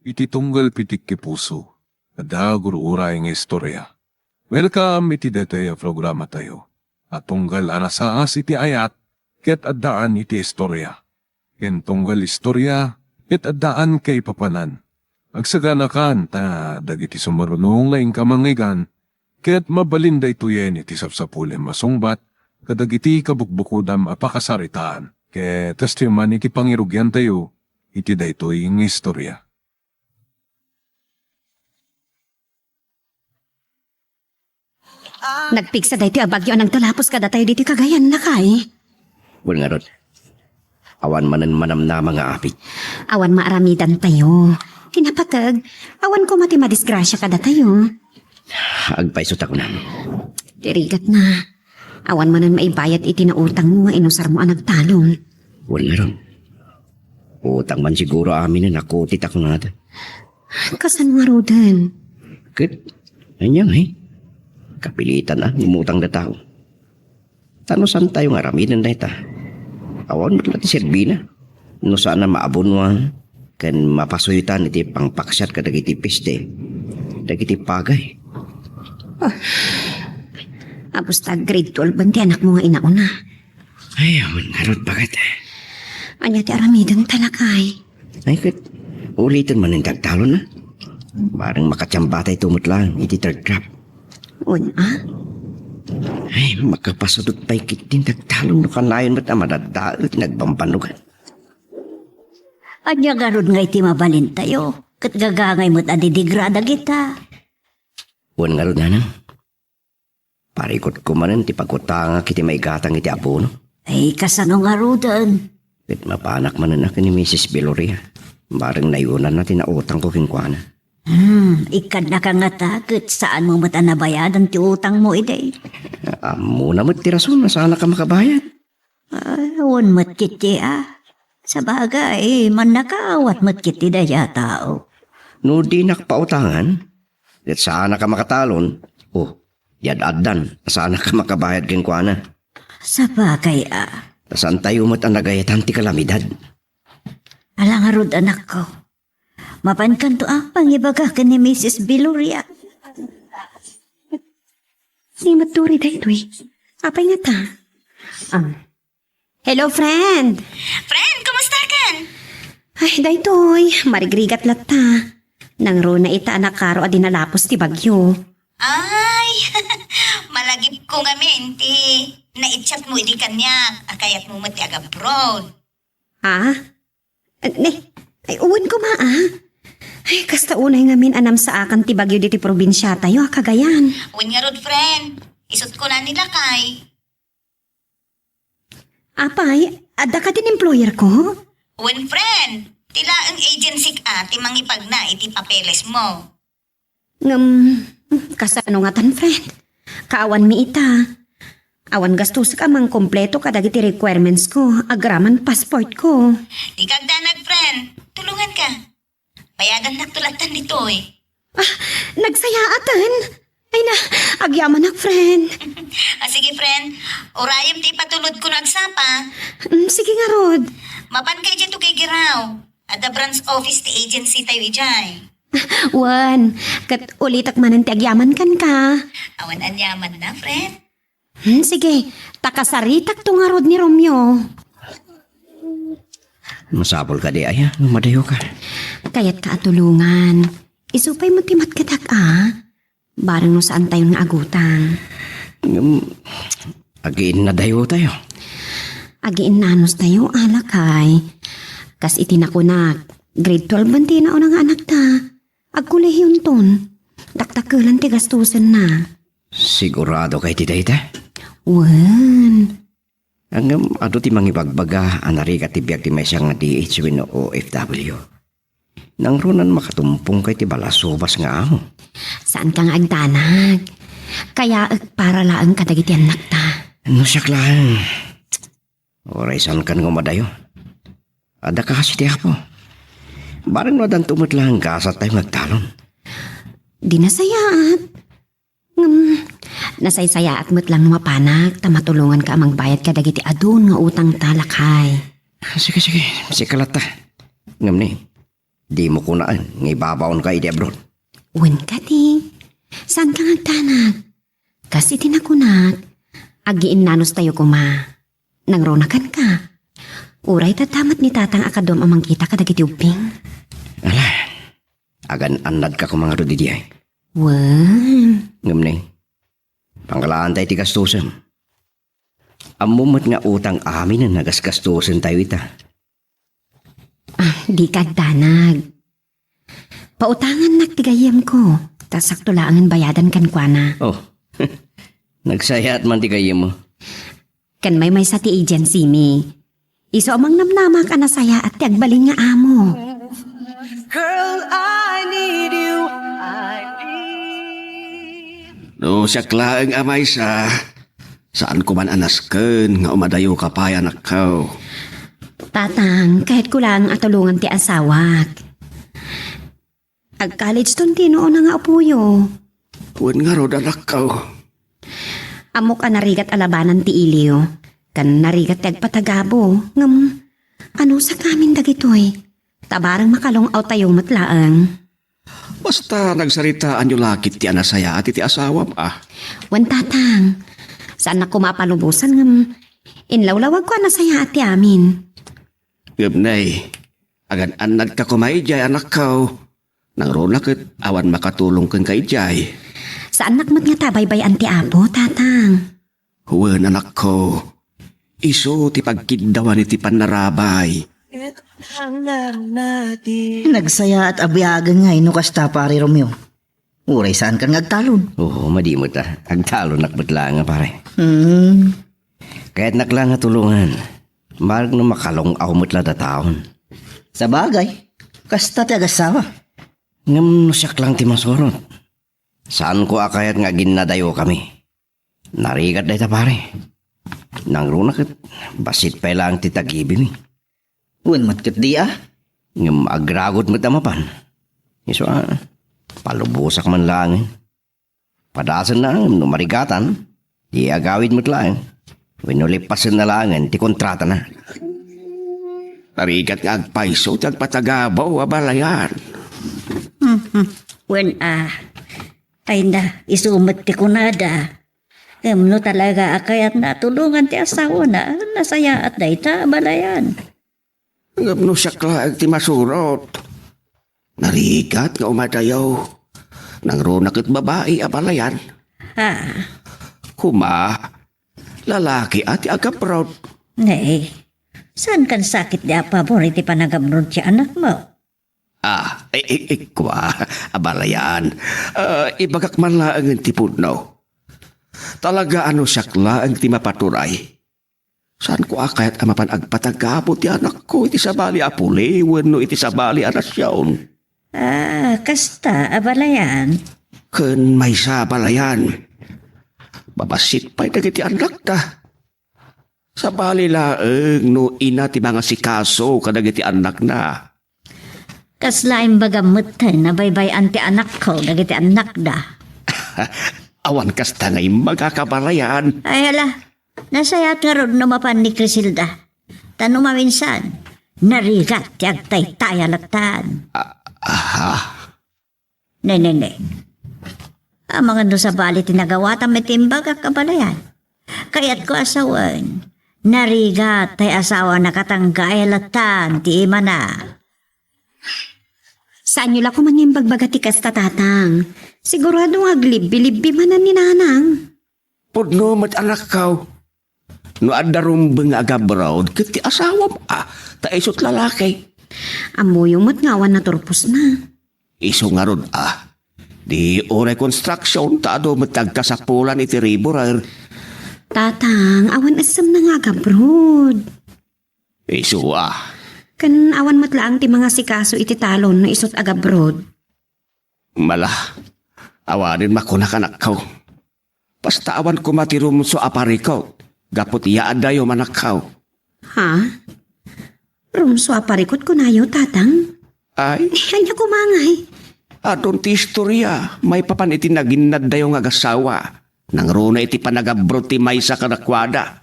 iti tunggal pitik ki puso, ada guru-uray nga istorya. Welcome iti detay programa tayo. At tunggal anasaas iti ayat, ket addaan iti istorya. Ken tunggal istorya, ket addaan kay papanan. Agsaganakan ta dagiti sumarunong laing kamangigan, ket mabalinday tuyen iti sapsapulem masungbat, kadagiti kabukbukudam apakasaritaan. Ket testiman iti pangirugyan tayo, iti daytoy nga istorya. Nagpigsa dahi ti abagyo ang nagtalapos kada tayo diti Cagayan na kay. Well nga ron, awan manan manam na mga apit. Awan maaramidan tayo. Kinapatag, awan ko mati madisgrasya kada tayo. Agpaiso ta ko na. Dirigat na. Awan manan maibayad iti na utang mo nga inusar mo ang nagtalon. Well nga ron, utang man siguro amin na nakutit ako na natin. Kasan nga rodan? Kit, anyang kapilitan na, umutang na tao. Tanusan tayo nga raminan na ita. Awan mo natin serbina. No sana maabunuan, kan mapasuyutan iti pangpaksat ka dagiti piste. Dagiti pagay. Apos ta grade 12 banti anak mo nga inauna. Ay, awan nga ron, bakit? Anya ti aramidan talakay. Ay, kit, ulitin man yung tagtalon na. Parang makatsambatay tumot lang, iti third trap. Ay, makapasadot pa'y kitin tagtalon no kanayon mo't amadadaot nagbambanugan. Anya garod nga iti mabalin tayo. Kat gagangay mo't adidigrada kita. Uwan nga ron nga nang. Parikot ko manin ti pagkutanga kiti may gatang iti apuno. Ay, kasano nga rodan? Kit mapanak manin ako ni Mrs. Beloria. Barang nayunan natin na utang ko kinkwana. Ikad na ka nga takot. Saan mo mo't anabayadan ti utang mo iday? Amo na mo't tirason na sana ka makabayad. Awan mo't kiti Sa bagay, man nakaawat mo't kiti daya tao. No di nakpautangan, at sana ka makatalon, yad-addan, sana ka makabayad kinkwana. Sa bagay Saan tayo mo't ang nagayatan ti kalamidad? Alang arod anak ko. Mapankan to pangibaga ka ni Mrs. Beloria. Ni maturi daytoy. Apay nga ta? Hello, friend! Friend, kumusta kan? Ay, daytoy. Marigrigat lata. Nang ro na ita anak karo adinalapos ti bagyo. Ay, malagip ko nga menti. Na-chat mo iti kanyak, akayat mo mati abroad. Ay, uwan ko Ay, kasta unay nga min anam sa akan ti bagyo diti probinsya tayo, Cagayan. Uwin nga rod, friend. Isot ko na nila kay. Apay, adda ka din employer ko? Uwin, friend. Tila ang agency ti mangipag na iti papeles mo. Kasano nga tan, friend? Kaawan mi ita. Awan gastos ka mang kompleto kadagiti requirements ko, agraman passport ko. Di kagdanag, friend. Tulungan ka. Bayagan nagtulatan nito Nagsayaatan? Ay na, agyaman ak, friend. Sige, friend. Orayam ti patulod ko nagsapa. Sige nga, Rod. Mapan kay dito kay Giraw. At the branch office ti agency tayo ijay. Wan, kat ulitak manan ti agyaman kan ka. Awan anyaman na, friend. Sige, takasaritak to nga, Rod ni Romeo. Masabol ka di ay, madayo ka. Kayat ka atulungan. Isupay mo timat katak Barang no saan tayo nga agutang. Agiin na dayo tayo. Agiin nanos tayo alakay. Kas itinakunak. Grade 12 banti na unang anak ta. Agkulehyon ton. Daktakulan ti gastusan na. Sigurado kay ti dayta? Wan. Ang ado ti mangibagbaga anari ka ti biag ti may siyang DH no OFW. Nang runan makatumpong kay ti balasobas nga amo. Saan kang agdanag? Kaya para laang kadagiti anak ta. Ano siya klaan? Oray saan kan ngumadayo? Ada ka kasi ti apo. Barang no adan tumot lang kasat tayo nagtalon. Di nasayaat. Nasaysaya at mo't lang mapanak, tamatulungan ka amang bayad ka dagiti adun nga utang talakay. Sige, sikalat ta. Ngam ni, Di mo kunaan, ngibabawon ka iti abroad. Wen ka di. Saan ka ngagtanag? Kasi tinakunat. Agiin nanos tayo kuma. Nang ronakan ka. Uray tatamat ni tatang akadom amang kita kadagiti uping. Ala, agan anad ka kung mga rodi ay. Wen. Ngam na pangkalaan tayo ti gastusan. Amumat nga utang amin na nagasgastusan tayo ita. Di kagtanag. Pautangan nagtigayam ko. Tas sakto laangan bayadan kan kuana. Oh, nagsayat man ti kayo mo. Kan may sa ti agency mi. Iso amang namnama ka na saya at tiagbalin nga amo. No, siya klaang amay sa... Saan ko man anasken nga umadayo ka pa anak ko. Tatang, kahit ko lang atulungan ti asawak. Ag-college ton tinoon na nga upuyo. Puwan nga rod anak ko. Amok ka narigat alabanan ti iliw. Kan narigat ti agpatagabo. Ngam, ano sa kamin dagitoy? Tabarang makalong out tayo matlaang. Basta nagsaritaan yung lakit ti anasaya at iti asawam Wan tatang, saan na kumapalubusan ngam inlawlawag ko na saya ati amin. Gabnay, agan anad ka kumaijay anak ko. Nang ronakit awan makatulong kang kaijay. Saan nakmat nga tabaybay anti apo, tatang? Huwan anak ko. Iso ti pagkidawan iti panarabay. Nagsaya at abiyagan nga inukas ta pare Romeo. Uray saan ka ngagtalon? Oo, madimot ah. Agtalo nakbatla nga pare. Hmm. Kahit nakla nga tulungan, marag no makalong ako mutla da taon. Sa bagay, kasta ti agasawa. Ngam no siyak lang ti masurot. Saan ko akayat nga ginadayo kami? Narigat da ita pare. Nang runakit, basit pa lang ti tagibi mi. Uwan matkit di Ngam agragot mo tamapan. Iso palubusak man lang. Padasan na, no marigatan, di agawid mo't lang. Winulipasan na lang, ti kontrata na. Tarigat nga agpaiso ti agpatagabaw abalayan. Wen ay na isumat ti kunada. No talaga akayat na tulungan ti asawa na nasaya at dayta balayan. Ngapno siya klaag ti masurot. Narigat nga umadayaw. Nang ronakit babae abalayan. Kuma, lalaki at agaprod. Nay, saan kan sakit di apabor iti panagabrod ti anak mo? Kwa, abalayan. Ibagak man lang ang tipudno. Talaga ano siya klaag ti mapaturay. Saan ko akayat amapan agpatagabot ti anak ko iti sabali apuli wenno iti sabali anasyon. Kasta abalayan. Ken may sabalayan. Babasit pa'y dagiti anak ta. Sabali laeng no ina ti mga sikaso kadagiti anak na. Kaslaim bagamutan na baybay anti anak ko dagiti anak da. Awan kasta ngay magkakabalayan. Ay hala, nasayat nga ron numapan ni Crisilda. Tanong maminsan, narigat ti agtay-tay alatan. Ne. Ang mga no sa bali tinagawatan may timbag ang kabalayan. Kaya't ko asawan, narigat tay asawa nakatanggay alatan ti ima na. Saan nyo lang kumangin bagbagati kasta tatang? Sigurado aglib-bilibbi manan ni nanang. Pudno mat anak ko. No adarum bang agabrod kiti asawam ta isot lalaki. Amoy umot ngawan na turpos na. Iso nga ron Di oray construction taado matagkasapulan iti riburar. Tatang, awan asam na nga gabrod. Iso Kan awan matlaang ti mga sikaso iti talon na isot agabrod. Mala, awanin makunak anak ko. Basta awan ko matirum so apari ko. Gapot iyaan dayo manak ko. Ha? Rumso aparikot ko nayo, tatang? Ay, Ay, niya kumangay. adon ti istorya. May papan iti naginad dayo nga gasawa. Nang runa iti panagabrot ti may sa kanakwada.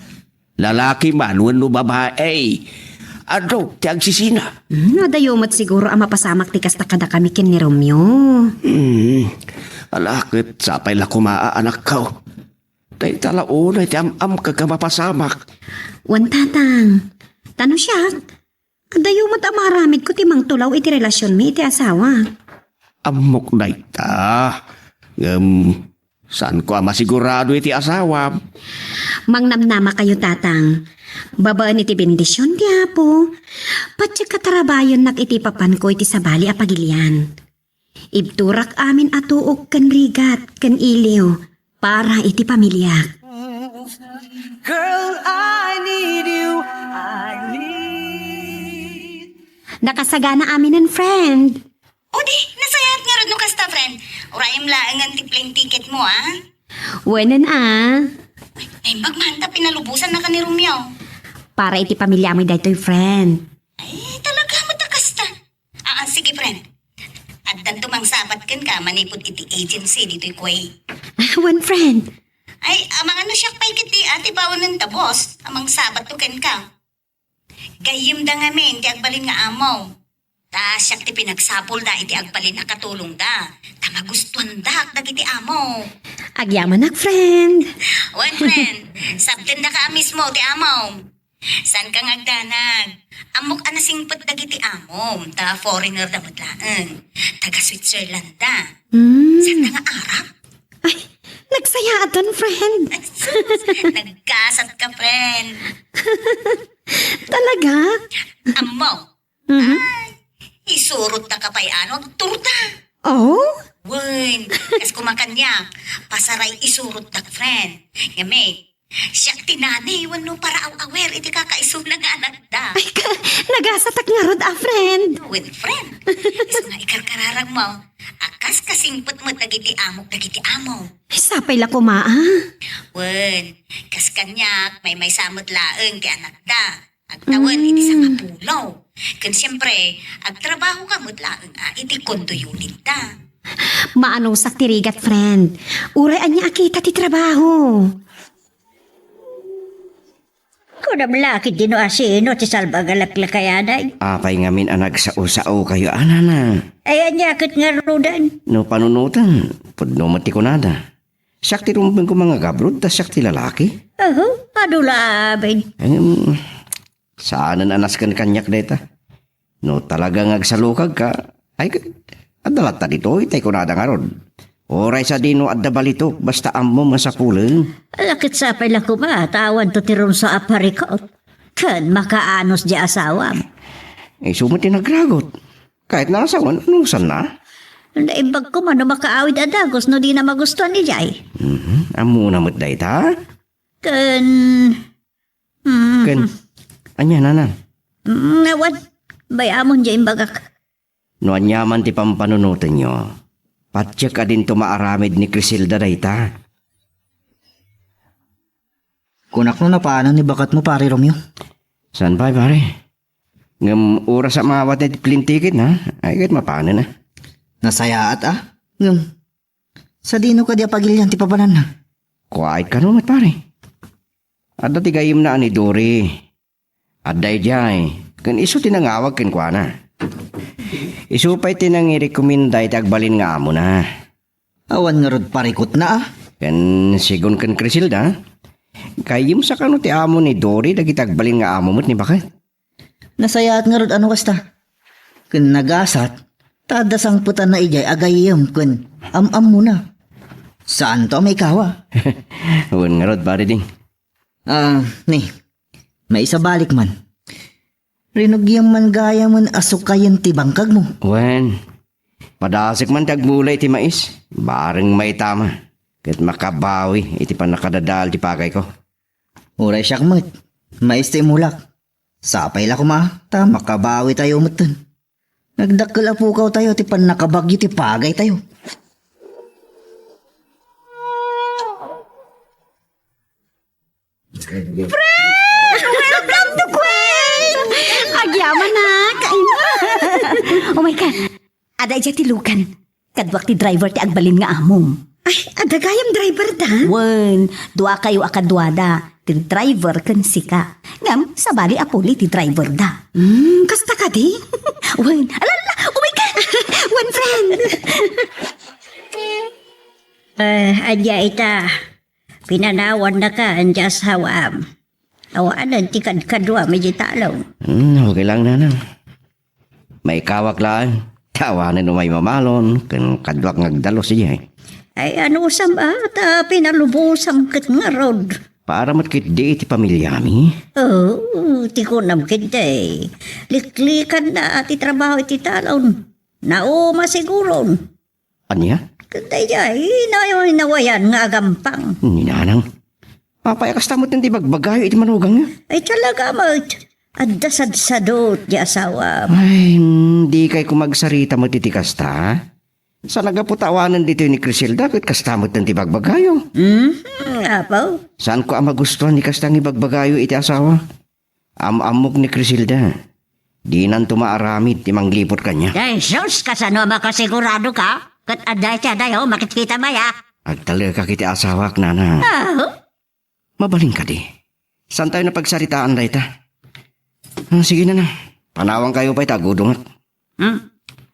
Lalaki man, wano babae. Adro, ti agsisina. Adayomot siguro ang mapasamak ti kasta kada kami kin ni Romeo. Alakit, sapay la kumaa anak ko. Tay talaunay ti am kagamapasamak. Wan tatang, tano siya? Adayomot ang maramid ko ti mang tulaw iti relasyon mi iti asawa. Amok na ita. Saan ko masigurado iti asawa? Mangnamnama kayo tatang. Babaan iti bendisyon ti apo. Patya katarabayon nak iti papan ko iti sabali a pagilian. Ibturak amin atuok kan rigat kan iliw para iti pamilyak. Nakasagana amin ang friend. O di, nasayat nga rin no kasta, friend. Urayim laang ang plane ticket mo, ah. Wanan ah. Ay, bagmanta pinalubusan na ka ni Romeo. Para iti pamilya mo daytoy friend. Ay, talaga mo ta kasta. Sige, friend. At dan tumang sabat kan ka, manipod iti agency dito'y kway. One friend. Ay, amang ano siya pa'y kiti ati bawan ng tabos. Amang sabat to ken ka. Gayim da nga men, ti agbalin nga amaw. Ta siya ti pinagsapol da iti agbalin na katulong da. Ta magustuhan da, dagiti amaw. Agyaman nak friend. One friend, sabten da ka mismo ti amaw. San kang agdanag? Amok anasingpot dagiti amaw. Ta foreigner da madlaan. Taga Switzerland da. San nga Arab? Ay, nagsaya aton friend. Nagkasat ka, friend. Talaga? Amaw. Ay, isurot na ka pa'y ano, turta. Oh? Wen, kas kumakanyak, pasaray isurot na friend. Ngame, siyak tinanay, wano para awer, iti kakaisog na nga anak da. Ay, nagasatak nga rod friend. Wen, friend, is nga ikarkararag mo, akas kasimpot mo dagiti amok, dagiti amo. Ay, sapay la kumaa. Wen, kas kanyak, may samot laeng kay anak da. Agtawan, iti sa nga pulaw. Kan siyempre, agtrabaho ka mo't laeng, iti kondo unit da. Maanong saktirigat friend. Uray anya akita ti trabaho. Kunam laki dino asino ti salbagalaklakayanay. Apay ngamin anag sa usao kayo anana. Ay anyakit nga rudan. No panunutan, pudno mati ko nada. Sakti rumbeng ko mga gabrod, tas sakti lalaki. Adulabin. Saanan anas kan kanyak deta. No talagang agsalukag ka, ay adalat ta dito, itay ko nada nga ron. Oray sa dino adda balitok, basta amo masapulen. Lakit sa pala ko ba, tawan to tiron sa aparikot. Kan makaanos di asawam. Eh sumati nagragot. Kahit nasawan, anusan na? Naibag ko man no makaawid adagos no di na magustuhan ni Jay. Amo na mo't dayta. Kan... Ken, anya nanan. Ngawan, bayamon Jay bagak. No anyaman ti pampanunutan nyo. Patya ka din tumaaramid ni Crisilda dayta. Kunak no na paano ni bakat mo pare Romeo? Saan ba pare? Ngam oras sa mawat na plane ticket na. Ay kahit mapano na. Nasayaat sa dino ka di apagilyan ti pabanan na. Kuwait ka naman pare. Ada ti gayim na ani Dory. Aday jay. Kan iso tinangawag ken kwa na. Iso pa'y tinang i-recommenda itagbalin nga amo na. Awan nga rod parikot na Kan sigon kan Crisilda. Kayim sa kano ti amo ni Dory dagitagbalin nga amo mo't ni bakit? Nasayaat nga rod ano kasta. Kun nagasat, tadasang putan na ijay agayam kun am mo na. Saan to may kawa? Huwag nga rod pare ding. Ni, may isa balik man. Rinugyang man gaya man asukayan ti bangkag mo. Wen, padasik man tagmulay ti mais. Bareng may tama. Kahit makabawi, iti pa nakadadal ti pagay ko. Uray siya kamit, mais ti mulak. Sapay la kumata, makabawi tayo mutan. Nagdakkel apukaw tayo, ti pan nakabagyo ti pagay tayo. Welcome to Gwen! Agyaman na, oh my God. Ada ija ti lukan. Kadwak ti driver ti agbalin nga amom. Ay, ada gayam driver da? Wen, dua kayo akadwada. ti driver kan sika. Ngam, sabali apuli ti driver da. Kasta ka di? Wan, alala, oh my God! One friend! Adya ita. Pinanawan na ka, andya sawam. Awanan ti kadkadwa, medyo talong. Okay lang nanang. May kawak lang. Tawanan no may mamalon. Kan kadwak ngagdalo siya eh. Ay ano sam ata, pinalubosam kat nga rod. Para matkit di iti pamilyami. Oh, ti ko nam kinte. Liklikan na ti trabaho iti talon. Nauma siguron. Anya? Kantay jay, nawayan nga gampang. Ninanang. Papayakas tamot ng di bagbagayo iti manugang niya. Ay talaga mat. At dasad-sadot di asawa. Ay, hindi kay kumagsarita mo titikas ta. Sa nagaputawanan dito ni Criselda, kat kastamot ng tibagbagayo. Apaw? Saan ko ang magustuhan ni kastang ibagbagayo iti asawa? Amok ni Criselda. Di nan tumaaramid, timanglipot kanya. Ay, sus, kasano makasigurado ka? Kat aday siya dayo, makikita maya. Agtalaga kiti asawa, nana. Mabaling ka di. Saan tayo napagsaritaan da ita? Sige na. Panawang kayo pa'y tagudungat.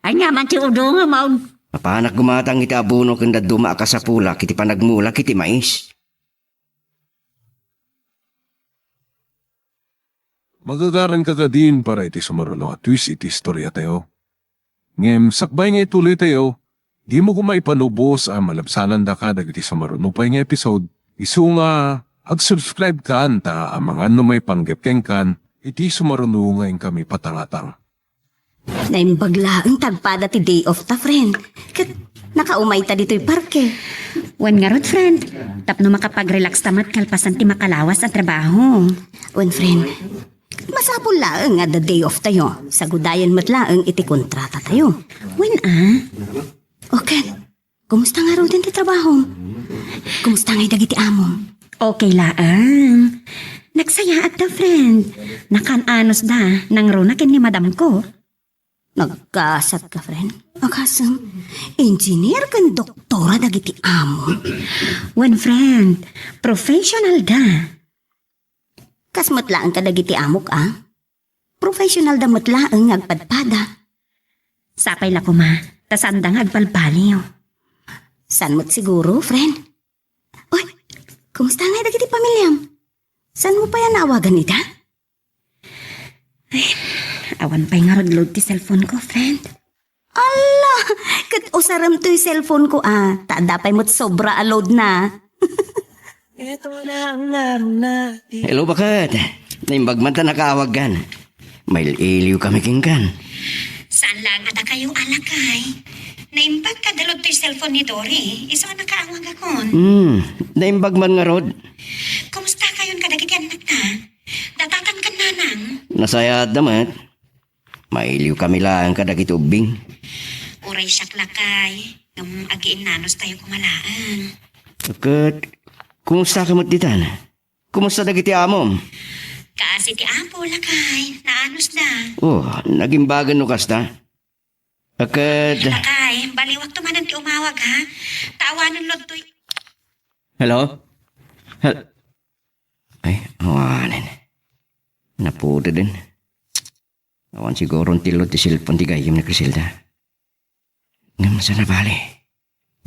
Ay naman si Udo nga, maun. Mapanak gumatang iti abuno kanda duma ka sa pula, kiti panagmula, kiti mais. Magagaran ka ka din para iti sumarulo at twist iti istorya tayo. Ngem, sakbay nga ituloy tayo, di mo kumaipanubos ang malabsanan da ka dagiti sumarulo pa nga episode. Isu nga, ag-subscribe ka anta ang mga may panggepkeng kan, iti sumarulo nga kami patangatang. Naimbagla ang tagpada ti day of ta, friend. Kat nakaumay ta dito'y parke. Wan nga rod, friend. Tapno makapag-relax tamat kalpasan ti makalawas ang trabaho. Wan, friend. Masapul laang nga the day of tayo. Sa gudayan mat laang iti kontrata tayo. Wan Okay. Kumusta nga raw din ti trabaho? Kumusta nga dagiti amom? Okay laang. Nagsaya at da, friend. Nakananos da, nang runakin ni madam ko. Nagkasat ka, friend. Akasang, engineer kan doktora dagiti amo. Wan, friend. Professional da. Kas matlaang ka dagiti amok, ah? Professional da matlaang agpadpada. Sapay la ko, ma. Tasandang agbalbaliw. San mo't siguro, friend? Oy, kumusta nga dagiti pamilyam? San mo pa yan naawagan ita? Awan pa'y nga rod load ti cellphone ko, friend. Allah! Kat usaram to'y cellphone ko, ah. Tada pa'y mo't sobra a load na. Hello, bakit? Naimbagman ta nakaawagan. May iliw kami kingkan. Saan lang ata kayo alakay? Naimbag ka dalog to yung cellphone ni Dory. Iso na kaawag akon. Naimbagman nga rod. Kumusta kayon kadagiti anak na? Datatan ka nanang. Nasaya damat. Mailiw kami lang kadagiti ubing. Uray siyak lakay. Ngam agiin nanos tayo kumalaan. Bakit? Kumusta ka matitan? Kumusta dagiti amom? Kaasi ti apo lakay. Naanos na. Oh, naging bagan no kasta. Bakit? Lakay, baliwag tumanan ti umawag ha. Tawanan lot to'y. Hello? Ay, awanin. Napuda din. Awan siguro ang tilot ti silpon ti gayim na Criselda. Ngam sa nabali.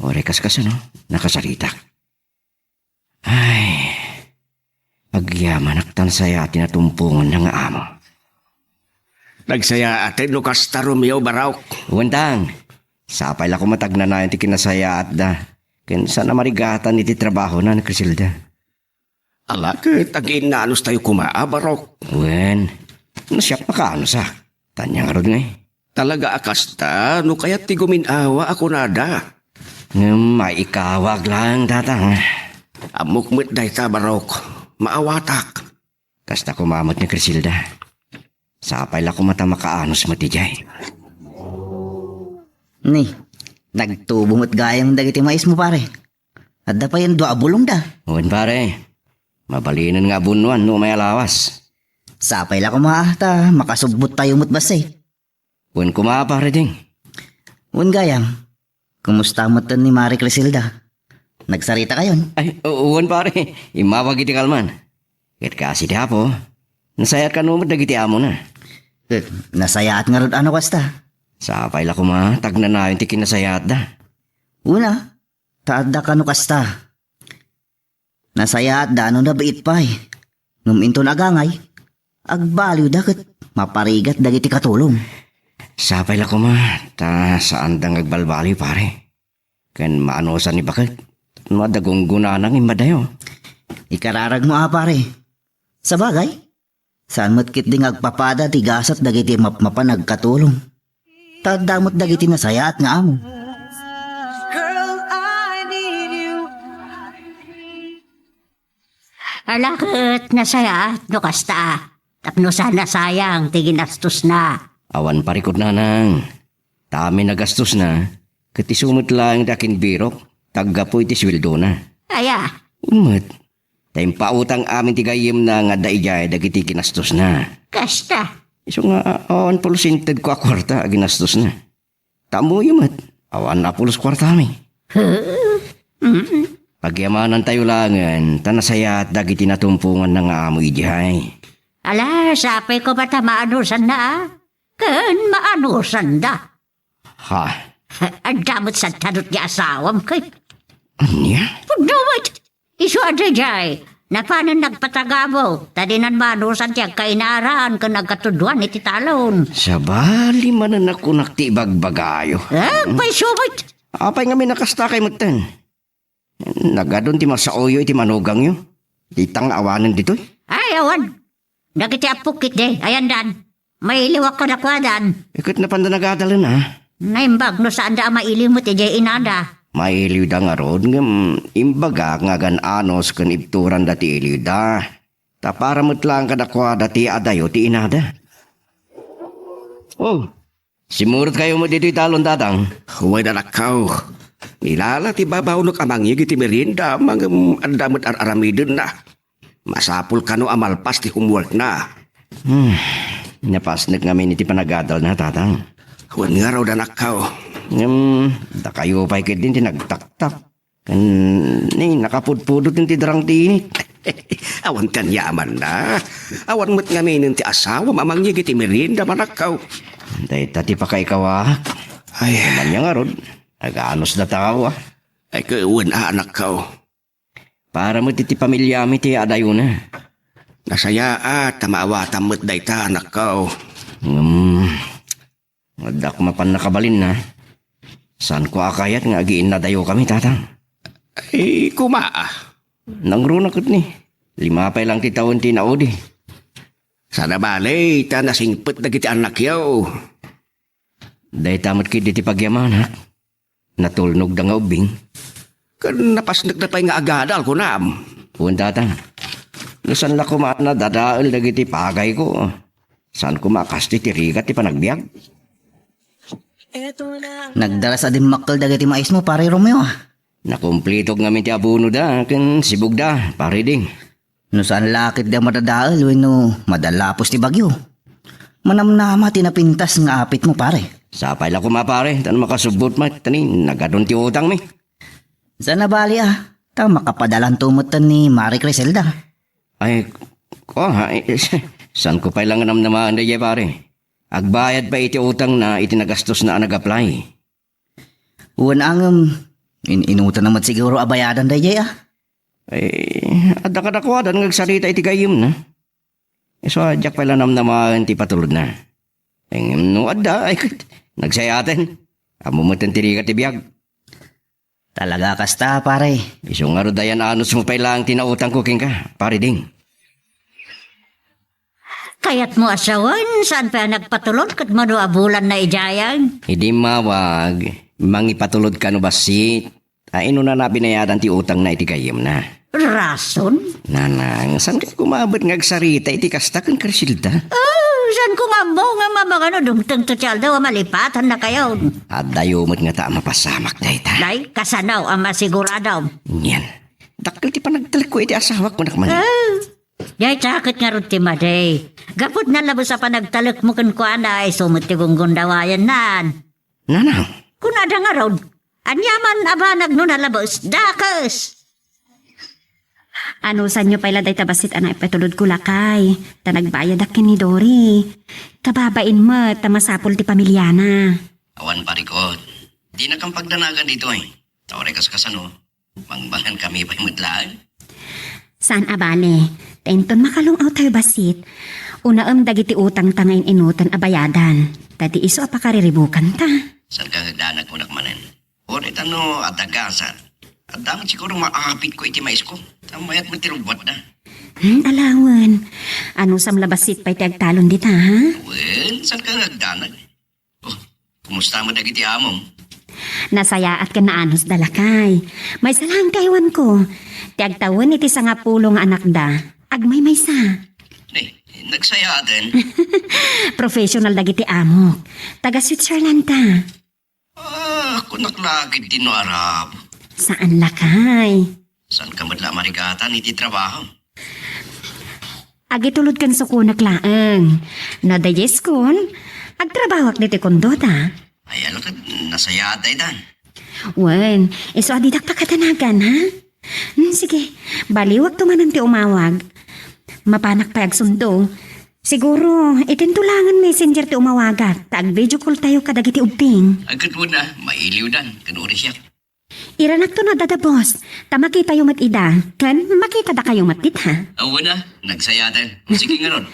Ore kas ano? Nakasaritak. Ay, agyaman aktan saya tinatumpungan ng amo. Nagsaya atin no kasta Romeo Baraok. Uwantang, sapay la ko matagnanayan ti kinasaya at da. Kinsa na marigatan iti trabaho na ni Criselda. Alakit, agiin na anos tayo kumaa, Barok. Wen, nasyak pa ka ano sa? Tanya nga ron nga eh. Talaga akasta, no kaya't ti guminawa ako nada. May ikawag lang tatang. Amukmit day ta, Barok. Maawatak. Kasta kumamot ni Criselda. Sapay la ko mata makaanos matijay. Ni, nagtubong at gayang dagiti mais mo pare. Adda pa yan dua bulong da. Wen pare, mabalinan nga bunuan no may alawas. Sapay la ko maahta, makasubot tayo mo't basay. Wen kuma pare ding. Un gayang, kumusta mo ni Marie Criselda? Nagsarita kayon? Ay, uwan pare, imawag iti kalman. Ket kasi di apo. Nasayat ka numod dagiti amo na. Nasayaat nga ron ano kasta. Sapay la ko ma, tag na nayon ti kinasayat da. Una, taadda ka no kasta. Nasayaat da ano na bait pa'y. Ngum into nagangay, agbaliw da ket maparigat dagiti katulong. Sapay la ko ma, ta saan dang agbalbali pare. Ken maanosan ni bakit. Madagong gunanang imadayo. Ikararag mo pare. Sa bagay, saan mo't kit ding agpapada ti gasat dagiti mapmapan nagkatulong. Tadamot dagiti nasayaat nga amo. Alakit na saya, no kasta. Tapno sana sayang, tiginastos na. Awan parikot nanang. Tami nagastos na. Katisumot lang dakin birok. Tagga po iti sweldo na. Aya, Umat. Tayong pautang amin tigayim na nga daijay dagiti kinastos na. kasta. Iso nga awan pulos inted ko a kwarta ginastos na. Tamo yumat. Awan na pulos kwarta mi. Pagyamanan tayo langan, tanasaya at dagiti natumpungan ng amo idihay. Ala, sapay ko bata maanusan na. Kan maanusan da. Ha? Ang damot sa tanot niya asawam kay. Anya? Pagdawat! Iso ada jay. Na paano nagpatagabo? Tadinan maanusan tiya kainaran ka nagkatuduan iti talon. Sa bali manan ako nakti bagbagayo. Pay sumit! Apay nga may nakasta kay mutan. Nagadon ti masaoyo iti manugang yo. Itang awanan dito. Ay, awan. Nagiti apukit de, ayan dan. May iliwak ka na kwadan. Ikot na panda nagadalan ha. Naimbag no saan da mailimot iti inada. Mailiw da nga ron ngam imbaga nga gan anos kan ibturan dati iliw da. Ta para lang kadakwa dati adayo ti inada. Oh, simurot kayo mo dito talon tatang. Huwag na nakaw. Nilala ti babaw no kamangyo iti merinda mga andamot aramidon na. Masapul ka no amalpas ti homework na. Napasnek ngamin iti panagadal na tatang. Huwag nga raw na nakaw. Da kayo pa'y din ti nagtaktak. Kan nakapudpudot ti darang tinit. Awan kan yaman na. Awan mo't ngamin ti asawa mamangyo iti merinda manakaw. Dahil tati pa kay kawa. Ay, Naman niya nga ron. Nag-anos na tao ah. ay kauwan anak ka. Para mo titi pamilya mi ti adayo na. Nasaya at tamaawatan mo't dayta anak ka. Madda ko mapan nakabalin na. Saan ko akayat nga agiin na dayo kami tatang. Ay, kumaa. Nangrunakot ni. 5 pa lang ti taon ti naudi. Sana balay, ta nasingpet na kiti anak yaw. Dahil tamot kiti ti pagyaman ha. Natulnog da nga ubing. Kan napasnak na pa'y nga agadal ko na. Puwan tatang. Lusan la kumaan na dadaal dagiti pagay ko. Saan ko makasti ti rigat ti panagbiag. Nagdala sa din makal dagiti mais mo pare Romeo ah. Nakumplitog ngamin ti abuno da. Kan sibog da. Pare ding. No saan lakit da madadaal no madalapos ti bagyo. Manamnama tinapintas nga apit mo pare. Sapay la kumapare. Tan makasubot ma. Tanin nagadon ti utang mi. Sana bali ah. Ta makapadalan tumutan ni Marie Criselda. Ay, ko ha. Saan ko pa ilang namnamaan da ye pare. Agbayad pa iti utang na itinagastos na nag-apply. Uwan ang inutan naman siguro abayadan da ah. Ay, adakadakuadan ngagsarita iti gayim na. So, adyak pala namnamaan ti patulod na. Ay, no adda, ay, nagsayaten. Amumutan tirigat ti biyag. Talaga kasta pare. Iso nga rodayan anos mo pa ilang tinautang ko king ka, pare ding. Kayat mo asawan, saan pa nagpatulod kat manuabulan na ijayan? Hindi mawag, mangipatulod ka no basit. Ay, ino na binayadan ti utang na iti gayim na. Rason? Nanang, saan ka kumabot ngagsarita iti kastakan karsilda? Saan ko nga mo nga mamangano dumteng tutyal daw malipatan na kayo. At dayumot nga ta mapasamak dahi ta. Lay, kasanaw ang masiguradaw. Yan. Dakil ti panagtalik ko iti asawa ko nakman. Yay, sakit nga rin ti Maday. Gapot na labo sa panagtalik mo kan kuan ay sumut ti gunggundawayan nan. Nanang, Kung ada nga ron, anyaman abanag no nalabos, dakas. Ano sa nyo pala day tabasit anak ipatulod ko lakay. Ta nagbayad akin ni Dory. Kababain mo, tamasapol ti pamilyana. Awan parikot. Di na kang pagdanagan dito eh. Tawari kasano. Mangbangan kami pa'y mudlaan. Saan abale? Tenton makalungaw tayo basit. Unaam dagiti utang tangayin inutan abayadan. Tati iso apakariribukan ta. Saan ka nagdanag mo nakmanan? Ori tano atagasan. At damat siguro maakapit ko iti mais ko. Tamayat mo tirubot na. Alawan. Ano sam labasit pa'y tiagtalon dita ha? Well, saan ka nagdanag? Oh, kumusta mo dagiti amom? Nasaya at ka naanos dalakay. May salang kaywan ko. Tiagtawan iti sa nga pulo nga anak da. Agmay may sa. Nagsaya din. Professional dagiti amok. Taga Switzerland ta. Kunaklagid din no Arab. Saan lakay? Saan ka madla marigatan iti trabaho? Agitulod kan sukunak laeng. Nadayes kun. Agtrabawak diti kondo ta. Ay, alakad, nasaya day dan. Wen, iso adidak pakatanagan ha? Sige, baliwag tumanan ti umawag. Mapanak pa agsundo. Siguro, itintulangan messenger ti umawagat. Taag video call tayo kadagiti ubting. Agad mo na, mailiw dan, kanuri siya. Iranak to na dada boss. Tamakita yung matida. Kan makita da kayong matit ha? Awa na, nagsaya din. Sige nga ron.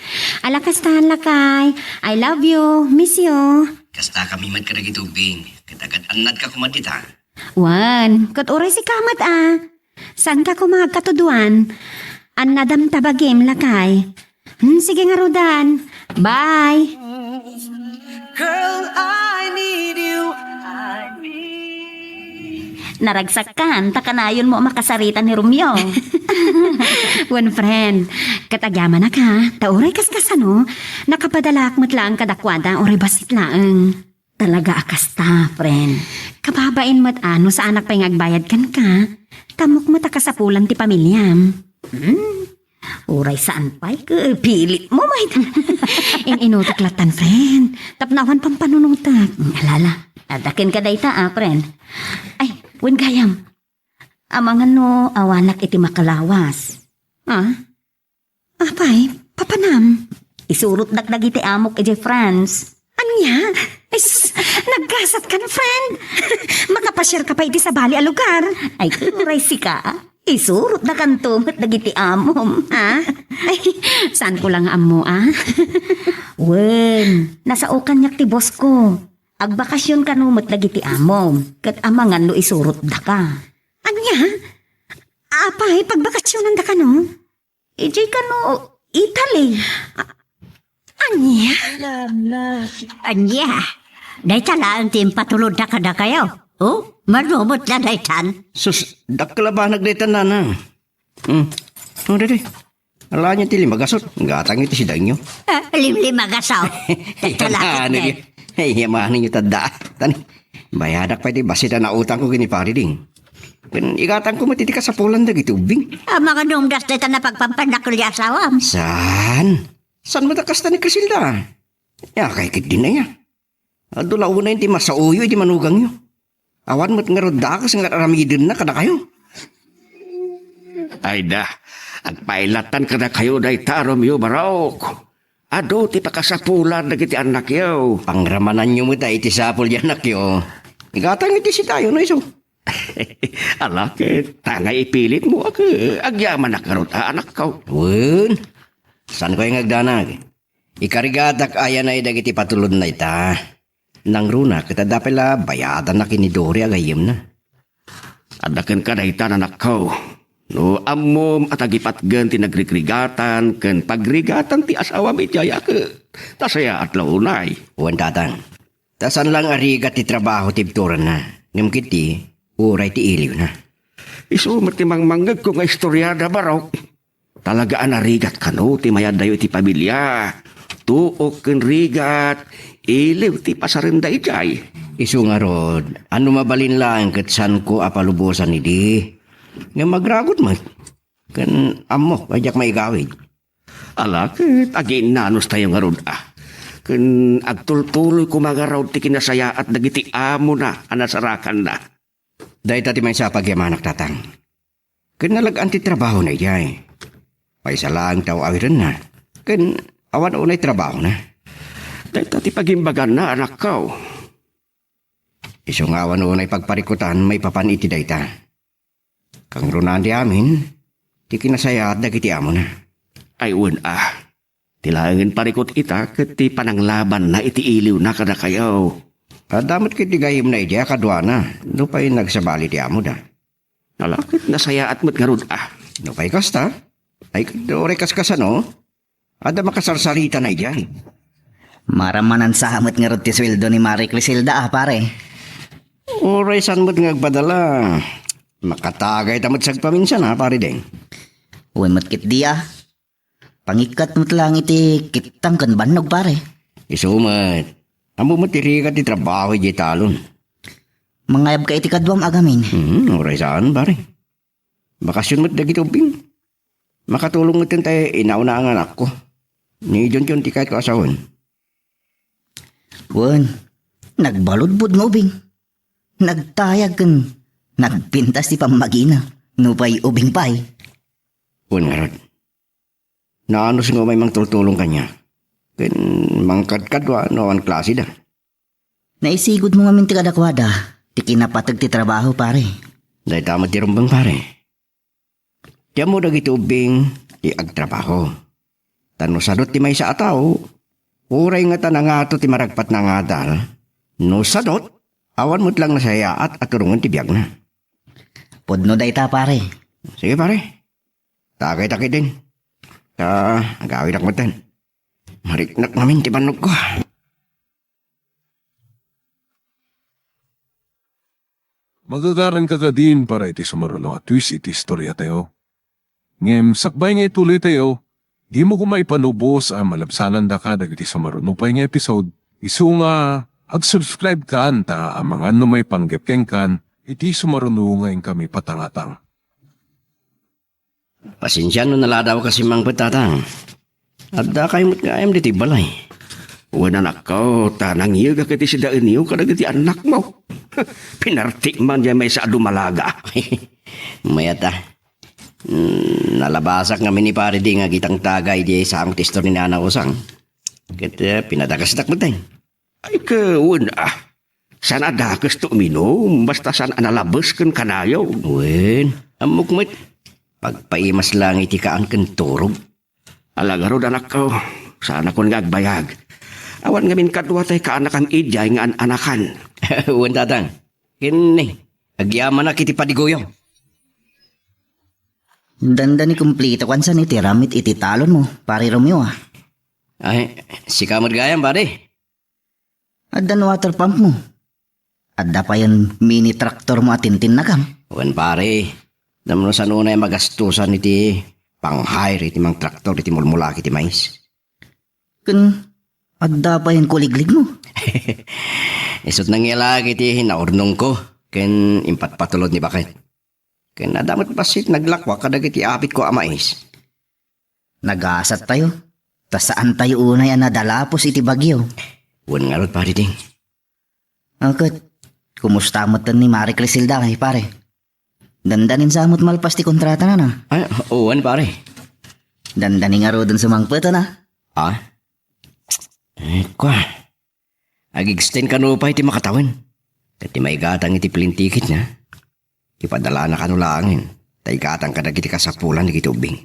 Alakastahan lakay. I love you. Miss you. Kasta kami man ka nagitubing. Katagad anad ka kumadita. Wan, kat oray si kamat Saan ka kumag katuduan? An nadam tabagim lakay. Sige nga Rodan. Bye. Naragsakan, takanayon mo makasaritan ni Romeo. One friend, katagyaman na ka. Tauray kaskasano. Nakapadalak mo't lang kadakwada oray basit laeng. Talaga akasta, friend. Kababain mo't ano sa anak pa'y ngagbayad kan ka. Tamok mo takasapulan ti pamilyam. Uray saan pa'y pilit mo, may Inutuklatan, friend. Tapnawan pang panunutak. alala. Adakin ka dayta, friend. Ay, wen gayam. Amangan no, awanak iti makalawas. Apay, papanam. Isurot dakdag iti amok iti France. Anya? Naggasat ka na, friend. Makapasyar ka pa iti sa bali a lugar. Ay, kuray si ka. Isurot na kantumot dagiti amom. Ay, saan ko lang amo, Wen, nasa ukanyak ti boss ko. Agbakasyon ka numot dagiti amom. Kat amangan no isurot da ka. Anya? Apay, pagbakasyonan da ka, no? Ijay ka no, Italy. Anya? Anya, day talaan tim patulod na kada kayo. Oh, marumot na day tan. Sus, dakkalabanag daytan na na. Dede. Ala niya tili magasot. Gatang iti si Danyo. Limlim magasaw. Talakit na. Hey, yamahan ninyo tanda. Tani, bayadak pa iti basita na utang ko gini pariding. Kan igatang ko matiti ka sa pulan da gitubing. Mga numdas day tan na pagpampanakul di asawam. Saan? Saan matakasta ni Crisilda? Ya, kay kit din na ya. Adula una yung masauyo, iti manugang nyo. Awan mo't nga rodakas nga aramidin na kada kayo. Ay da, agpailatan ka na kayo da Romeo Barok. Ado ti pakasapulan na kiti anak yaw. Pangramanan nyo mo tayo iti sapol yan nakyo. Igatang iti si tayo no iso. Alakit, tangay ipilit mo ako. Agyaman na karot anak ka. Wun, saan ko yung agdanag? Ikarigadak ayan ay dagiti patulod na ita. Nang runa, kita dapela bayadan na kinidori agayim na. Adakan ka na ita anak ka. No, amom at agipatgan ti nagrigrigatan, ken pagrigatan ti asawa mi tiyaya ka. Tasaya at launay. Wan tatang, tasan lang arigat ti trabaho tibturan na. Ngamkit ti, uray ti iliw na. Isumot ti mangmanggag ko nga istoryada Barok. Talagaan arigat ka no, ti mayadayo ti pamilya. Tuok ken rigat, iliw ti pasarenda ijay. Isu nga rod, ano mabalin lang kat san ko apalubosan ni di. Nga magragot man. Kan amo, kajak maigawid. Alakit, agin nanos tayo nga rod Kan agtultuloy kumagaraw ti kinasaya at dagiti amo na, anasarakan na. Dahil tati may sapag yamanak tatang. Kan nalagaan ti trabaho na ijay. Paisa lang tao awiran na. Kan awan unay trabaho na. Dahil ti pagimbagan na anak ko. Iso nga awan unay pagparikutan may papaniti dayta. Kang runan di amin, ti kinasaya at dagiti amo na. Ay tilangin parikot ita ket ti pananglaban na iti iliw na kada kayaw. At damat kiti gayim na ijay kadwana, no pa'y nagsabali ti amo da. Nalakit nasaya at matgarod No pa'y kasta, ay kadore kaskasano, ada makasarsarita na ijay. Maramanan sa hamot nga rod ti sweldo ni Marie Criselda pare. Oray san mo't ngagpadala. Makatagay tamot sagpaminsan pare deng. Uwan mo't kit di Pangikat mo't lang iti kitang kan banog pare. Isumat, amo mo't irikat ti trabaho ijay talon. Mangayab ka iti kadwam agamin. Oray saan pare. Bakasyon mo't dagiti ubing. Makatulong mo't tayo inauna ang anak ko. Ni John ti kahit ko asawan. Uwan, nagbaludbud nga ubing. Nagtayag kan, nagpintas ti pamagina. No pa'y ubing pa'y. Uwan nga rod. Naanos nga may mangtultulong kanya. Ken mangkadkadwa no ang klase da. Naisigod mo nga minti kadakwada. Ti kinapatag ti trabaho pare. Dahil tama ti rumbang pare. Diyan mo dagiti ubing ti agtrabaho. Tano sadot ti may sa ataw. Uray nga tanangato ti maragpat na nga dal. No sadot, awan mo't lang nasaya at aturungan ti biyag na. Podno dayta pare. Sige pare. Takay-takay din. Agawin ak matan. Mariknak namin ti banog ko. Magagaran ka din para iti sumarulong at twist iti istorya tayo. Ngem, sakbay nga ituloy tayo, di mo kumay panubos ang malabsanan da ka dagiti sumarulong pa nga episode. Isu nga, ag-subscribe ka anta ang mga may panggepkeng kan, iti sumarulong ngayon kami patangatang. Pasensya no naladaw kasi mang patatang. At da kayo mo't nga ayam diti balay. Uwan anak ko, tanang iyo ka kiti si daan iyo kadagiti anak mo. Pinartik man dyan may sa adumalaga. Mayata. Nalabasak nga ni pare di nga kitang tagay di sa ang testor ni Nana Usang. Kaya pinadakas mo tayo. Ay kawan Sana dakas to uminom, basta sana analabas kan kanayaw. Wen, amok mat. Pagpaimas lang iti kaan kan turog. Alagarod anak ko, sana kon gagbayag. Awan ngamin kadwa tay kaanakan ijay nga anakan. Wen tatang, kini, agyaman na kiti padigoyo. Danda ni kumplito kan sa ni tiramit iti talon mo, pare Romeo Ay, si kamad gayam pare. Addan water pump mo. Adda pa yan mini traktor mo atintin na kam. Wen pare, damno sa nunay magastusan iti pang-hire iti mang traktor iti mulmula iti mais. Kun, adda pa yan kuliglig mo. Isot nang ilag iti hinaurnong ko, ken impatpatulod ni bakit. Ken nadamot pasit naglakwa kadag iti apit ko amais. Nagasat tayo. Ta saan tayo unay ang nadalapos iti bagyo. Wen nga rod pare ding. Akit, kumusta mo ni Marie Criselda kay pare? Dandanin sa amot malpas ti kontrata na. Ay, uwan pare. Dandanin nga ro dun sumangpeta na. Kwa. Ag-extend ka no pa iti makatawin. Kati may gatang iti plane ticket na. Ipadala na kanulangin. Tay gatang kadag iti kasapulan iti ubing.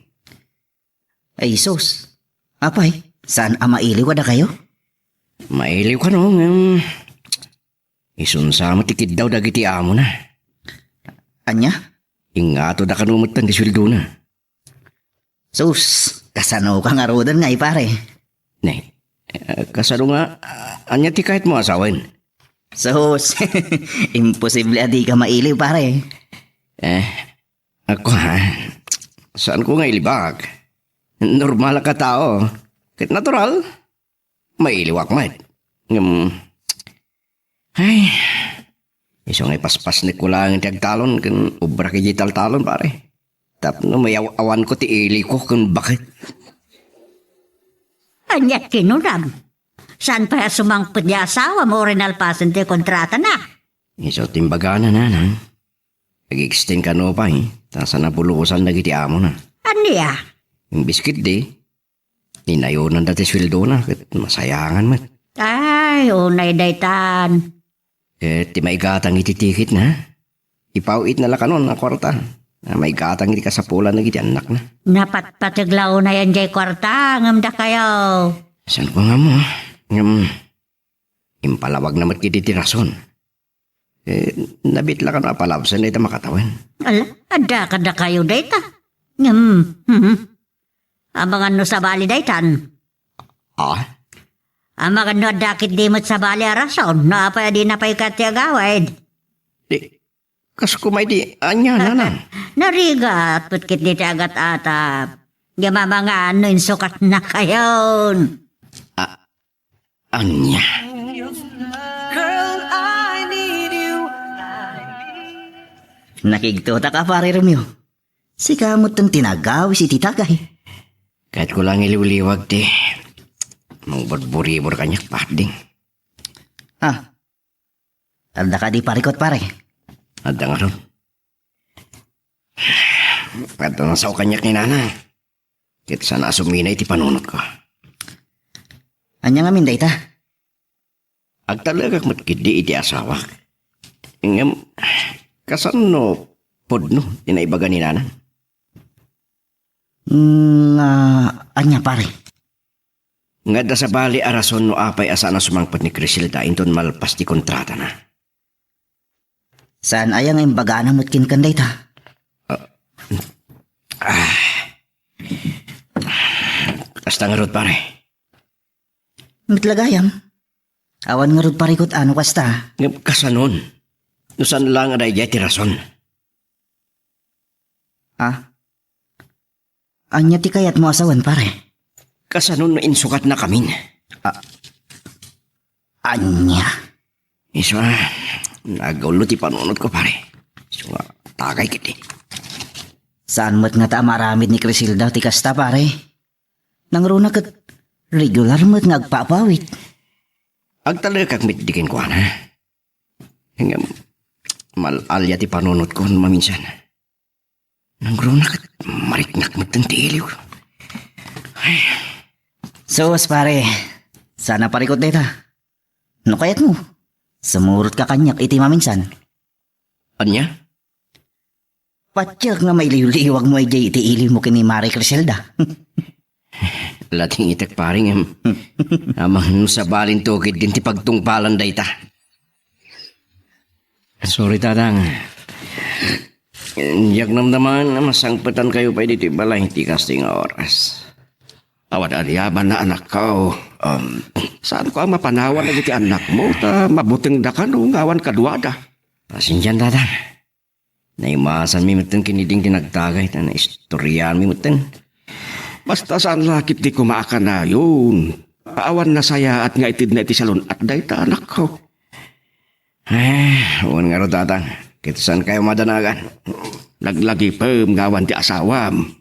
Ay sos. Apay, saan mailiw ka na kayo? Mailiw ka no. Isunsa mo tikid daw dagiti amo na. Anya? Ingato da kanumutan di sweldo na. Sus, kasano ka nga ro dun nga pare. Ne, kasano nga, anya ti kahit mo asawan. Sus, imposible adi ka mailiw pare. Ako saan ko nga ilibag? Normal ka tao. Kahit natural, mailiw ako man. Ay, isang ay paspas ni kulang ang talon kan ubra kijital talon pare. Tap no may awan ko ti ili ko kan bakit. Anya kinuram. Saan pa sumangpot di asawa mo rin alpasan ti kontrata na? Iso timbagana na nang. Nag-extend ka no pa eh. Tasa na bulukusan na giti amo na. Ano ya? Yung biskit di. Ninayonan dati sweldo na. Kat masayangan man. Ay, unay daytan. Ti may gatang iti tikit na. Ipawit na lang kanon na kwarta. May gatang iti kasapulan na giti anak na. Napatpataglaw na yan jay kwarta. Ngamda kayo. San ko nga mo? Impalawag naman kiti ti rason. Nabit lang ka na palabsan na ito makatawan. Ala, ada kayo dayta. Abangan no sa bali daytan. Ah? Amakan no adakit dimot sa bali arason. Naapay di napay katiagawid. Di, kas kumay di, anya na na. Narigat, putkit di agat atap. Gama mga ano sukat na kayon. Anya. Nakigtuta ka pare Romeo. Si kamot tong tinagawi si titagay. Kahit ko lang iliwliwag ti. Mang burburi-bur kanyak pading. Ah, alda ka di parikot pare. Ada nga ron. Pagka nang sa kanyak ni nana. Kit sana asuminay ti panunot ko. Anya nga minday ta? Ag talaga matkidi iti asawak. Ingam, kasan no podno, tinaibaga ni nana. Anya pare. Nga da sa bali arason no apay asa na sumangpat ni Criselda inton malpas ti kontrata na. Saan ayang imbaga na mutkin kanday ta? Kasta nga rod pare. Mitlagayam. Awan nga rod parikot ano kasta. Nga kasanon. Nusan lang aday jay ti rason. Ah? Anya ti kayat mo asawan pare. Kasanon no insukat na kamin. Anya? Isa, nagaulo ti panunod ko pare. So, tagay kiti. Saan mo't nga ta maramid ni Criselda ti kasta pare? Nangruna kat regular mo't nga agpapawit. Ag talaga kag mitdikin ko na. Hingam, malalya ti panunod ko maminsan. Nangruna kat mariknak mo't ang tiiliw. Sos pare, sana parikot dita. No kayat mo? Sumurot ka kanyak iti maminsan. Anya? Patyak nga may liwliwag mo ay iti ili mo kini Mari Criselda. Lating itak paring amang no sa balin tukid din ti pagtungpalan dayta. Sorry tatang. Yak namdaman masangpetan kayo pa dito balay ti kasting oras. Awad ariyaban na anak ko. Saan ko ang mapanawan na iti anak mo? Ta mabuting da ka no, ngawan kadwada. Pasensyan tatang. Naimasan mi mutin kiniding tinagtagay ta na istoryan mi mutin. Basta saan lakit di kumaaka na yun. Awan na saya at nga itid na iti salon at dayta anak ko. Uwan nga ro tatang. Kito saan kayo madanagan? Laglagi pa ngawan ti asawam.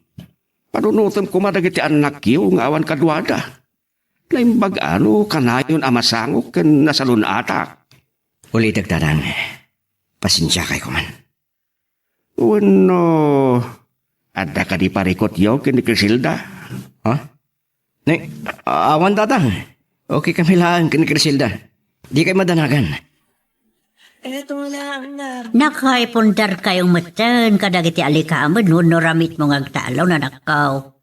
Panunutom kumadag iti anak yu ngawan kadwada. Laimbag ano kanayon amasangok ken nasalon atak. Ulidag tatang. Pasensya kay kuman. Uno, ada ka di parikot yaw ken ni Criselda. Ha? Ne, awan tatang. Okay kami lang kini Criselda. Di kayo madanagan. Nakay pundar kayong matan kadagiti alikamod no ramit mo ngagtalaw na nakaw.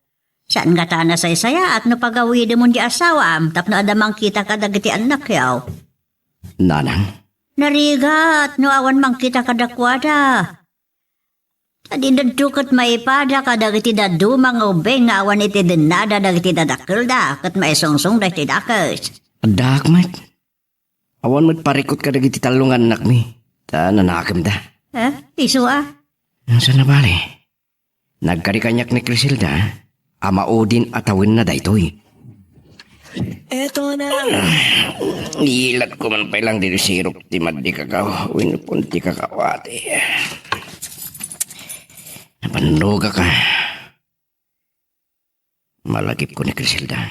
Saan nga ta na saya at no pagawid mo di asawam tapno adamang kita kadagiti anak yaw. Nanang? Narigat no awan mang kita kadakwada. Adi dadukot maipada kadagiti dadu mga ubeng nga awan iti denada dagiti dadakelda kat maisungsong dagiti dakes. Adakmat. Awan mo't parikot ka dagiti talungan anak mi. Ta nanakam da. Isu ah? Saan na bali? Nagkarikanyak ni Criselda. Amaudin atawin na daytoy. Eto na. Ilat ko man pa lang dito sirop ti maddi kakaw. Winupon ti kakawati. Napanuga ka. Malagip ko ni Criselda.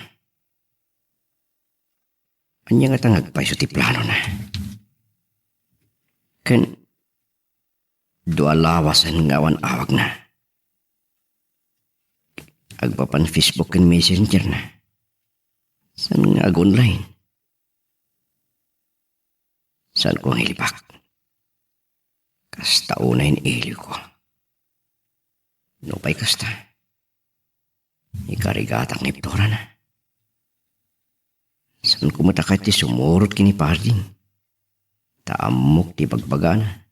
Anya nga tangag pa iso ti plano na. Dua lawasan ngawan awag na. Agpapan Facebook and Messenger na. San nga online? San ko ang ilipak? Kasta unay iliw ko. Nupay kasta. Ikarigatang niptora na. San ko matakay ti sumurot kini parding. Taamok ti bagbagana.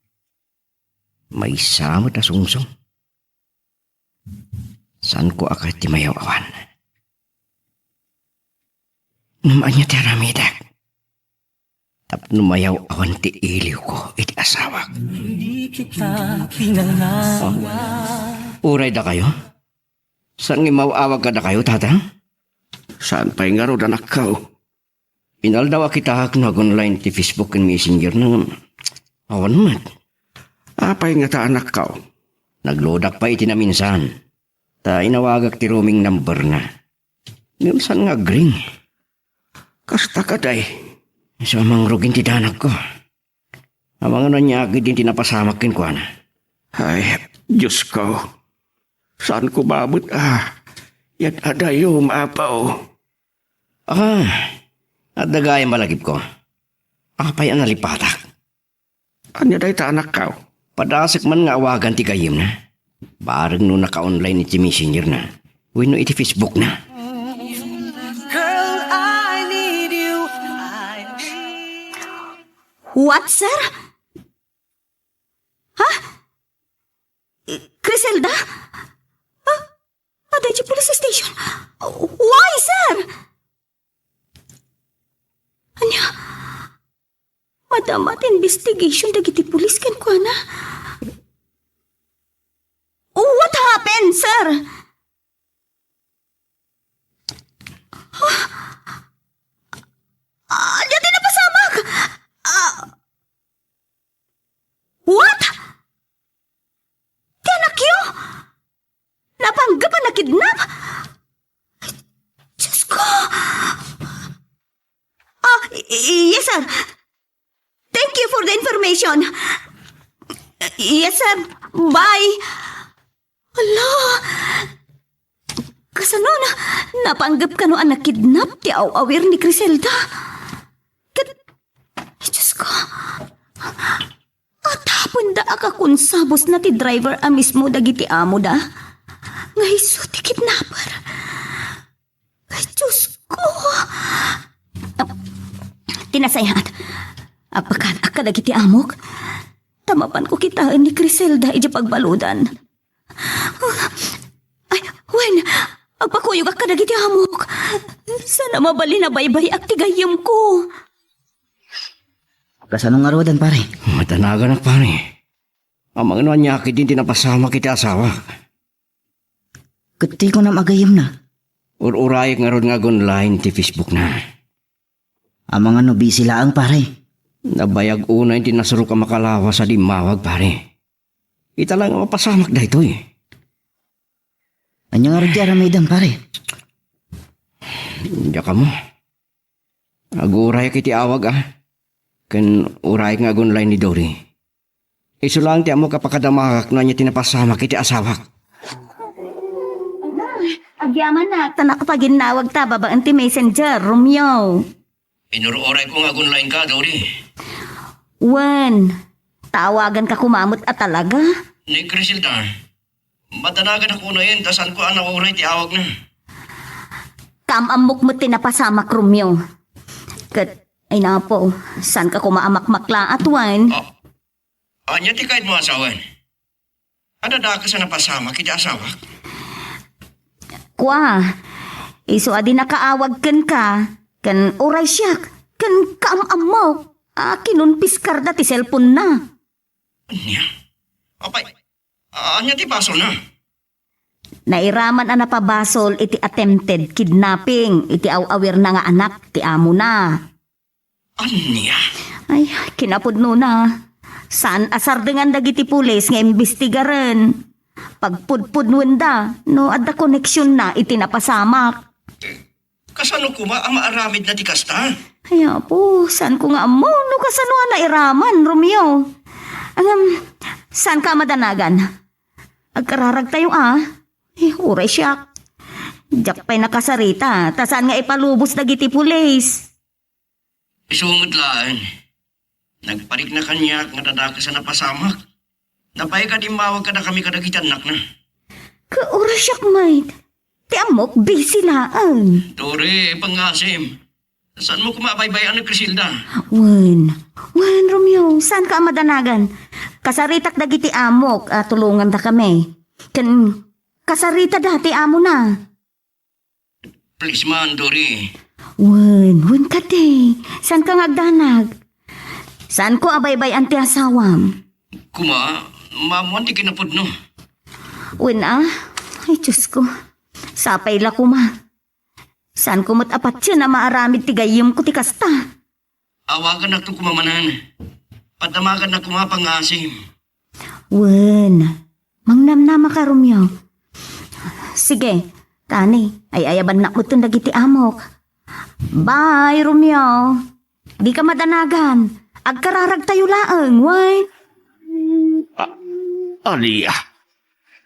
May samot na sungsong. San ko akay ti mayaw awan? Namaan niya ti aramidak. Tap numayaw awan ti iliw ko iti asawak. Uray da kayo? San awag ka da kayo, tatang? Saan pa'y nga ro anak ka? Inaldawa kita nag-online ti Facebook and Messenger ng awan man. Apay nga ta anak ka? Naglodak pa iti na minsan. Ta inawagak ti roaming number na. Minsan nga green. Kasta ka day. Sa amang rugin ti danak ko. Amang ano niya agad din tinapasamak kin ko na. Ay, Diyos ko. Saan ko babot Yan adayo maapaw. At dagayang malagip ko. Apay ang nalipatak. Anya day ta anak ka? Padasak man nga awagan ti kayim na. Barang no naka-online iti Messenger na. Wino iti Facebook na. Girl, I need you. What, sir? Ha? Criselda? Aday di police station. Why, sir? Anya? Madamat investigation dagiti pulis kan ko na. What happened, sir? Anya din napasamak? What? Di anak yo? Napanggapan na kidnap? Diyos ko! Yes, sir. Thank you for the information. Yes, sir. Bye. Ala. Kasano na napanggap ka no ang nakidnap ti awawir ni Criselda. Diyos ko. At hapon da ka kun sabos na ti driver a mismo dagiti amo da. Nga iso ti kidnapper. Ay, Diyos ko. Tinasayat. Apakan akadagiti amok. Tamapan ko kitaan ni Criselda iti pagbaludan. Ay, wen, agpakuyog akadagiti amok. Sana mabali na baybay ak tigayim ko. Kasanong arudan, pare? Matanagan ak pare. Ang mga nanyaki din tinapasama kita asawa. Kuti ko na magayim na. Ururayag nga ron nga online ti Facebook na. Ang mga no busy laang, pare. Nabayag una yung tinasuro ka makalawa sa dimawag, pare. Ita lang ang mapasamak da ito eh. Anya nga rin aramidan, pare? Diya ka mo. Aguray kiti awag Kan uray nga online ni Dory. Iso lang ti amo kapakadamahak na niya tinapasamak kiti asawak. Agyaman na, tanak pa ginawag ta, babaan ti Messenger, Romeo. Inururay ko nga online ka, Dory. Wen, tawagan ka kumamot at talaga? Ni Criselda, matanagan ako na yun, tasan ko ang nakuray ti awag na. Kamamok mo tinapasamak, Romeo. Ay na po, saan ka kumaamak-makla at wan? Anya ti kahit mo asawan. Ada da ka sa napasamak kiti asawak. Kwa, iso adi nakaawag ka, kan oray siyak, kan kaamamaw, kinun piskarda ti cellphone na. Anya? Apay, anya ti basol na? Nairaman ang napabasol iti attempted kidnapping, iti awawir na nga anak ti amo na. Anya? Ay, kinapudno na. Saan asar dengan dagiti pulis nga imbestigaran? Pagpudpudnuan da, no adda koneksyon na iti napasamak. Kasano ko ang maaramid na ti kasta? Ay po, saan ko nga mo, no kasano na iraman, Romeo? Saan ka madanagan? Agkararag tayo uray siya. Diyak pa'y nakasarita, tasan nga ipalubos na giti pulis. Isungod laan. Nagparik na kanya nga dadaka sa napasamak. Napay ka di mawag ka na kami kadagitanak na. Kaura siya, mate. Ti amok, busy laan. Dore, pangasim. Saan mo kumabaybayan ni Crisilda? Wen, Romeo, saan ka madanagan? Kasaritak dagiti amok, tulungan ta kami. Kasarita dati amo na. Please man, Dore. Wen ka te. Saan ka ngagdanag? Saan ko abaybay ang ti asawam? Mamuan ti kinapod no. Wen ay Diyos ko. Sapay la kuma. Saan ko apat siya na maaramid ti gayim ko ti kasta? Awagan na ito kumamanan. Patamagan na kumapangasim. Wen, mangnamnama ka, Romeo. Sige, tani, ay ayaban na mo itong dagiti amok. Bye, Romeo. Di ka madanagan. Agkararag tayo laang, way. Aliya.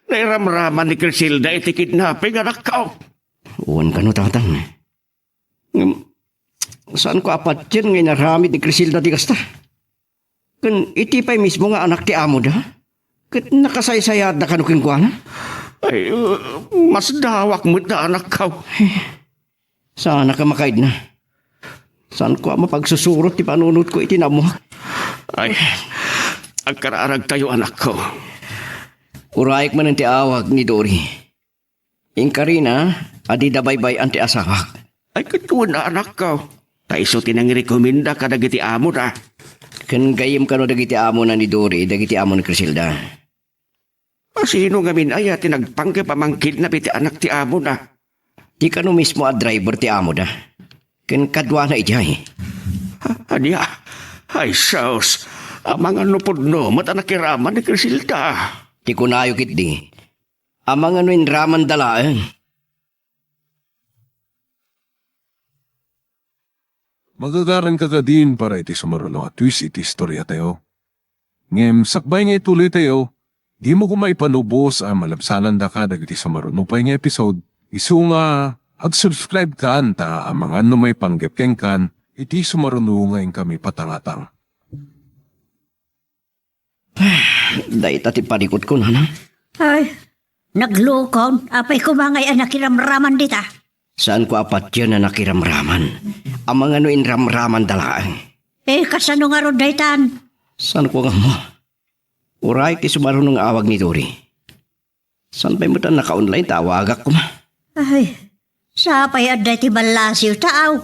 Nairamraman ni Crisilda iti kidnapping anak ka. Uwan ka no, tatang. Saan ko apat yan ngay naramid ni Crisilda di kasta? Kan iti pa'y mismo nga anak ti amo da? Kat nakasaysayad na kanukin ko na? Ay, mas dawak mo na anak ka. Sana ka makaid na. Saan ko mapagsusurot ti panunod ko iti namuhak? Ay, agkararag tayo anak ko. Urayik man ang ti awag ni Dory. Inkarina, adi dabaybay ang ti asawak. Ay, katuwa na anak ko. Taiso tinang rekomenda ka dagiti amo na. Kan gayim ka no dagiti amo na ni Dory, dagiti amo ni Crisilda. Sino nga minaya tinagpangke pamangkin na biti anak ti amo na. Di ka no mismo a driver ti amo da. Kan kadwa na ijay. Anya, ay saus. Amang ano po no, matanakiraman ni Crisilda. Di kunayo kit di. Amang ano in raman dalaan. Magagaran ka din para iti sumaruno at twist iti istorya tayo. Ngem, sakbay nga ituloy tayo, di mo kumaipanubos ang malabsanan da ka dagiti sumaruno pa nga episode. Isu nga, ag-subscribe ka anta ang mga ano may panggapkeng kan, iti sumaruno ngayon kami patangatang. Dahil tati palikot ko na. Ay, naglukon. Apay kumangay anak kiramraman dita. Saan ko apat yan na nakiramraman? Ang mga ano inramraman dalaan. Kasano nga ron daytan? Saan ko nga mo? Uray ti sumarunong awag ni Dory. Saan pa mo ta naka-online tawagak ko ma? Ay, sapay aday ti balasiw taaw.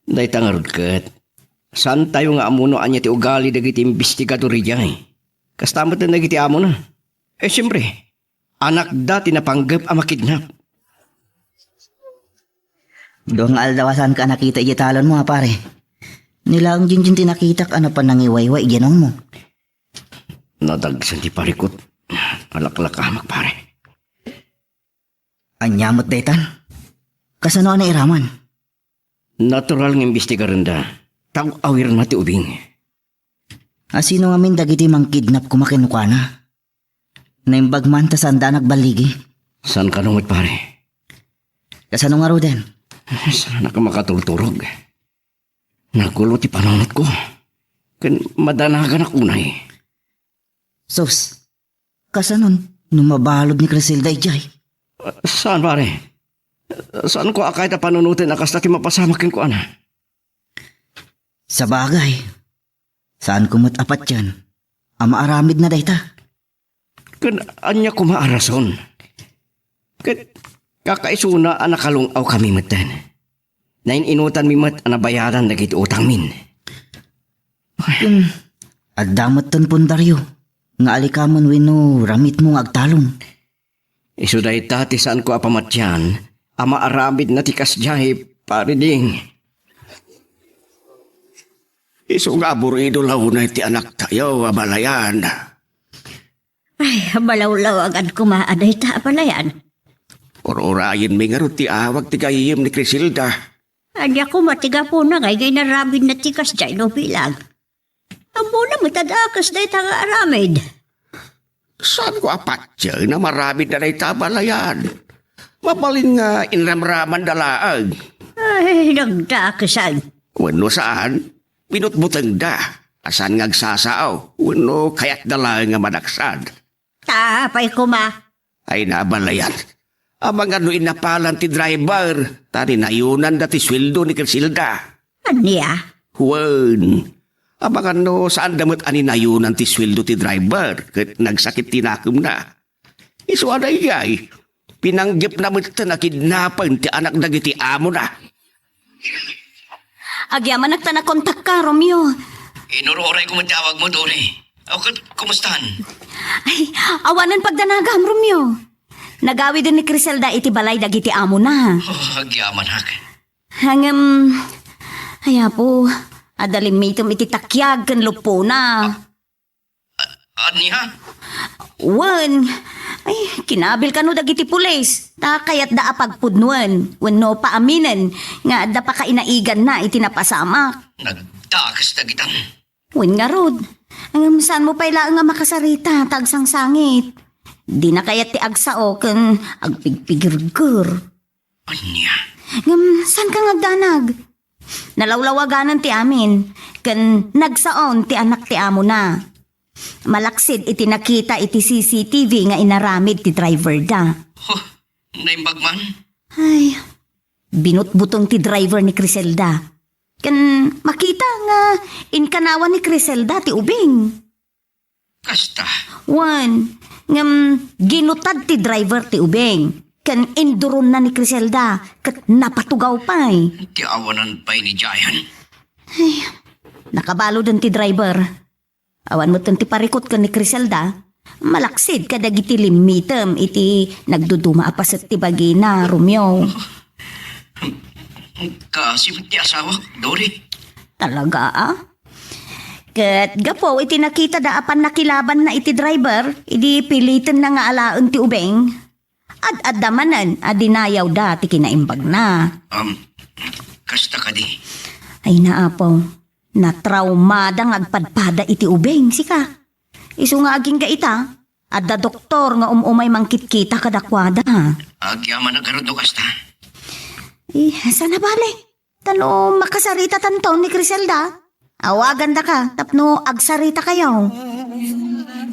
Dahil tangarod kat. Saan tayo nga amuno anya ti ugali dagiti investigador ijay? Kastamot na nagiti amo na. Siyempre, anak dati napanggap ang makidnap. Doong aldawasan ka nakita iyatalon mo pare. Nilang jinjin tinakitak ano pa nangiwayway ginong mo. Nadagsan ti parikot. Alaklakamak pare. Anyamot daytan. Kasano na iraman? Natural ng investigaran da. Tag-awir na ti ubing. Asino nga min dagiti mang kidnap kumakinuka na? Naimbag man ta sanda nagbaligi. Saan ka nungit pare? Kasano nga roden? Sana ka makatulturog. Nagulo ti panunot ko. Kan madanagan ako na eh. Sus, kasanon numabalod ni Crisilda ijay. Saan pare? Saan ko akay ta panunutin akas na ti mapasamakin ko ana? Sa bagay. Saan kumot apat yan? Ama aramid na dayta. Kan anya ko maarason. Kan kakaisuna ang nakalungaw kami matan. Naininutan mi mat anabayaran na giti utang min. Adamot ton pundaryo. Nga alikamon wino ramit mong agtalong. Isu dahi tati saan ko apamatyan. Ama aramid na tikas jahe pare ding. Isu nga aburido launay ti anak tayo, abalayan. Ay, balawlaw agad kumaaday ta palayan. Ororayin mi nga ro ti awag ti gayim ni Crisilda. Anya ko matiga po na ngay narabid na tikas jay no bilang. Amo na matadakas day tanga aramid. Saan ko apat siya na marami na tabalayan? Mapalin nga inramraman dalaag. Ay, nagdakasan. Wano saan? Pinutbutang da. Asan ngagsasaaw? Wano kaya't dala nga manaksad. Tapay ko ma. Ay nabalayan. Amang ano inapalan ti driver. Tani nayunan dati sweldo ni Criselda. Aniya? Wan. Amang ano saan damot ani nayunan ti sweldo ti driver. Kat nagsakit tinakom na. Iso anay gay. Pinanggip na mo ito na kidnapan ti anak dagiti amo na. Agyaman nagtanakontak ka, Romeo. Inururay ko matawag mo, Dori. Ako, kumustahan? Ay, awanan pagdanagam, Romeo. Nagawi din ni Criselda iti balay dagiti amo na. Oh, agyaman hak. Hangam, haya po, adalim iti takyag kan lupo na. Aniha? Wan, ay, kinabil ka no dagiti pulis. Ta kayat da apagpudnuan. Wano paaminan, nga da pa kainaigan na iti napasamak. Nagdakas na gitan. Wan nga rod, ang saan mo pala nga makasarita, tagsang sangit. Di na kayat ti agsao kan agpigpigirgur. Aniha? Ngam, saan ka ngagdanag? Nalawlawaganan ti amin, kan nagsaon ti anak ti amo na. Malaksid iti nakita iti CCTV nga inaramid ti driver da. Oh, naimbag man? Ay, binutbutong ti driver ni Criselda. Kan makita nga inkanawan ni Criselda ti ubing. Kasta. Wan, ngam ginutad ti driver ti ubing. Kan induron na ni Criselda kat napatugaw pa'y. Ti awanan pa'y ni Jayan. Nakabalo din ti driver. Awan mo ti parikot ka ni Criselda. Malaksid ka dagiti limitem iti nagduduma apasat ti bagina, Romeo. Kasimot ti asawa, Dori. Talaga ah? Kat gapo iti nakita da apan nakilaban na iti driver, idi pilitin na nga alaon ti ubeng. Ad damanan, adinayaw da ti kinaimbag na. Kasta ka di. Ay naapaw, na traumada nga agpadpada iti ubeng, sika. Isu nga aging gaita, adda doktor nga umay mangkit-kita kadakwada. Agyaman ang karoon kasta. Sana bale? Tano makasarita tanto ni Criselda? Awagan da ka, tapno agsarita kayo.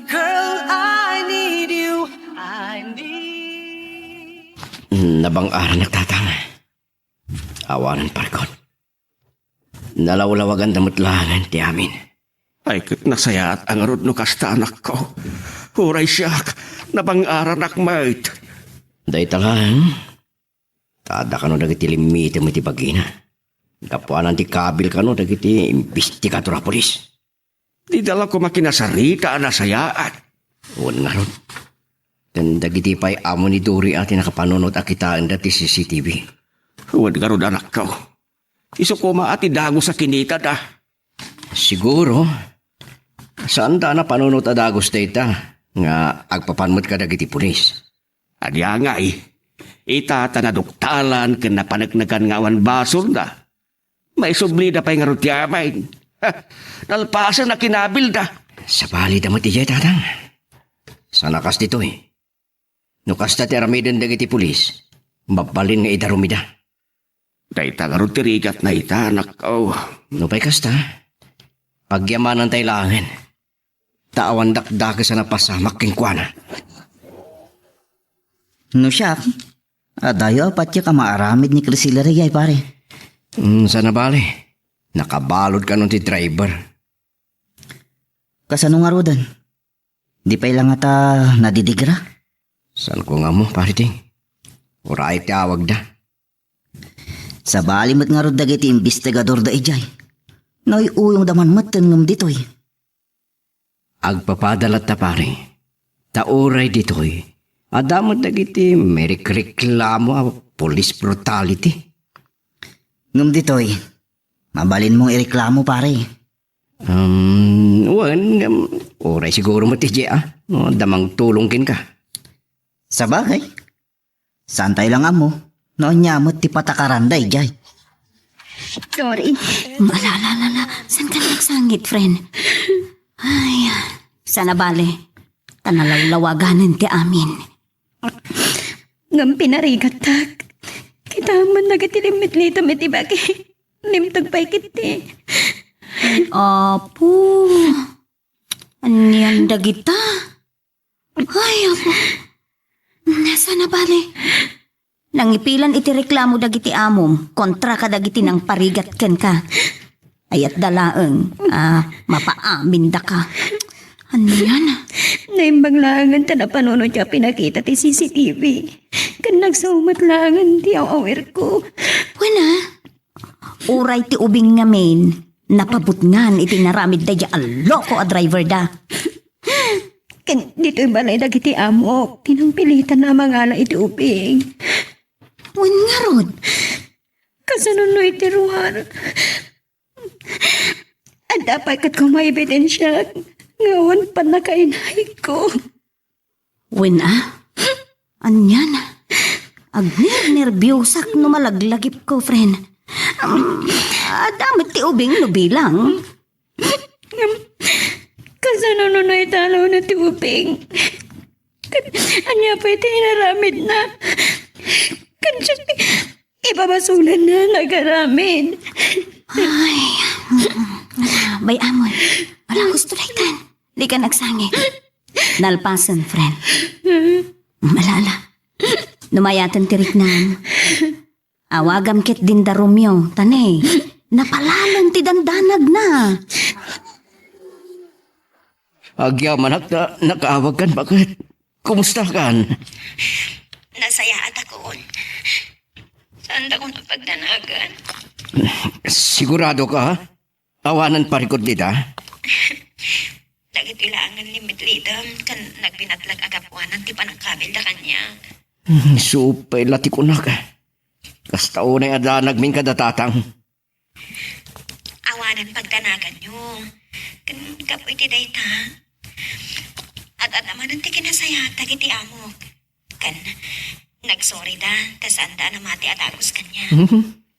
Girl, I need you. I need. Nabang-aran nagtatang. Awanan parkon. Nalawlawagan damutlangan ti amin. Ay kat nasayaat ang arod no kasta anak ko. Huray siyak. Nabang-aran akmait. Day talan. Tada ka no dagiti limite mo ti bagina. Kapuanan ti kabil ka no dagiti imbestigator a polis. Di dala ko makinasarita nasayaat. Uwan nga ron. Dan dagiti pa'y amo ni Dori ati nakapanunod akitaan dati CCTV. Huwag ka ron anak ko. Iso ko maati dago sa kinita da. Siguro. Saan da na panunod a dagos data nga agpapanmot ka dagiti pulis. Adya nga Itata na duktalan ken napanagnagan nga awan basol da. May subli da pa'y nga rutyamay. Nalpasan na kinabil da. Sa bali da mo ti jay tatang. Sa nakas dito Nukas ta ti aramidan dagiti pulis. Mabalin nga idarumida. Dahita nga rutirigat na ita anak ko. No pa'y kasta. Pagyamanan tayo langan. Taawan dakdaka sa napasamak kingkwana. No siya, adayo apat ka maaramid ni Crisilla Reyay pare. Sana bali. Nakabalod ka nun ti driver. Kasano nga rodan? Di pa ilang ata nadidigra? San ko nga mo, pare ting? Uray ti awag da. Sa balimot nga rod dagiti investigador da ijay. Noy uyong daman matan ngam ditoy. Agpapadalat ta pare. Tauray ditoy. Adamot dagiti merik reklamo a police brutality. Ngam ditoy, mabalin mong ireklamo pare. Oray siguro mo ti damang tulungkin ka. Sa bagay, santay lang amo, noon nyamot ti patakaranda ijay. Sorry. Malala, saan ka nagsangit, friend? Ay, sana bale. Tanalawlawaganan ti amin. Ngam pinarigat tak. Kita man nagatilimit lito mitibaki. Nimtag pa'y kiti. Apo. Anyan dagita. Ay, apo. Nasa na bali? Nangipilan iti reklamo dagiti amom kontra ka dagiti nang parigat ken ka. Ayat dalaeng, mapaamin da ka. Ano yan? Naimbang langan ta na panunod siya pinakita ti CCTV. Kan nagsumat langan ti awawir ko. Wala. Uray ti ubing ngamin. Napabutngan iti naramid da aloko a driver da. Kan dito'y balay dagiti amok. Tinangpilitan na mangala iti ubing. Wen nga rod. Kasanunoy ti ruwar. At dapat kat ko may ebidensya. Ngawan pa nakainay ko. Wen Anyan. Nerbyusak no malaglagip ko, friend. Damit ti ubing no bilang. Kasanunoy talo na ti ubing. Anya pa iti inaramid na. Kansya ibabasulan na nagaramid. Ay. Bay amon. Wala gusto laitan. Di ka nagsangi. Nalpasan, friend. Malala. Numayatan tirik na. Awagam kit din da Romeo. Tanay. Napalalan ti dandanag na. Agya manak na nakaawag kan, bakit? Kumusta kan? Nasaya at ako. Saan ako napagdanagan? Sigurado ka, ha? Awanan parikod dita? Dagit ilangan limit lidam kan nagbinatlag agapuanan ti panangkabil da kanya. Supay lati ko na ka. Kasta unay adanag min kadatatang. Awanan pagdanagan nyo. Kan kapoy ti dayta. At naman ang ti kinasaya tagiti amok. Kan nagsorry da, tasanda na mati at agos kanya.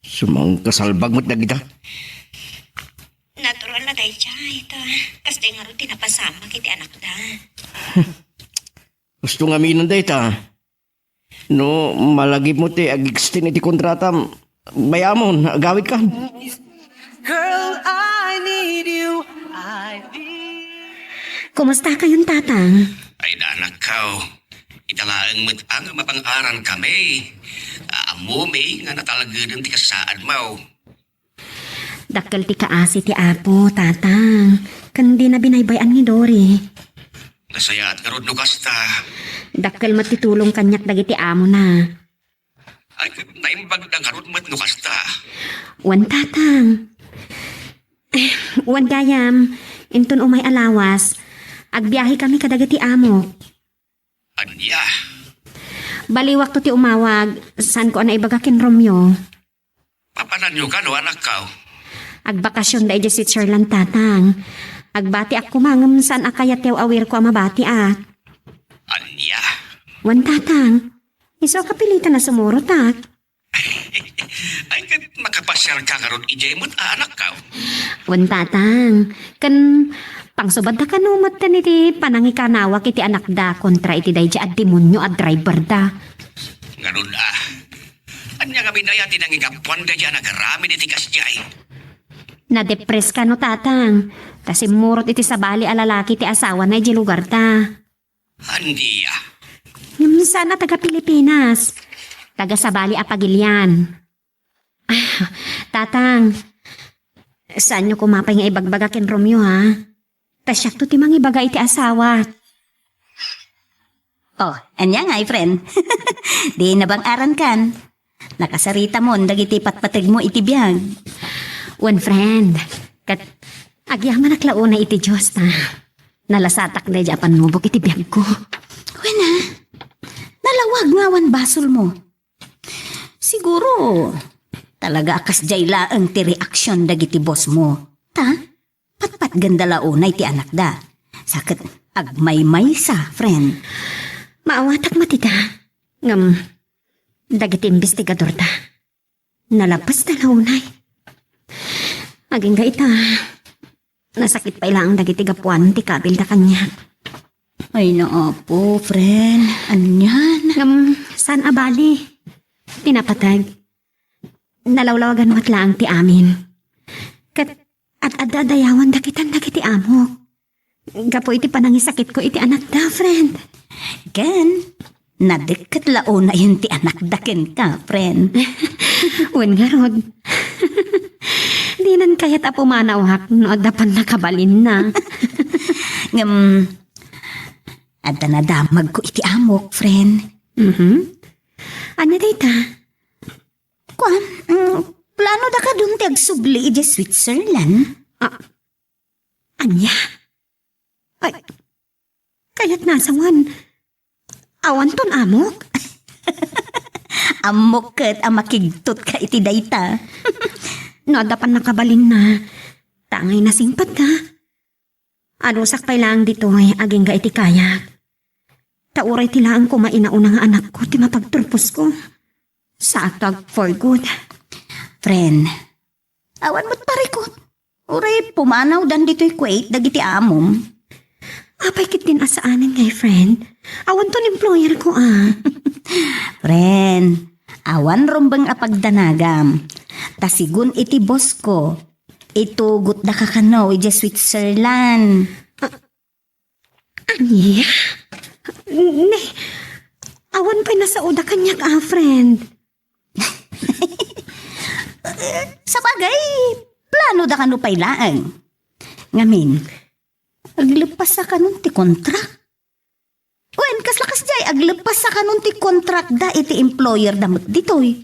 Sumang kasalbag mo't nagita. Natural na day siya, ito. Kasi nga rin tinapasama kiti anak da. Gusto nga minan dayta. No, malagib mo ti agigstin iti kontrata. Bayamon, agawid ka. Girl, I need you. I need. Kumusta kayong tatang? Ay anak kao. Italaang matang mapang-aran kami. Amo may nga natalagin ti kasaad mo. Dakkel ti kaasi ti apo, tatang. Kandi na binaybayan ni Dory. Nasaya at karod no kasta. Dakkel matitulong kanyak dagiti amo na. Ay naimbag ng karod mat no kasta. Wan tatang. Wan gayam. Intun umay alawas. Agbiyahe kami kadagiti amo. Anya. Baliwak to ti umawag. Saan ko na ibagakin Romeo? Papanan nyo ka no anak kao. Agbakasyon da si Sherland tatang. Agbati ako mangam saan akayat yaw awir ko amabati at. Anya. Wan tatang. Iso kapilitan na sumuro tak. Ay makapasyal ka karod ijay mo't anak kao. Wan tatang. Kan pangsubad da kanumat ta niti panangikanawa kiti anak da kontra iti day at demonyo at driver da. Ganun Anya nga binayati nang ikapuan ka dyan nagarami ni tikas jay. Na-depress ka no tatang. Kasi murot iti sabali alalaki ti asawa na iti lugar ta. Andiya. Minsan na taga Pilipinas. Taga sabali apagilyan. Tatang. Saan nyo kumapay nga ibagbagakin Romeo ha? Tasyak to ti mang ibaga iti asawa. Oh, anya nga, friend. Di na bang aran kan? Nakasarita mo, dagiti patpatig mo iti biyag. One friend. Kat agyaman naklauna iti Diyos ta. Nalasatak na japan mo iti biyag ko. Wena, nalawag nga wan basol mo. Siguro, talaga akas jay laeng ti reaksyon dagiti boss mo. Ta, patpat ganda launay ti anak da. Sakit agmaymay sa, friend. Maawatak matita. Ngam, dagiti investigador ta. Nalapas na launay. Aging ga ita. Nasakit pa ilang dagiti gapuan ti kabil da kanya. Ay naapo, friend. Anyan. Saan abali? Pinapatag. Nalawlawagan mo't lang ti amin. At adadayawan dakitan dagiti amok. Gapo iti panangisakit ko iti anak da, friend. Ken, nadikit lao na yun ti anak dakin ka, friend. Wen nga rod. Di nan kayat apo manawak no adapan nakabalin na. Adda na damag ko iti amok, friend. Anya data? Kwan, plano da ka dun ti agsubli iti Switzerland? Anya? Ay, kaya't nasawan. Awan ton amok? Amok ket amakigtot ka iti dayta. No adapan nakabalin na. Tangay na simpat ka. Anusak pa lang dito ay aging ga iti kayak. Tauray tilaan ko mainauna nga anak ko ti mapagturpos ko. Sa atag for good. Friend, awan mo't parikot. Uray pumanaw dan dito'y Kuwait dagiti amom. Apay kit din asaanin ngay friend. Awan ton employer ko Friend, awan rumbang apagdanagam. Tasigun iti boss ko. Itugot da kakanaw iti Switzerland. Anya? Ne, awan pa'y nasa uda kanyak friend. Sa bagay, plano da kano pa'y laang. Ngamin, aglepas sa kanon ti kontrak. Wen, kaslakas jay, aglepas sa kanon ti kontrak da iti employer damot ditoy.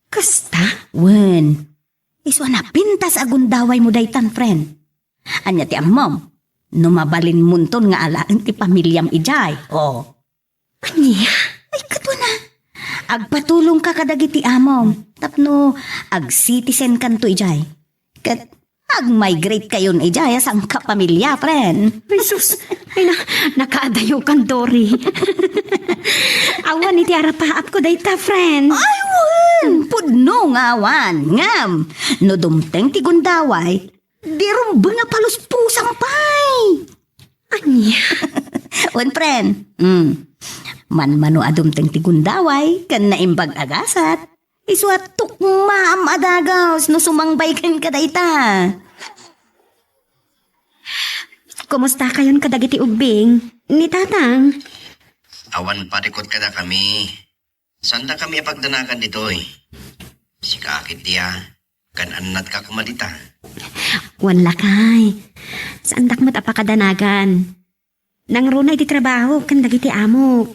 Kasta? Wen, iswa na pintas agundaway mo daytan, friend. Anya ti amom, numabalin munton nga alaan ti pamilyam ijay. Anya? Ay, katwa na. Agpatulong ka kadagiti amom. Tapno, ag-citizen kanto ijay. Kat, ag-migrate kayon ijay sang kapamilya, friend. Ay sus, ay nakaadayo kan Dory. Awan iti arapaap ko dayta friend. Ay, wan! Pudno nga awan. Ngam, no dumteng ti gundaway, di rumba nga palos pusang pay. Anya? Wan, friend. Man-mano adumteng ti gundaway, kan naimbag agasat. Iswat tukmaam adagaws no sumangbay kan kadayta. Kumusta kayon kadagiti ubing? Ni tatang? Awan parikot kada kami. Sanda kami apagdanakan ditoy. Si kakit diya, kan anat ka kumalita. Wan lakay. Saan dakmat apakadanagan? Nang runay di trabaho kan dagiti amok.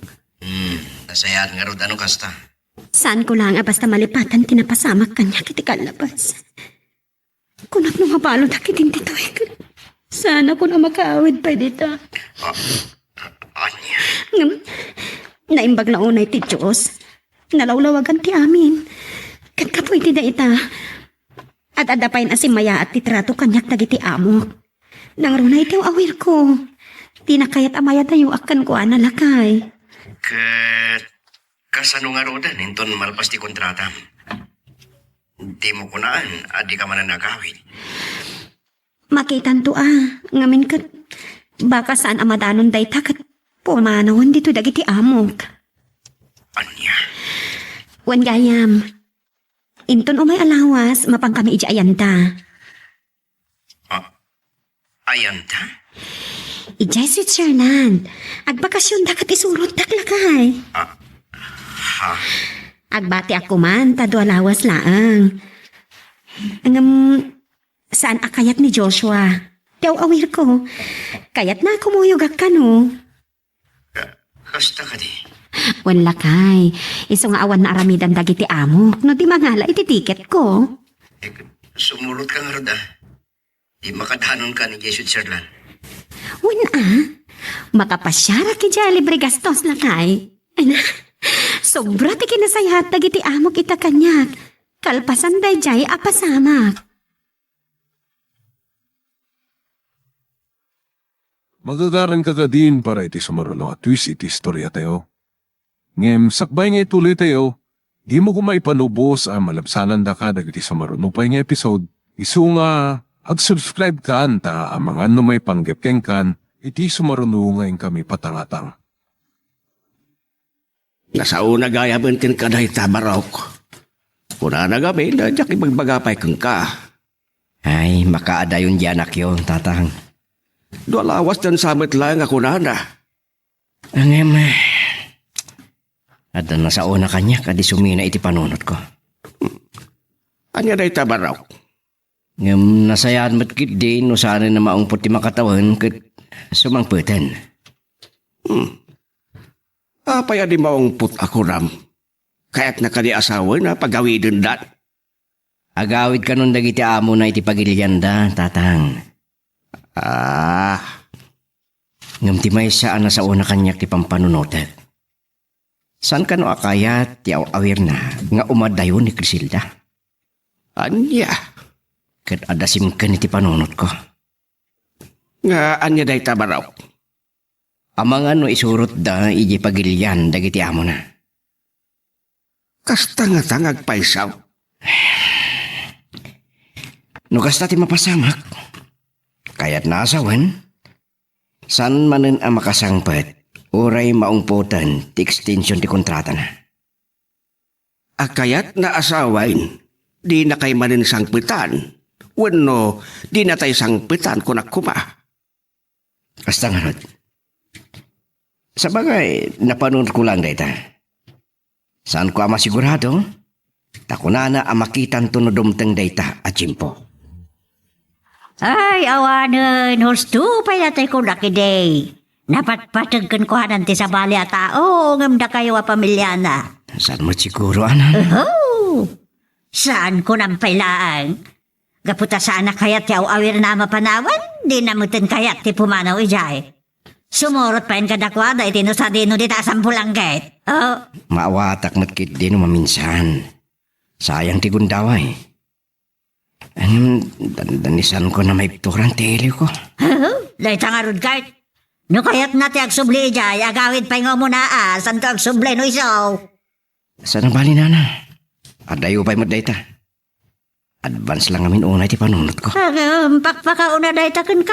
Nasayat nga rod ano kasta. Saan ko lang basta malipatan tinapasamak kanya kiti kalabas. Kunak nung mapalo dakitin dito sana ko na makaawid pa dito. Anya? Naimbag na unay ti Diyos. Nalawlawagan ti amin. Kat kapoy ti da ita. At adapayin asimaya at titrato kanyak dagiti amok. Nang runay ti awir ko. Tinakayat amaya tayo akan ko analakay. Kasano nga rodan, inton malpas ti kontrata. Di mo kunaan, adi ka man nakawid. Makitan to ngamin kat baka saan amadanon day takat pumanawan dito dagiti amok. Anya? Wan gayam, inton umay alawas mapang kami ija ayanta. Ayanta? Ijay Switzerland, agbakasyon dakat isurot taglakay. Ha? Agbati ako man, tado alawas laang. Saan akayat ni Joshua? Tiyaw awir ko. Kayat na kumuyog ka no. Kasta ka di? Wan lakay. Iso nga awan na aramidan dagiti amok. No di mangala iti tiket ko. Sumulot ka nga roda. Di makadanon ka ni Jesus Sirlan. Wan makapasyara ki dya libre gastos lakay. Sobra ti kinasayat dagiti amok ita kanyak. Kalpasan day jay apasamak. Magagaran ka din para iti sumarulo at twist iti istorya tayo. Ngem, sakbay nga ituloy tayo, di mo kumaipanubos ang malabsanan da ka dagiti sumarulo pa nga episode, isu nga Ag-subscribe ka anta ang mga may panggepkeng kan, iti sumarunungay kami patangatang. Nasa una gaya bentin ka dahi tabarok. Kuna na kami na diyak ibagbagapay kang ka. Ay, makaadayon di anak yun, tatang. Dualawas dan samit lang ako na na. Ang at nasa una kanya, kadi sumina iti panunot ko. Anya dahi tabarok. Ngam nasayaan mat kit no sana na maungpot ti makatawan kat sumangputan. Apaya di maong put ako ram. Kaya't nakadi asawa na pagawidin dat. Agawid ka nun dagiti amo na iti pagilyanda, tatang. Ngam ti may saan na sa una kanyak ti pampanunotet. San ka no akayat ti awir na nga umadayon ni Crisilda? Anya. Kat adasim ka ni ti panunot ko. Nga anya dahi tabarok. Amang ano isurot da iji pagilyan dagiti amo na. Kasta nga tangag paisaw. No kasta ti mapasamak. Kaya't nasawan. San manen ang makasangpet. Uray maungputan ti extension ti kontrata na. Akayat na asawain. Di na kay manin sangpitan. Wano, di na tayo sangpitan kung akuma. Kasta nga rod. Sa bagay, napanood ko lang data. Saan ko masigurado? Takunana ang makitan to no dumteng data at jimpo. Ay, awanan, husto pa yatay ko nakiday. Napatpatagkan ko hananti sa bali at tao, ngamda kayo a pamilya na. Saan mo siguro, anak? Oh, saan ko nang pailaan? Gaputa sana kayat ti awir na mapanawan, di namutin kayat ti pumanaw ijay. Sumurot pa yung kadakwada, itino sa dino di taasang pulanggit. Oh, Maawatak matkit din no maminsan. Sayang ti gundaway. Danisan ko na may pituran tili ko. lahat nga rod kahit. No kayat na ti agsubli ijay, agawid pa yung muna san to agsubli no isaw. Saan ang bali nana? Adayo pa'y madayta. Advance lang amin unay ti panunot ko. Pakpakauna dahi takan.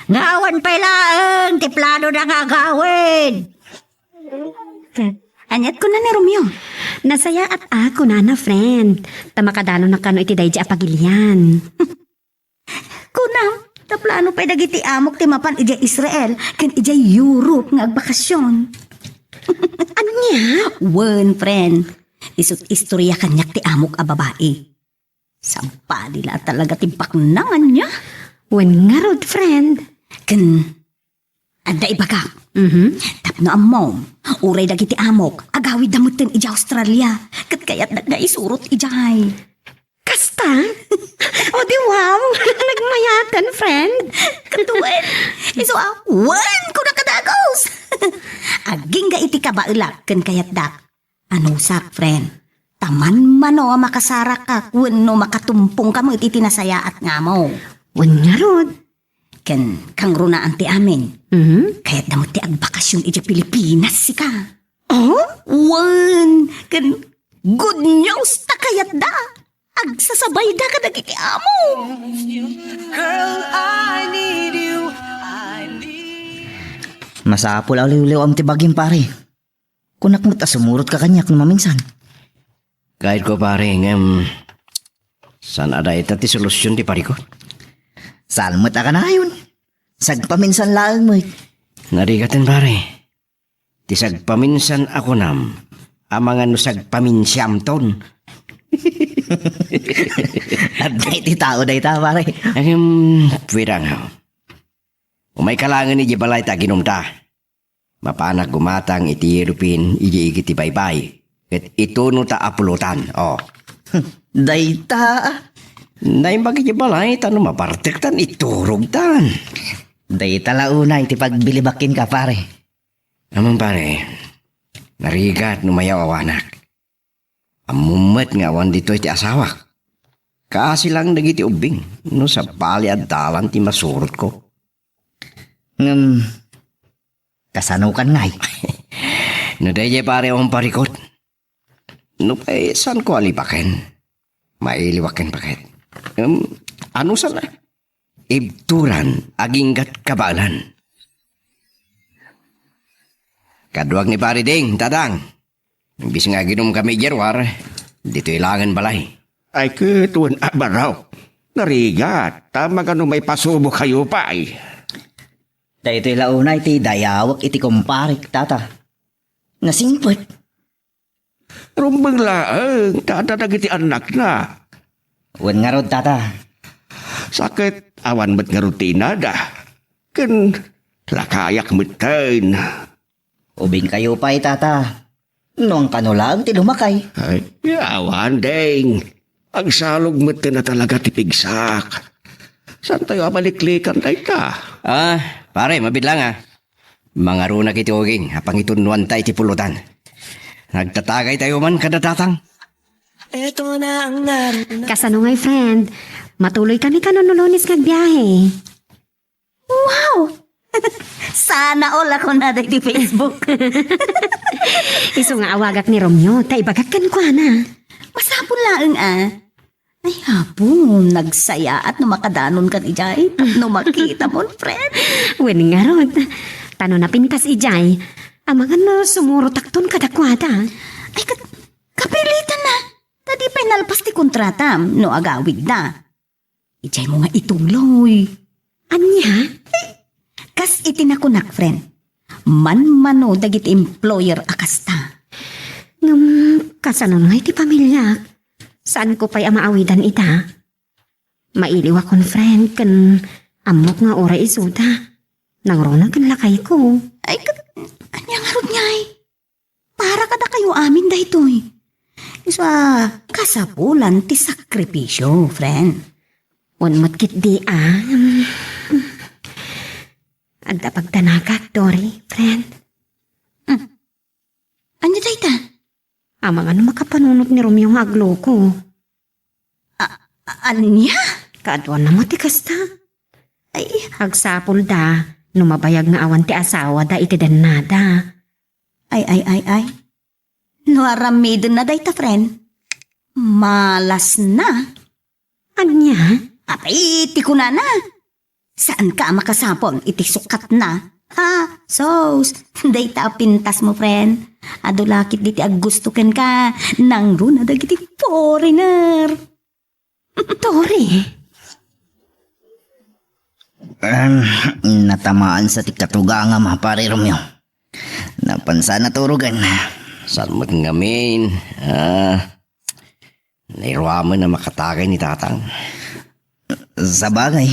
Ngawan pa ilang, ti plano na nga gawin. Anyat ko na ni Romeo. Nasaya at ako na friend. Tamakadalo na kano iti dayja apagilyan. Kunam, taplano pa'y dagiti amok ti mapan ija Israel, kan ija Europe nga agbakasyon. Ano niya? Wen, friend. Isut istorya kanyak ti amok a babae. Sampa nila talaga ti baknangan niya. Wen nga rod, friend. Kan, anda ibaga. Tapno ang mom, uray dagiti amok, agawid damutin ija Australia. Kat kayat nagaisurot ijay. Kasta? O di wow, nagmayatan, friend. Katuwen, iso awan ko na kadagos. Aging ga iti kabailak, kan kayat dak. Ano sak, friend? Taman mano makasara ka, no makatumpong ka mo iti tinasayaat nga mo. Wen nga rod. Ken kang runaan ti amin. Kaya't damot ti agbakasyon iti Pilipinas sika. Oh? Wan! Ken good news ta kayat da. Agsasabay da ka dagiti amo. Girl, I need you. I need. Masapul aliw-liw am ti bagim pare. Kunak mo't asumurot ka kanyak no maminsan. Kahit ko pare, saan ada ita ti solusyon ti pari ko? Salmot ka na yun. Sagpaminsan lang mo. Narigatan pare. Ti sagpaminsan ako nam. Amangan no sagpaminsyam ton. At iti tao da ita pare. Pwera nga. Umay kalangan ni balay ta ginumta. Mapanak gumatang iti Europin, iji ti baybay. At ito no ta apulutan. Oh. Dayta. Naimbagi iti balay, tanong mapartektan, iturog tan. Dayta launa iti pagbilibakin ka pare. Amang pare, narigat no mayaw awanak. Amumat nga awan dito iti asawak. Kasi lang nagiti ubing, no sa pali at dalan ti masurot ko. Kasanukan ngay. No dahi pare akong parikot. No saan ko alipakin? Mailiwakin paket. Ano sana? ibturan aginggat kabalan. Kaduag ni pare ding, tatang. Imbis nga ginom kami jerwar, dito ilangan balay. Ay ketuan abaraw. Narigat, tama ka may pasubo kayo pa ay. Dahito ilaunay ti dayawak iti kumparik, tata. Nasingpot. Rumbang laang, tatanag iti anak na. Wan nga rod, tata. Sakit, awan mo't nga rutina da. Kan, lakayak mo't tayo. Ubing kayo pa, tata. Noong kanulang ti lumakay. Ay, awan ding. Ang salog mo't na talaga tipigsak. Saan tayo amaliklikan tayo ta? Pare, mabidlang Mga runa kiti oging, apang itunuan tayo ti pulutan. Nagtatagay tayo man kada tatang. Ito na ang naroon. Kasano ngay, friend? Matuloy kami kanunulonis kag biyahe. Wow! Sana all ako na di Facebook. Iso nga awagak ni Romeo, ta ibagak kan kwa na. Masapon laang Ay hapon, nagsaya at numakadanon kan ijay. No makita mo, friend. Wen nga rod. Tano na pintas ijay. Amangan no sumuro takton kadakwada. Ay, kapilitan na. Tadi pa'y nalpas ti kontrata, no agawid na. Ijay mo nga ituloy. Anya? Kas itinakunak, friend. Man-mano dagit employer akasta. Kasano nga iti pamilya? Saan ko pa'y amaawidan ita? Mailiw akong friend kan amok nga oray isuta. Nangrona kan lakay ko. Ay, kanya nga rod niya Para kada kayo amin dahitoy. Isa kasapulan ti sakripisyo, friend. Unmat kit di Agda pagtanagak, Dory, friend. Anya dayta? Amang ano makapanunot ni Romeo nga aglo ko. Anya? Kaadwan na mo ti kasta. Ay, Hagsapol da, numabayag nga awan ti asawa da iti danada. ay. No aramidon na dayta, friend. Malas na. Anya? Apay, iti ko na. Saan ka makasapon? Iti sukat na. Sos, dayta pintas mo, friend. Adulakit diti agusto ken ka. Nang runa dagiti foreigner. Dory? Natamaan sa tikatuga nga mga pare Romeo. Napansa na turugan. Saan mo't ngamin? Nairwa mo na makatagay ni tatang. Sa bagay,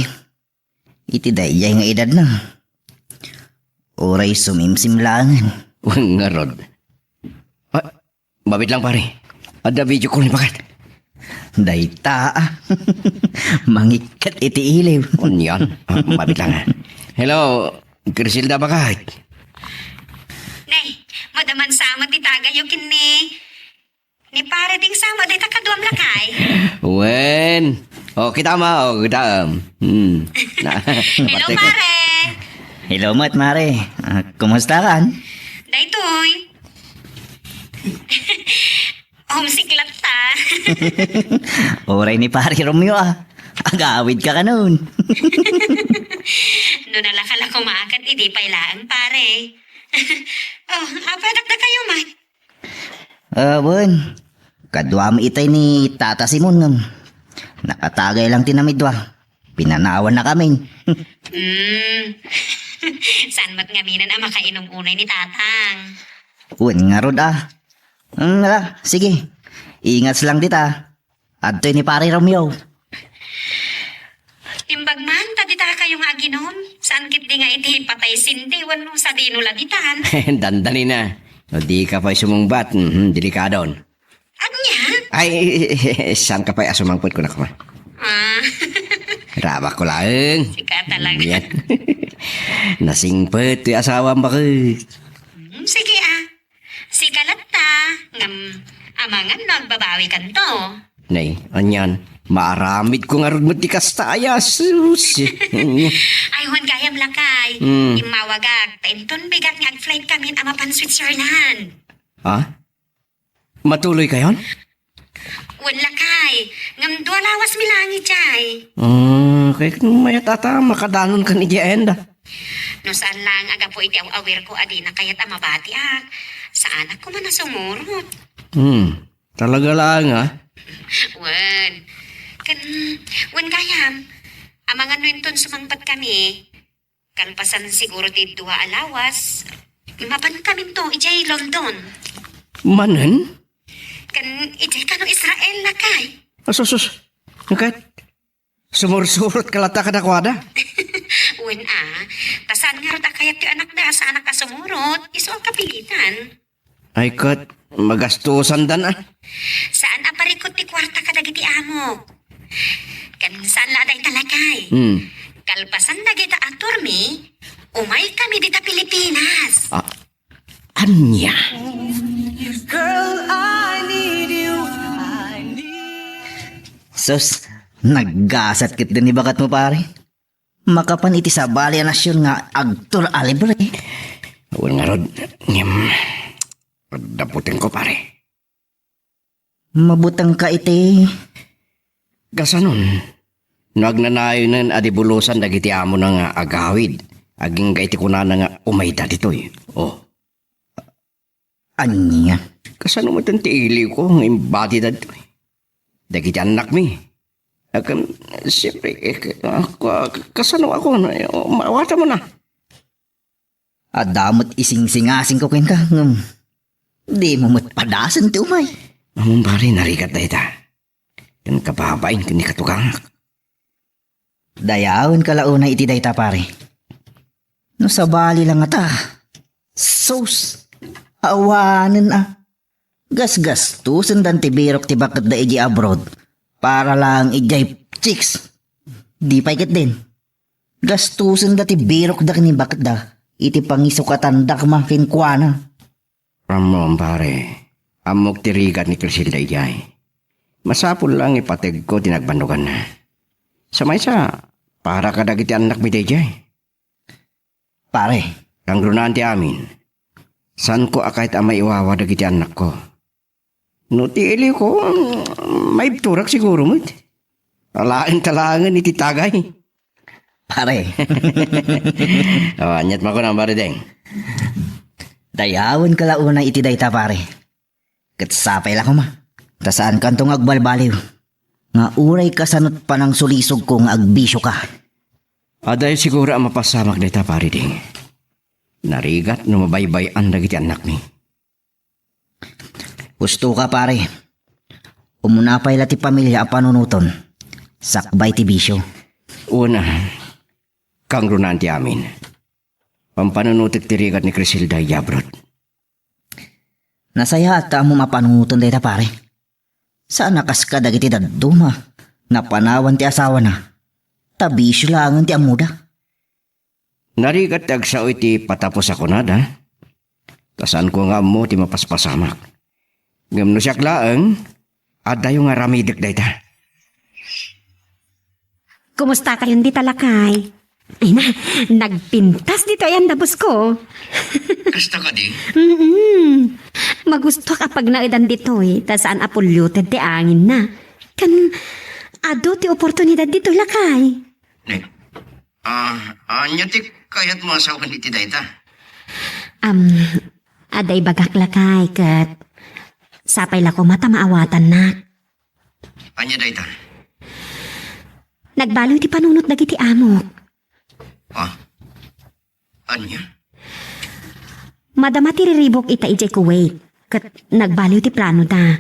iti dayay nga edad na. Oray sumimsim langan. Nga rod. Babit lang pare. Ada video call ni bakit? Dayta mangikat iti iliw. Yan. Babit lang Hello, Griselda bakit? Nay, madaman sama ti tagayo ni pare ding sama day takaduam lakay. Wen. Kita mo. Kita. Hello pare. Hello, Mat Mare. Kumusta kan? Daytoy. Homesick lang ta. Oray ni pare Romeo Agawid ka kanon. No nalakala ko maakat, hindi pailaan pare. Padak na kayo man. Bon. Kadwa mo itay ni Tata Simon ngam. Nakatagay lang tinamidwa. Pinanawan na kami. Saan mat ngaminan ang makainom unay ni tatang? Uwan nga rod sige. Ingat lang dita. Adtoy ni pare Romeo. Timbag man, tadita kayong aginom. Saan kit di nga iti patay sindi, wano sa dinuladitan. Dandali na. O di ka pa sumungbat. Delikadon. Anya? Ay, saan ka pa asumangpot ko na ka man? Rabak ko lang. Sika talaga. Yan. Nasingpet yung asawa mo bakit? Sige Sikalat ta. Amangan nagbabawi kan to. Nay, anyan. Maaramid ko nga rin mo di kastaya. Sus. Ay, huwag kayam lakay. Imawagag. Tainton bigat nga flight kami amapan Switzerland. Matuloy kayon? Huwag lakay. Ngam dua lawas milangi chay. Okay, kung may tata, makadanon ka ni Jaenda. No saan lang aga po iti aware ko adi na kayat amabati sa anak ko man nasumurot. Talaga lang Wan. Wan kayam. Amangan nuinton sumangpat kami. Kalpasan siguro ti dua alawas. Mapan kami to ijay London. Manen? Ijay kano Israel na kay. Asus. Kahit sumursurot kalata ka na kwada. Wan tasan nga rin kayat ti anak da sa anak ka sumurot. Iso ang kapilitan. Ay kat, magastusan dan Saan ang parikot ti kwarta ka dagiti amo? Saan laday talakay? Kalpasan na kita atur mi, umay kami dita Pilipinas. Anya? Girl, I need you. Sus, naggasat kit din ni bakat mo pare. Makapan iti sa bali nasyon nga agtur alibre. Wala nga rod. Daputin ko pare. Mabutang ka iti. Kasanon, nagnanayon ng adibulusan dagiti amo na nga agawid. Aging gaiti ko na nga umayda ditoy. Anya? Kasano mo itong tiili ko ng imbati da ditoy. Dagiti anak mi. Siyempre, kasano ako, mawata mo na. Adamot ising-singasing ko ken ka. Di mo matpadasan ti umay. Mamang pare, narigat na ita. Yan kapahabain, kini katukangak. Dayawan ka launa iti dayta pare. No sa bali lang ata. Sus. Awanan Gas-gas tusan dan ti birok ti bakat da iji abroad. Para lang ijay chicks. Di pa ikit din. Gastusan da ti birok da kini bakat da. Iti pangisukatan da kamakin kuana. Ramon pare, amok tirigat ni Crisilda ijay. Masapul lang ipateg ko tinagbandugan na. Samay sa, para kadagiti anak mi ijay. Pare, Kang grunan ti amin, san ko akait amay iwawa dagiti anak ko. No ti ili ko, may turak siguro mo. Alain talangan iti tagay. pare. Anyat mo ko na barideng. Dayawan ka launa iti dayta pare. Katsapay lang ko ma. Tasaan kantong agbalbaliw. Nga uray kasanot pa ng sulisog kong agbisyo ka. Dahil siguro ang mapasamak dita parideng. Narigat no mabaybay-an dagiti anak mi. Gusto ka pare. Umunapay lati pamilya ang panunuton. Sakbay ti bisyo. Una, kang grunan ti amin. Pampanunutik tirigat ni Crisilda Yabrot. Nasaya at mo mapanunuton dayta pare. Saan nakas ka dagiti daduma. Napanawan ti asawa na. Tabisyo langan ti amuda. Narigat agsaw iti patapos ako na da. Tasan ko nga mo ti mapaspasamak. Ngamno siya klaang, adayo nga ramidik dayta. Kumusta kayong di talakay? Ay na, nagpintas dito yan dabos ko. Kasta ka di? Magusto kapag naidan dito tas saan apolluted ti angin na. Ado ti oportunidad dito lakay. Anya ti kayat mo asawan iti dayta? Aday bagak lakay kat sapay lako mata maawatan na. Anya dayta? Nagbaloy ti panunot dagiti amok. Anya? Madama ti riribok ita ijay Kuwait. Kat nagbaloy ti plano da.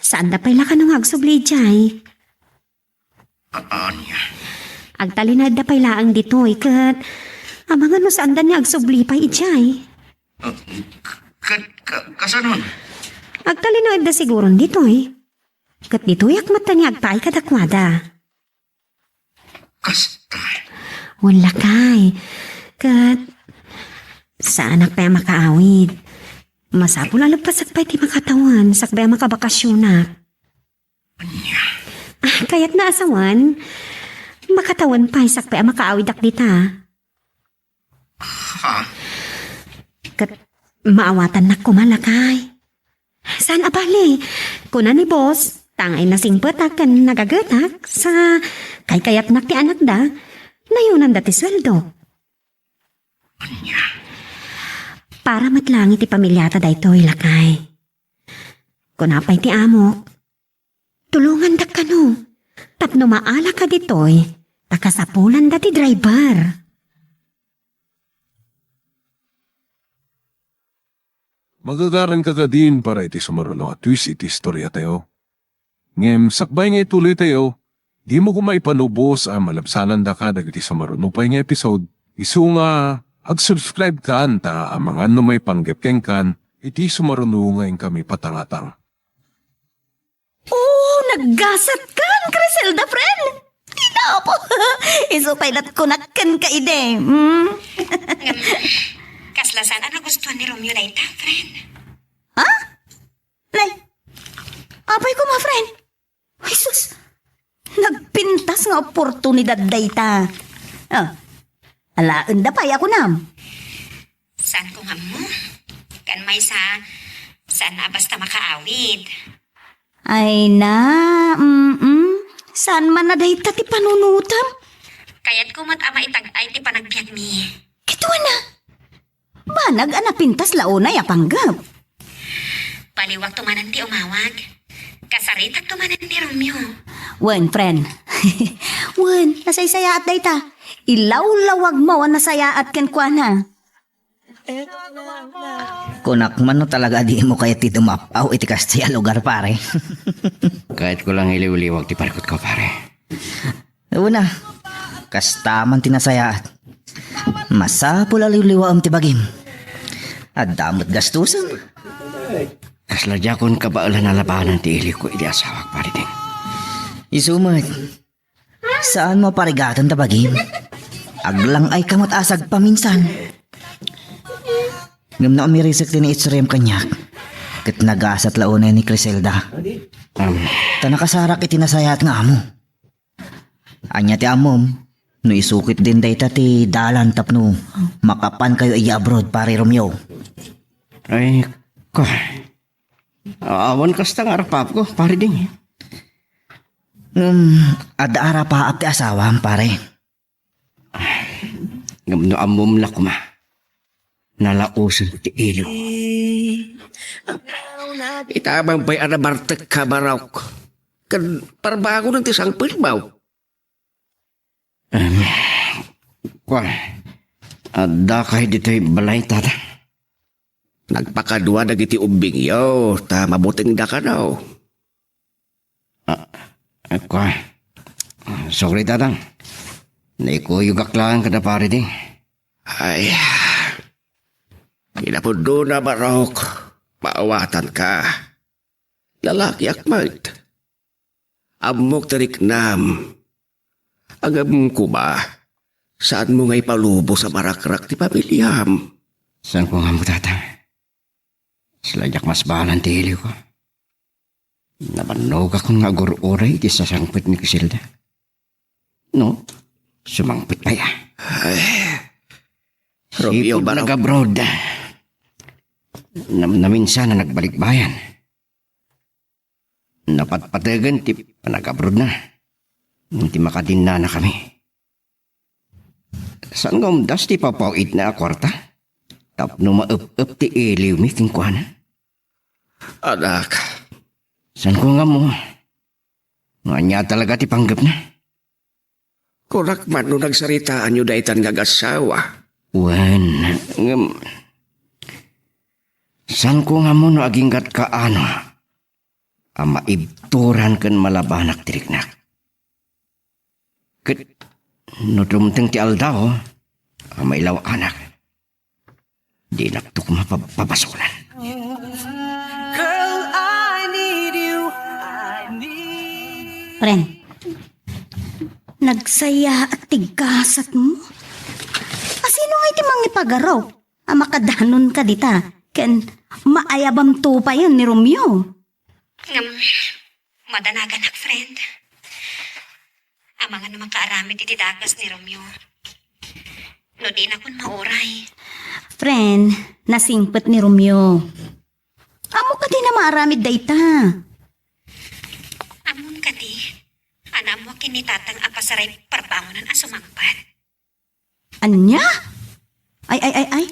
Saan da pala ka nung agsubli jay? Anya? Agtalinad da pala ang ditoy kat amang ano saan da niya agsubli pa ijay? Kasanon? Agtalinad da siguro ditoy. Kat ditoy akmat niya agpay kadakwada. Kasta? Wala kay. Kat sa anak pa makaawid. Masapul alagpasak pa iti makatawan sakbay makabakasyonak. Anya? Kaya't naasawan, makatawan pa sakbay makaawid ak dita. Ha? Kat maawatan na kumalakay. Saan abali? Kuna ni boss, tangay na singpet akan nagagatak sa Kay kayat nak ti anak da, nayunan da ti sweldo. Para matlangit ti pamilyata da ito ilakay. Kunapay ti amok, tulungan da kano. Tapno maala ka ditoy, takasapulan da ti driver. Magagaran ka din para iti sumarulo at twist iti istorya tayo. Ngem, sakbay nga ituloy tayo, di mo kumaipanubos ang malabsanan da ka dagiti sumarunupay nga episode. Isu nga, ag-subscribe ka anta ang mga may panggepkeng kan, iti sumarunungay kami patangatang. Oh, naggasat kan, Criselda, friend. Ina po. Isupaylat ko nakan ka ide. Kaslasan ang nagustuhan ni Romeo na ita, friend. Ha? Nay, apay ko ma, friend. Ay, sus. Nagpintas nga oportunidad dayta. Oh, alaan da pay ako nam. Saan ko nga mo? Kan may sana basta makaawid. Ay na, saan man na dayta ti panunutam? Kaya't kumat ama itag-ay ti panagbiag mi. Kituwa na. Banag anapintas launa ya panggap. Paliwag tumanan ti umawag. Kasaritag tumanan ni Romeo. Wen, friend. Wen, nasaysayaat dayta. Ilaw-lawag mo ang nasayaat ken kwa na. Kunak man no talaga di mo kaya ti dumapaw iti kastya lugar pare. Kahit ko lang iliw-liwag ti parikot ko pare. Una, kastaman tinasayaat. Masapul aliw-liwa ti bagim. At damot gastusan. Kasladya kon kabaalan na labanan ti ili ko iti asawak pare din. Isumat, saan mo parigatan ta bagim? Aglang ay kamot asag paminsan. Ngam na umirisik din itsuriam kanyak. Kat nagasat launay ni Criselda. Tanakasarak itinasayat nga amo. Anya ti amom, no isukit din dayta ti dalan tapno makapan kayo iya abroad pare Romeo. Ay, ko. Awan kasta nga arapap ko, pare din. Ada arapaap ti asawam pare. Ngam no amom na kuma. Nalausan ti ilo. Itabang bay anabartek ka baraw ko. Kan parbago ng tisang pilbaw. Kwa, ada kahit dito'y balay tata. Nagpakadwa dagiti ubing yo, ta mabuting da ka daw. Kwa, sorry tatang. Naikuyugak lang kada pare din. Ay, inapundo na barok. Maawatan ka. Lalaki akmat. Amok tarik nam. Agam ko ba? Saan mo nga'y palubo sa barakrak ti pamilyam? Saan ko nga mo tatang? Siladyak mas bahalan ti iliw ko. Nabanog akong nga gururay ti sasangpit ni Criselda. No, sumangpit pa ya. Ay, Romeo Sipod ba nag-abroad. Naminsan na nagbalik bayan. Napatpatagan ti panag-abroad na. Hindi makadina na kami. Saan nga umdas ti papawid na akwarta? Tapno maup-up ti iliw mi kingkwana. Anak, Saan ko nga mo? Nga niya talaga ti panggap na. kurak man no nagsaritaan nyo daitan gagasawa. Wan, saan ko nga mo no aginggat ka ano? Ang maibturan kan malabanak tiriknak. Kat, no tumteng ti aldaw, ang mailaw anak. Di naktok mapapasulan. Girl, I need you. I need. Friend, nagsaya at tigasat mo? Asino nga iti mangipagaraw? Ang makadanon ka dita. Ken maayabam to pa yan ni Romeo. Madanagan ak, friend. Ang mga naman kaaramid iti dagas ni Romeo. No di na kun mauray. Friend, nasingpet ni Romeo. Amo ka din na maaramid dayta. Amon ka di. Anam mo kini tatang apasaray parbangonan asumangpat. Anya? Ay.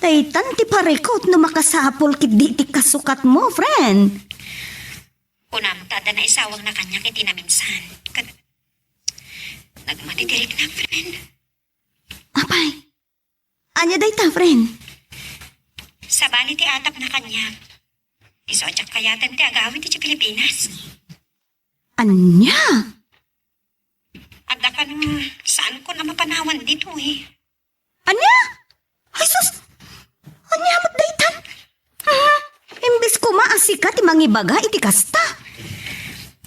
Daytan ti parekot no makasapol kit di ti kasukat mo, friend. Unam tada na isawang na kanya kiti na minsan. Nagmatidirik na, friend. Apay. Anya dayta, friend. Sa bali ti atap na kanya. Iso atyak kayatan ti agawin ti Pilipinas. Anya? At kan saan ko na mapanawan dito eh. Anya? Ay, sus! Anya mo't daytan? Imbes ko maasika ti mangibaga iti kasta.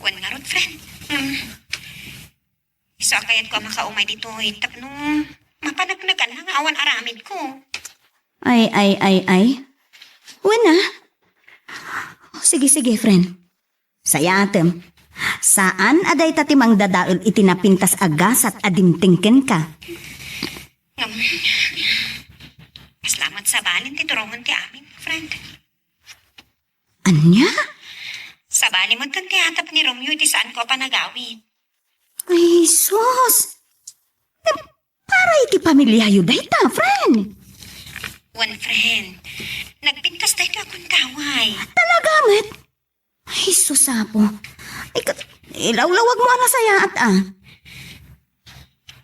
Wan nga ron, friend. Iso kayat ko makaumay dito eh. Tapno mapanagnagan lang awan aramid ko. Ay. Wala. Sige, friend. Sayatem. Saan aday tatimang dadaol itinapintas agas at adintingken ka? Salamat sa balin ti turongan ti amin, friend. Anya? Sa bali mo tan ti atap ni Romeo iti saan ko pa nagawin. Ay, sus! Para iti pamilyayo dayta, friend. One friend, nagpintas tayo akong taway. Talaga, met? Ay, susapo. Ilawlawag mo na saya at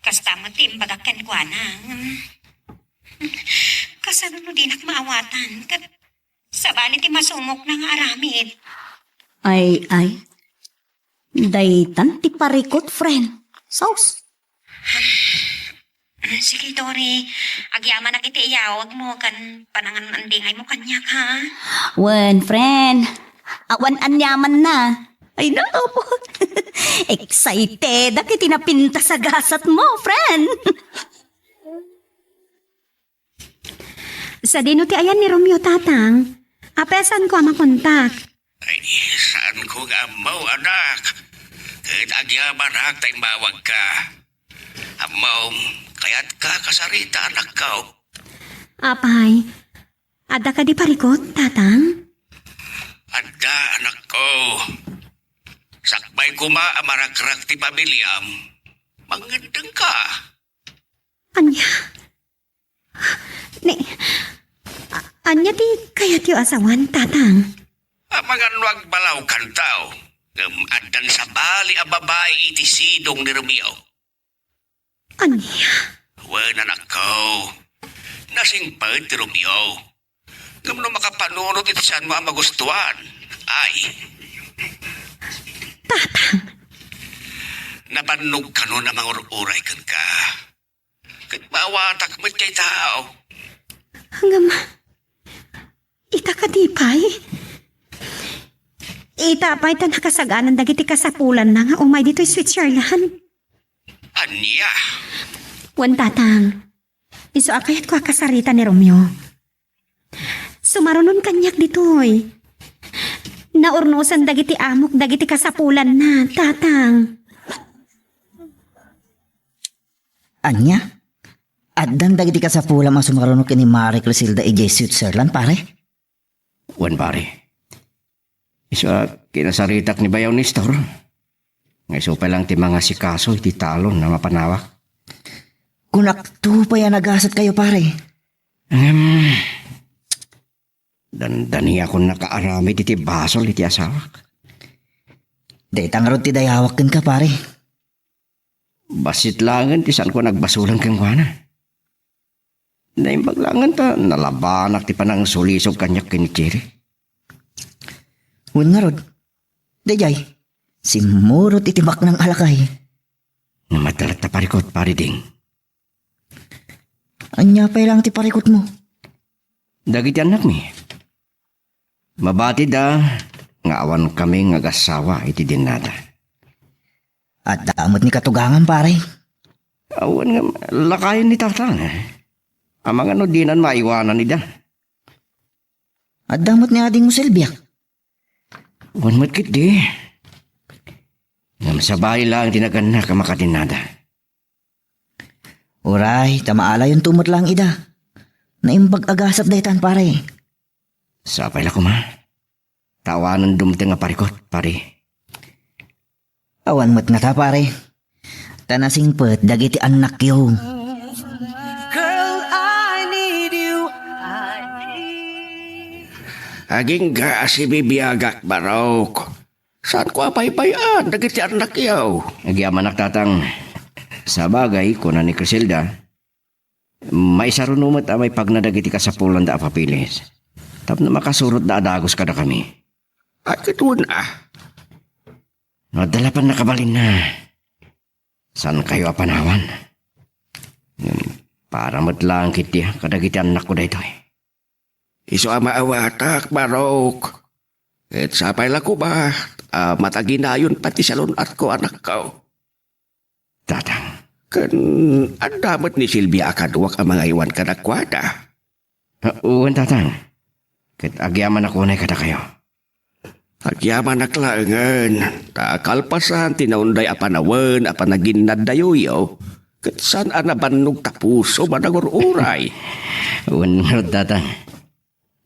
Kasta mo ti imbagakan ko na. Kasano no din maawatan. Sa bali ti masumok na nga aramid. Ay. Daytan ti parikot, friend. Sauce. Sige, Tori. Agyaman na kiti iyawag mo kan panangan andingay mo kanyak, ha? Wen, friend. Awan anyaman na. Ay, nako po. Excited. Aki tinapinta sa gasat mo, friend. Sa dino ti ayan ni Romeo tatang. Apesan ko ama kontak. Ay, saan ko nga mo, anak? Kahit agyaman hak tayong bawag ka. Amaw, kaya't ka kasarita, anak ka. Apay, ada ka di parikot, tatang? Anda, anak ko. Sakbay ko maamaragrak ti pamilyam. Mangandang ka. Anya? Anya ti kayat yu asawan, tatang? Amangan wag balaw kantaw. Adan sa bali a babae iti sidong ni Romeo. Anya? Wen, anak ko. Nasingpad ti Romeo. No makapanunot iti saan mo ang magustuhan. Ay. Tatang? Nabanog ka no na mangururay kan ka. Kat mawatak mo kay tao. Hanggang ita kadipay? Itapay ta nakasaganan dagiti kasapulan na nga umay dito Switzerland. Anya? Wan tatang, iso akayat ko akasarita ni Romeo. Sumarunon kanyak ditoy. Naurnosan dagiti amok dagiti kasapulan na, tatang. Anya? Addan dagiti ka sa pula mga sumarunok ni Marie Crisilda e Switzerland, pare? Wan pare. Iso kinasaritak ni Bayaw ni Stor. Ngayon pa lang ti mga sikaso iti talon na mapanawak. Kunakto pa yan nagasat kayo, pare. Dandani ako nakaaramid iti basol iti asawak. Daytang rod ti dayawakin ka, pare. Basit langan ti saan ko nagbasulang kang wana. Naimbag langan ta nalabanak ti panang sulisog kanyak kinikiri. Wan nga rod. Dayay, simurot itibak ng alakay. Namadalat ta parikot pare ding. Anya pa lang ti parikot mo. Dagiti anak mi. Mabati da nga awan kami nga gasawa iti dinada. At damot ni katugangan, pare. Awan nga lakayan ni tatang. Amang ano dinan maiwanan nida. At damot ni ading mo silbiyak. Wan matkit di. Ngam sa bahay lang tinagan na kamakadinada. Uray, tamaala yung tumot lang ida. Naimbag agasat daytan, pare. Sapay la ko ma. Tawanan dumte nga parikot, pare. Awan mo't nga ta pare. Tanasing pet dagiti anak yo. Girl, I need you. I need. Aging ga si bibiyagak barok. Saan ko apay-payan? Dagiti anak yaw. Agyaman tatang. Sa bagay, kuna ni Criselda, may sarunumot may pagnadagiti kasapulan da apapilis. Tap na makasurot da adagos kada kami. At ito na. Nadala pa nakabalin na. Saan kayo apanawan? Para matlang kiti kadagiti anak ko dito eh. Iso ang maawatak, barok. At sapay lang ko ba? Mataginayon pati sa lunat ko anak ko. Tatang, Kan ang damat ni Silvia akaduwak ang mga iwan ka nakwada. uwan tatang. Kat agyaman ako na kada kayo. Agyaman naklaangan. Takalpasan tinaunday apanawan apanagin na dayoyo. Kat saan anabannog tapuso managururay. Uwan nga tatang.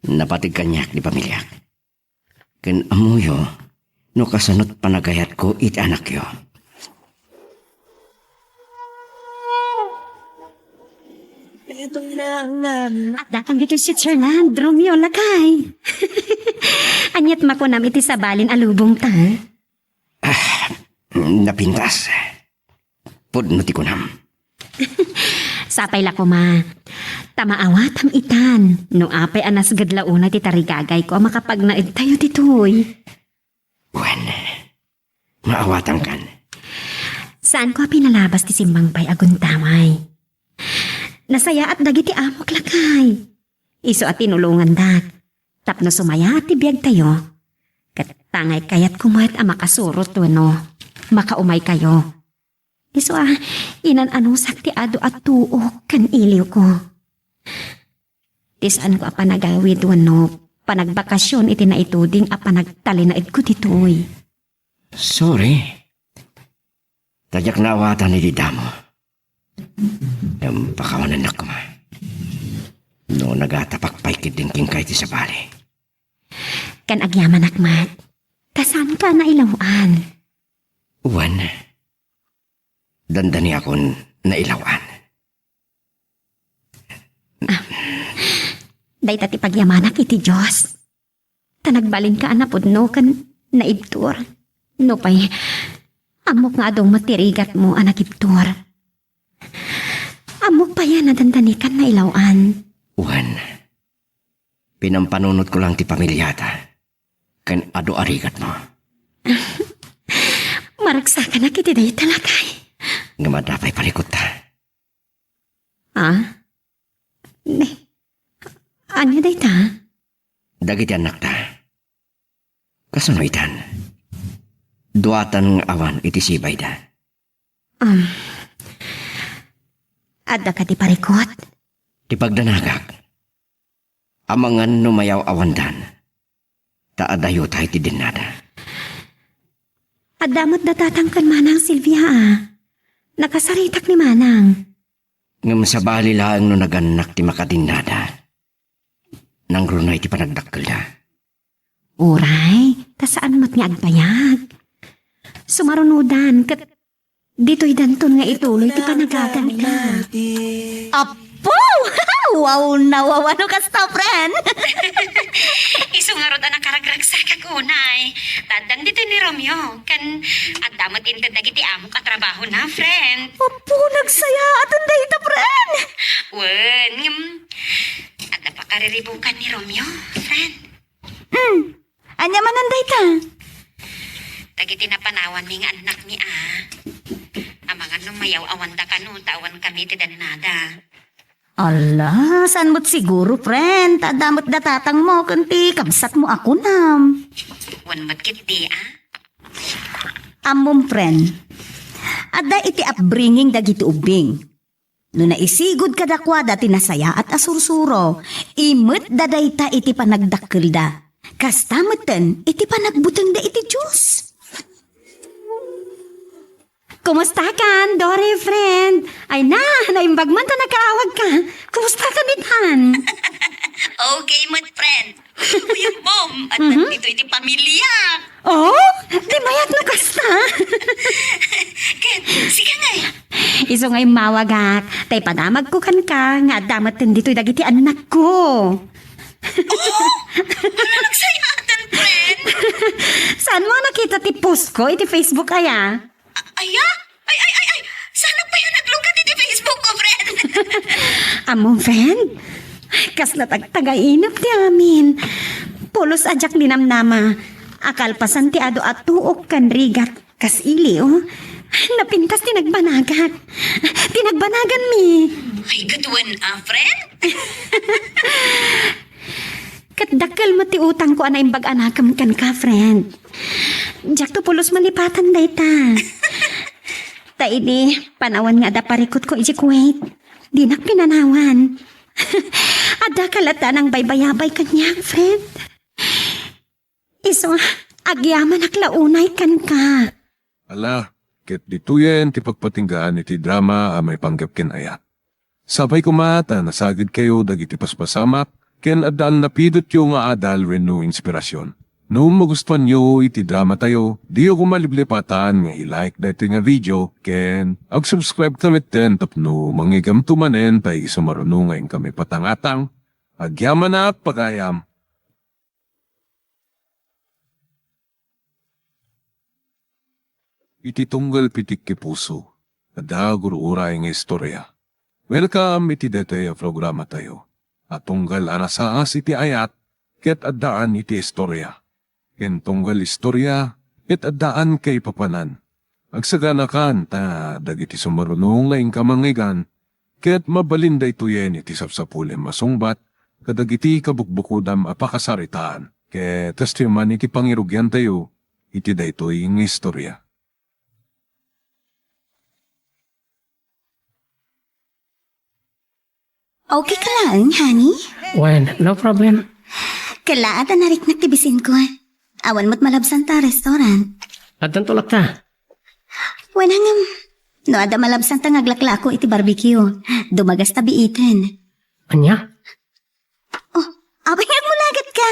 Napatig kanyak di pamilya. Kan amuyo, no kasanot panagayat ko it anak yo. At datang dito si Switzerland, Romeo lakay. Anyat makunam iti sabalin alubong ta. Napintas. Pudno ti kunam. Sapay la ko ma. Tamaawat am itan. No apay anas gadlauna ti tarigagay ko makapagnaid tayo titoy. Uwan, maawatan kan. Saan ko pinalabas ti simbang pay aguntamay? Nasaya at dagiti amok lakay. Iso at tinulungan dak. Tapno sumaya at ibiyag tayo. Katangay kayat kumuhat ang makasurot to no. Makaumay kayo. Iso inan anusak ti ado at tuok kan iliw ko. Tisaan ko apanagawid no. Panagbakasyon iti na ituding apanagtalinaid ko titoy. Sorry. Tadyak na awatan ni Didamo. Yung pakawanan na ko ma. No nagatapakpay kidingking kahit sa bali. Kan agyaman akmat. Kasan ka na ilawan? Uwan. Dandani akong nailawan. Day tati pagyamanak iti Diyos. Tanagbalin ka anapod no kan naibtur. No pay, amok nga adong matirigat mo anak ibtur. Amok pa yan nadandanikan na ilawan. Uwan. Pinampanunod ko lang ti pamilyata. Kan ado arigat mo. Maragsakan na kiti day talakay. Nga madapay palikot ta. Ano day ta? Dagiti anak ta. Kasunoitan. Duatan ng awan iti sibay da. Adda ka ti parikot? Ti pagdanagak. Amangan numayaw awandan. Taadayo tayo ti dinada. Adamot datatangkan manang Silvia Nakasaritak ni manang. Ngam sa bali lang no naganak ti makadinada. Nang runay ti panagdakkel da. Uray, tasaan mo't nga agbayag. Sumarunudan, kat dito'y danton nga ituloy ti panagagan ka. Apo! Wow na wow, ano ka stop, friend? Isungarod ang nakaragragsak kagunay. Tadang dito ni Romeo. Kan at damat intadag iti amo katrabaho na, friend. Apo, nagsaya aton dahita, friend. Wen, at napakariribukan ni Romeo, friend. Anya man anday ta? Dagiti napanawan mi nga anak ni Amangan nung mayaw awan da kanu, tawan kami ti danada. Ala, saan mo't siguro, friend? Tadamot datatang mo, kanti kamsat mo ako nam. Wan matkit di, Amom, friend. Ada iti upbringing dagiti ubing. No naisigod kadakwada tinasaya at asursuro, imut dadayta iti panagdakkel da. Kastameten iti panagbuteng da iti Diyos. Kumusta kan, Dore, friend? Ay na, naimbag man ta nakaawag ka. Kumusta ka nitan? Okay, mat friend. Uyang bom, at nandito iti pamilya. Oh, di mayat na kasta. Iso ngay mawagak, tay padamag ko kan ka, nga damat din dito'y dagiti anak ko. Nagsayatan, friend. Saan mo nakita ti post ko, iti Facebook aya? Aya? Ay. Sana pa yung naglugat iti Facebook ko, friend. Among friend, kas natagtagainap ti amin. Pulos ajak ninamnama, akal pasan ti ado at tuok kan rigat, kas ili oh. Napintas tinagbanagan. Tinagbanagan mi. Ay, gatuan friend. Katdakkel mo ti utang ko anay bag anakam kan ka, friend. Jak to pulos malipatan day ta. Ta ini, panawan nga da parikot ko iji Kuwait. Dinak pinanawan. Ada kalata ng baybayabay kanya, friend. Iso, agyaman aklaunay kan ka. Ala, ket dituyen ti pagpatinggaan iti drama a may panggap ken ayat. Sabay kumata nasagid kayo dagiti paspasamak ken adal napidot yung nga adal renno inspirasyon. No magustuhan nyo iti drama tayo, diyo kumaliblipatan nga i-like dati nga video ken ag-subscribe tamit ten tapno mangigam tumanen tay sumarunong ngayon kami patangatang agyaman na pagayam. Iti tunggal pitik ki puso, kada guruuray nga istorya. Welcome iti dete a programa tayo. At tunggal anasaas iti ayat, ket addaan iti istorya. Ken tunggal istorya, ket addaan kay papanan. Agsaganakan ta dagiti sumarunong laing kamangigan, ket mabalinday tuyen iti sapsapulim masungbat, kadagiti kabukbukudam apakasaritaan, ket testiman iti pangirugyan tayo, iti daytoy nga istorya. Okay ka lang, honey? Well, no problem. Kalaat na narik nagtibisin ko. Awan mo't malabsan ta restaurant. At ang tulak ta. Wanangam. No, ada malabsan ta ngaglaklako iti barbecue. Dumagas ta biiten. Anya? Oh, abay agmulagat ka.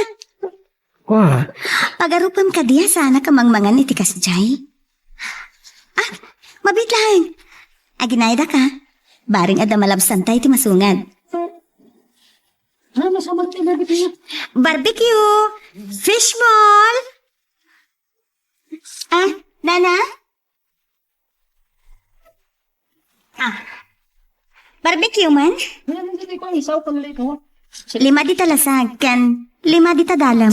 Wah, Pagarupam ka diya sana kamangmangan iti kasjay. Ah, mabit lang. Aginayda ka. Baring ada malabsan ta iti masungan. Barbecue! Fishball! Ah, Nana? Barbecue man? 5 di talasag, kan 5 di tadalam.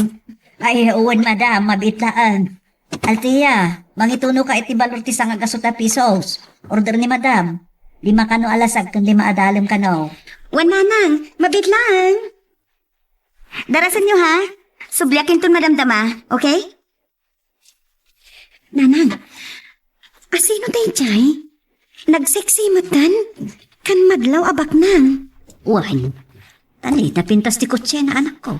Ay, uwan madam, mabitlaan. Altia, mangituno ka iti balor ti sanga gasuta pesos. Order ni madam. 5 kano alasag kan 5 adalim kano. Wananang, mabitlaan. Darasan nyo ha? Sublyakin ton madamdama, okay? Nanang, asino tayo jay? Nagseksi matan? Kan madlaw abak nang. Uwan, tani, napintas ti kotse na anak ko.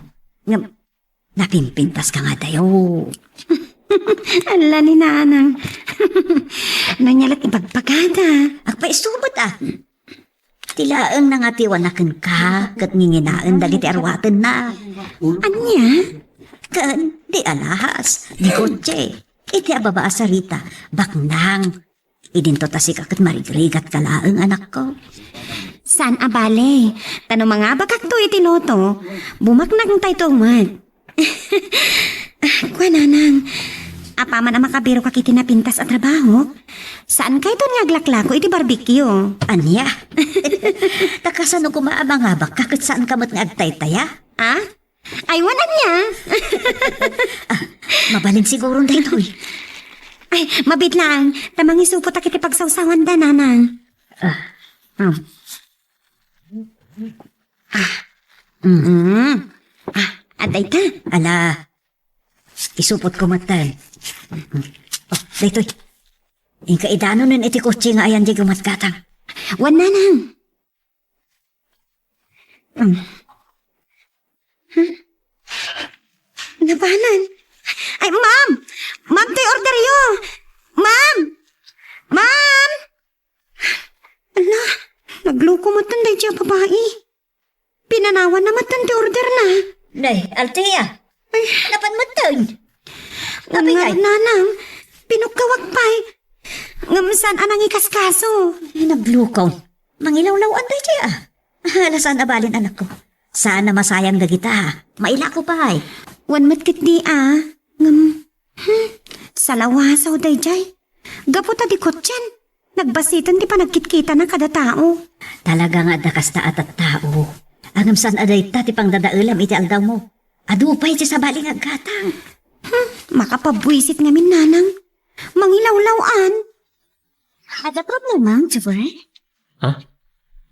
Napimpintas ka nga tayo. Ala ni nanang. Nanyalat ipagpagada. Agpaisubot Tilaang nangatiwanakan ka, kat nginginaan dagiti arwaten na. Anya? Kan, di alahas, di kotse. Iti ababa asarita, baknang. Idinto tasik kat marigrigat kalaang anak ko. San abale? Tano mga bakak to itinoto. Bumaknag ng tayo man. Kwa nanang. Apaman ang makabiro ka kiti napintas at trabaho. Saan kayo doon ngaglaklako iti barbecue? Anya? Takasano ko maamangabak kakit saan kamot nga agtay-taya? Ah? Ay, wanan niya. Mabalin siguro na ito Ay, mabit lang. Tamang isupot akit ipagsawsawan da, nanang. Aday ta. Ala, isupot ko matay. Oh, daytoy. Inka idano nun iti kotse nga ayan di gumatgatang. Wan nanang. Nabanan. Ay, ma'am! Ma'am, tayo order yo! Ma'am! Ma'am! Ala, nagluko mo tan dahi siya babae. Pinanawan naman tan ti order na. Nay, Altea. Ay, napan mo tan? Nga nanang, pinukawag pa'y. Ngamsan anang ikaskaso. Naglukaw. Mangilawlawan tayo siya. Alasan abalin anak ko. Sana masayang dagita ha. Maila ko pa ay. Wan matkit di Salawasaw dayjay. Gaputa di kotsen. Nagbasitan di pa nagkitkita na kada tao. Talaga nga dakas ta at tao. Angamsan aday ta ti pang dadaulam iti aldaw mo. Adupay ti sa baling aggatang. Makapabwisit ngamin nanang. Mangilawlawan. Ada problema, Jubber? Ha?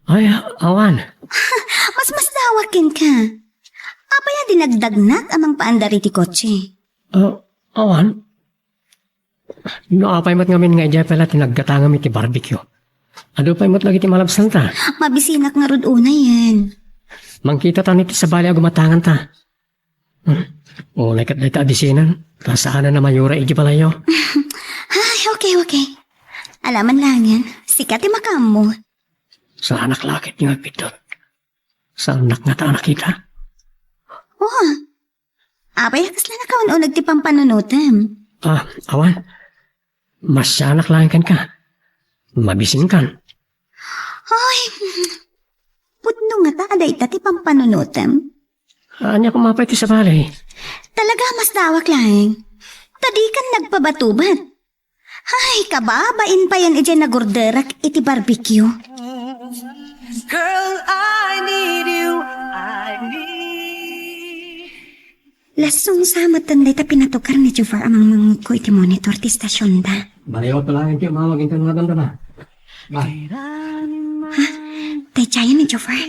Ay, awan. Mas dawakin ka. Apaya dinagdagnat amang paandari ti kotse. Awan. Naapay mat ngamin nga ijay pala tinaggatangam iti barbecue. Ado pa'y mat lagi ti malabsan ta. Mabisinak nga rod una yan. Mangkita ta niti sa bali agumatangan ta. Ulay kat day ta adisinan. Kasaan na mayura iji palayo. Ay, okay. Alaman lang yan. Sikat ti makamo. Sa anak lakit yung agpitot. Sa anak nga ta nakita. Oh, apaya kasla na kaon o nagtipang panunutem. Awan. Mas sa anak lang kan ka. Mabising kan. Ay, putno nga ta aday ta tipang panunutem. Anya kumapay ti sa bali. Talaga mas dawak lang. Tadikan nagpabatubat. Ay, kababain pa yan iti nagorderak iti barbecue. Girl, I need you. I need. Lasong sa matanday ta pinatukar ni Jufar amang mangko iti monitor ti stasyon da. Balayo pa lang yung mawagin ka nga na. Bye. Tay ni Jufar.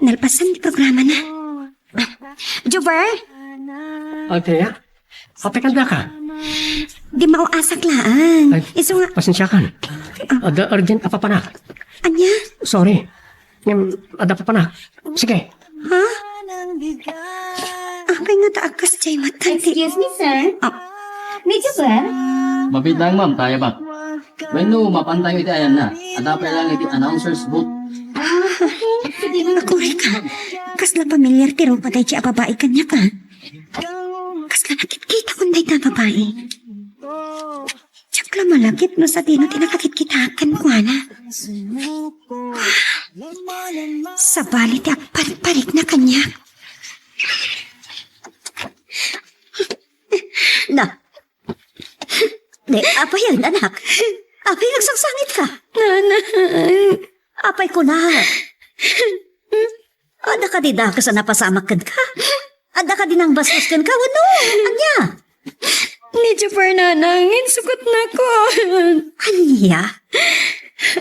Nalpasan di programa na. Jufar, Okay, ya. Kapikanda ka. di mauasak laan. Ay. Iso nga, Pasensya kan. Ada urgent apa pa na? anya? Sorry. Ada pa pa na. Sige. Ha? Apay nga taakas jay matan. Excuse me, sir. Ni Jubber? Mabitang ma'am, tayo ba? Bueno, mapantay iti ayan na. Adapay lang iti announcer's booth. Nakuray ka. Kasla pamilyar tiro pa tayo siya babae kanya ka. Kasla nakikita kung day na babae. Tsakla malagip no sa tino tinakakit-kitakan ko na. Sa bali ti parik na kanya. Na. Apay yan anak. Apay nagsangsangit ka. Nanay. Apay ko na. Ada ka di ka sa napasamakan ka. Ada ka din ang bastos kan ka. Ano? Anya? Ni Jufar nanangin, sukot na ko. Anya?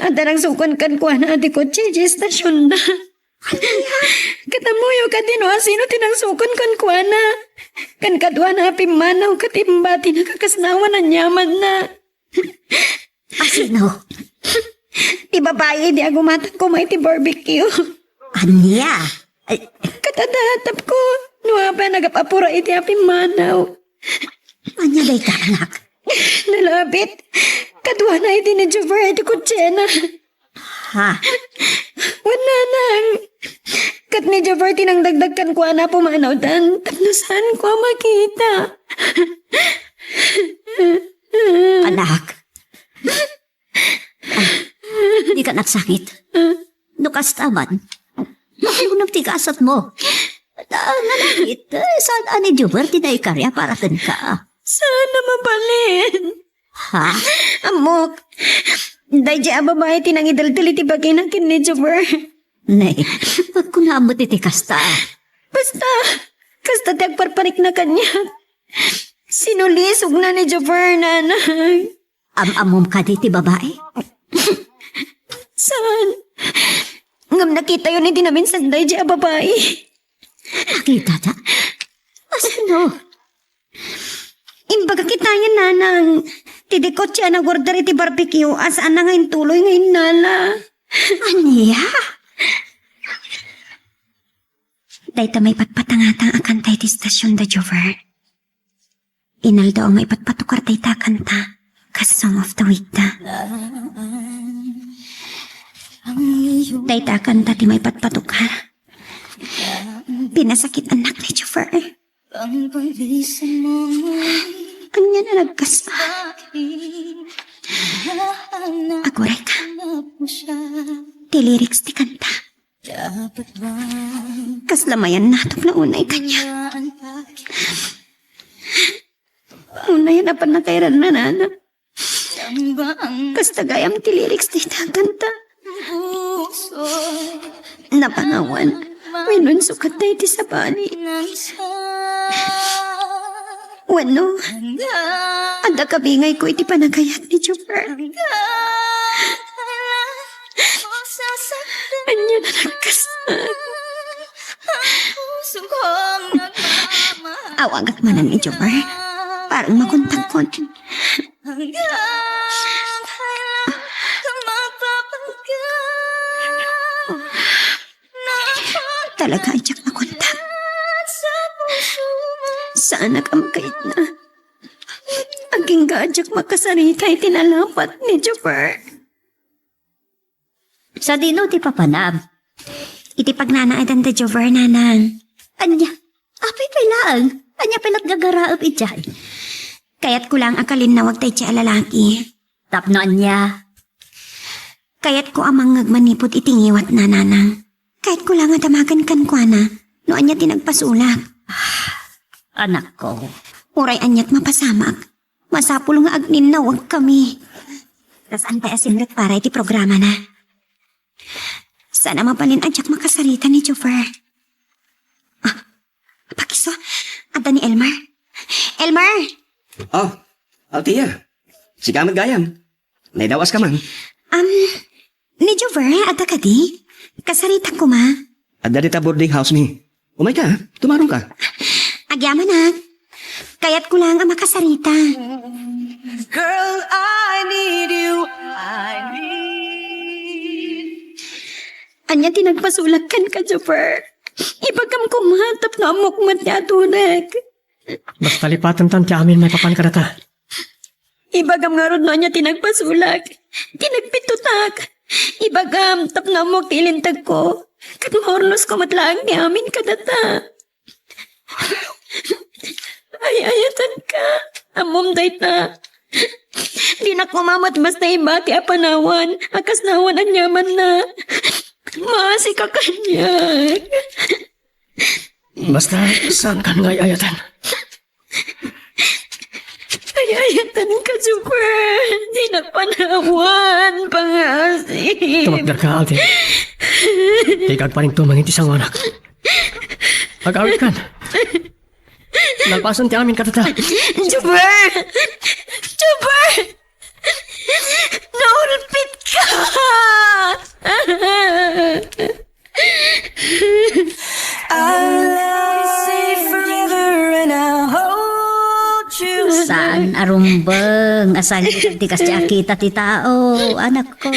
Ada nang sukon kan ko na di ko chichi stasyon na. Katamuyo ka din o sino tinang sukon kan ko na. Kan kadwa na pimanaw katimbati na kakasnawa na nyaman na. Asino? Di babae di agumatang ko may ti barbecue. Anya? Katadahatap ko. Nuwa pa nagapapura iti apimanaw. Anya day ka anak? Nalabit. Kadwa na iti ni Jufar iti kutsena. Ha? Wala nang. Kat ni Jufar tinangdagdagkan ko na pumanaw dan. Tapnasan ko makita. Anak. Di ka nagsakit. Nukas taman. Nakiunang tigasat mo. Nanakit. Saan ani Jubber tinaikarya para kan ka? Sana mabalin. Ha? Amok. Day di babae tinangidaldali ti bagay ng kin ni Jufar. Nay, wag ko naabot iti kasta. Basta. Kasta tagparparik na kanya. Sinulisog na ni Jufar, nanay. Amom ka di ti babae? Saan? Ngam nakita yun hindi namin sanday di babae. Nakita ta? Asano? Imbaga kita yan, nanang. Tidikot siya na order iti barbecue. Asaan na ngayon tuloy ngayon, nana. Anya? Dahita may patpatangatang akantay ti stasyon da Jufar. Inaldo ang may patpatukar dahita kanta. Kas Song of the Week da. Dahita kanta ti may patpatukar. Pinasakit anak ni Jufar. Anya na nagkasa. Aguray ka. Ti lyrics ti kanta. Kaslamayan natok na unay kanya. Unay na pa nakairan na nana. Kastagayam ti lyrics ti kanta. Napangawan. Winon sukat na iti sabani. Wano, anda kabingay ko iti panagayat ni Jupiter. Anya na nagkasan. Awagak manan ni Jupiter. Parang makuntang-kon. Talaga ajak makuntang. Sana ka makait na. Aging gajak makasarita itinalapat ni Jupiter. Sa dino ti papanab. Iti pagnanaitan ti Jupiter nanang. Anya, apay pailaan. Anya pilat gagaraap ityan. Kaya't ko lang akalin na wag tayo siya lalaki. Tapno anya. Kaya't ko amang ngagmanipot itingiwat na nanang. Kahit ko lang atamagan kan kwa na, no anya tinagpasulak. Anak ko. Uray anyat mapasamak. Masapul nga agnin na wag kami. Tas antay asimlet para iti programa na. Sana mapanin adyak makasarita ni Jupiter. Pakiso, ada ni Elmar. Elmar! Oh, Altia. Si Kamat Gayam. Naidawas ka man. Ni Jupiter, ada ka di? Kasarita ko ma. Ada dita boarding house ni. Umay ka, tumarong ka. Agyaman na. Kaya't ko lang ang makasarita. Girl, I need you. I need. Anya tinagpasulakan ka, Jupiter. Ibagam kumatap na mukmat niya tunek. Basta lipatan tan ti amin may papan karata. Ibagam nga ron na niya tinagpasulak. Tinagpitutak. Ibagam tap na mo kilintag ko. Katmornos ko matlaang ni amin kadata. Ay, ayatan ka. Amom day ta. Di na ko mamat mas na iba ti apanawan. Akas nawan ang yaman na. Maasi ka kanya. Basta saan kan ngay ayatan. Ay, ayatan ka, Jupiter. Di na panawan. Pangasi. Tumagdar ka, Alti. Tigag pa rin tumangin ti isang anak. Pag-awit kan. Nalpasan ti amin katata. Jupiter! Jupiter! Naulpit ka! I'll stay forever and I'll hold you. Saan arumbeng? Asan ti kas kita ti tao, anak ko.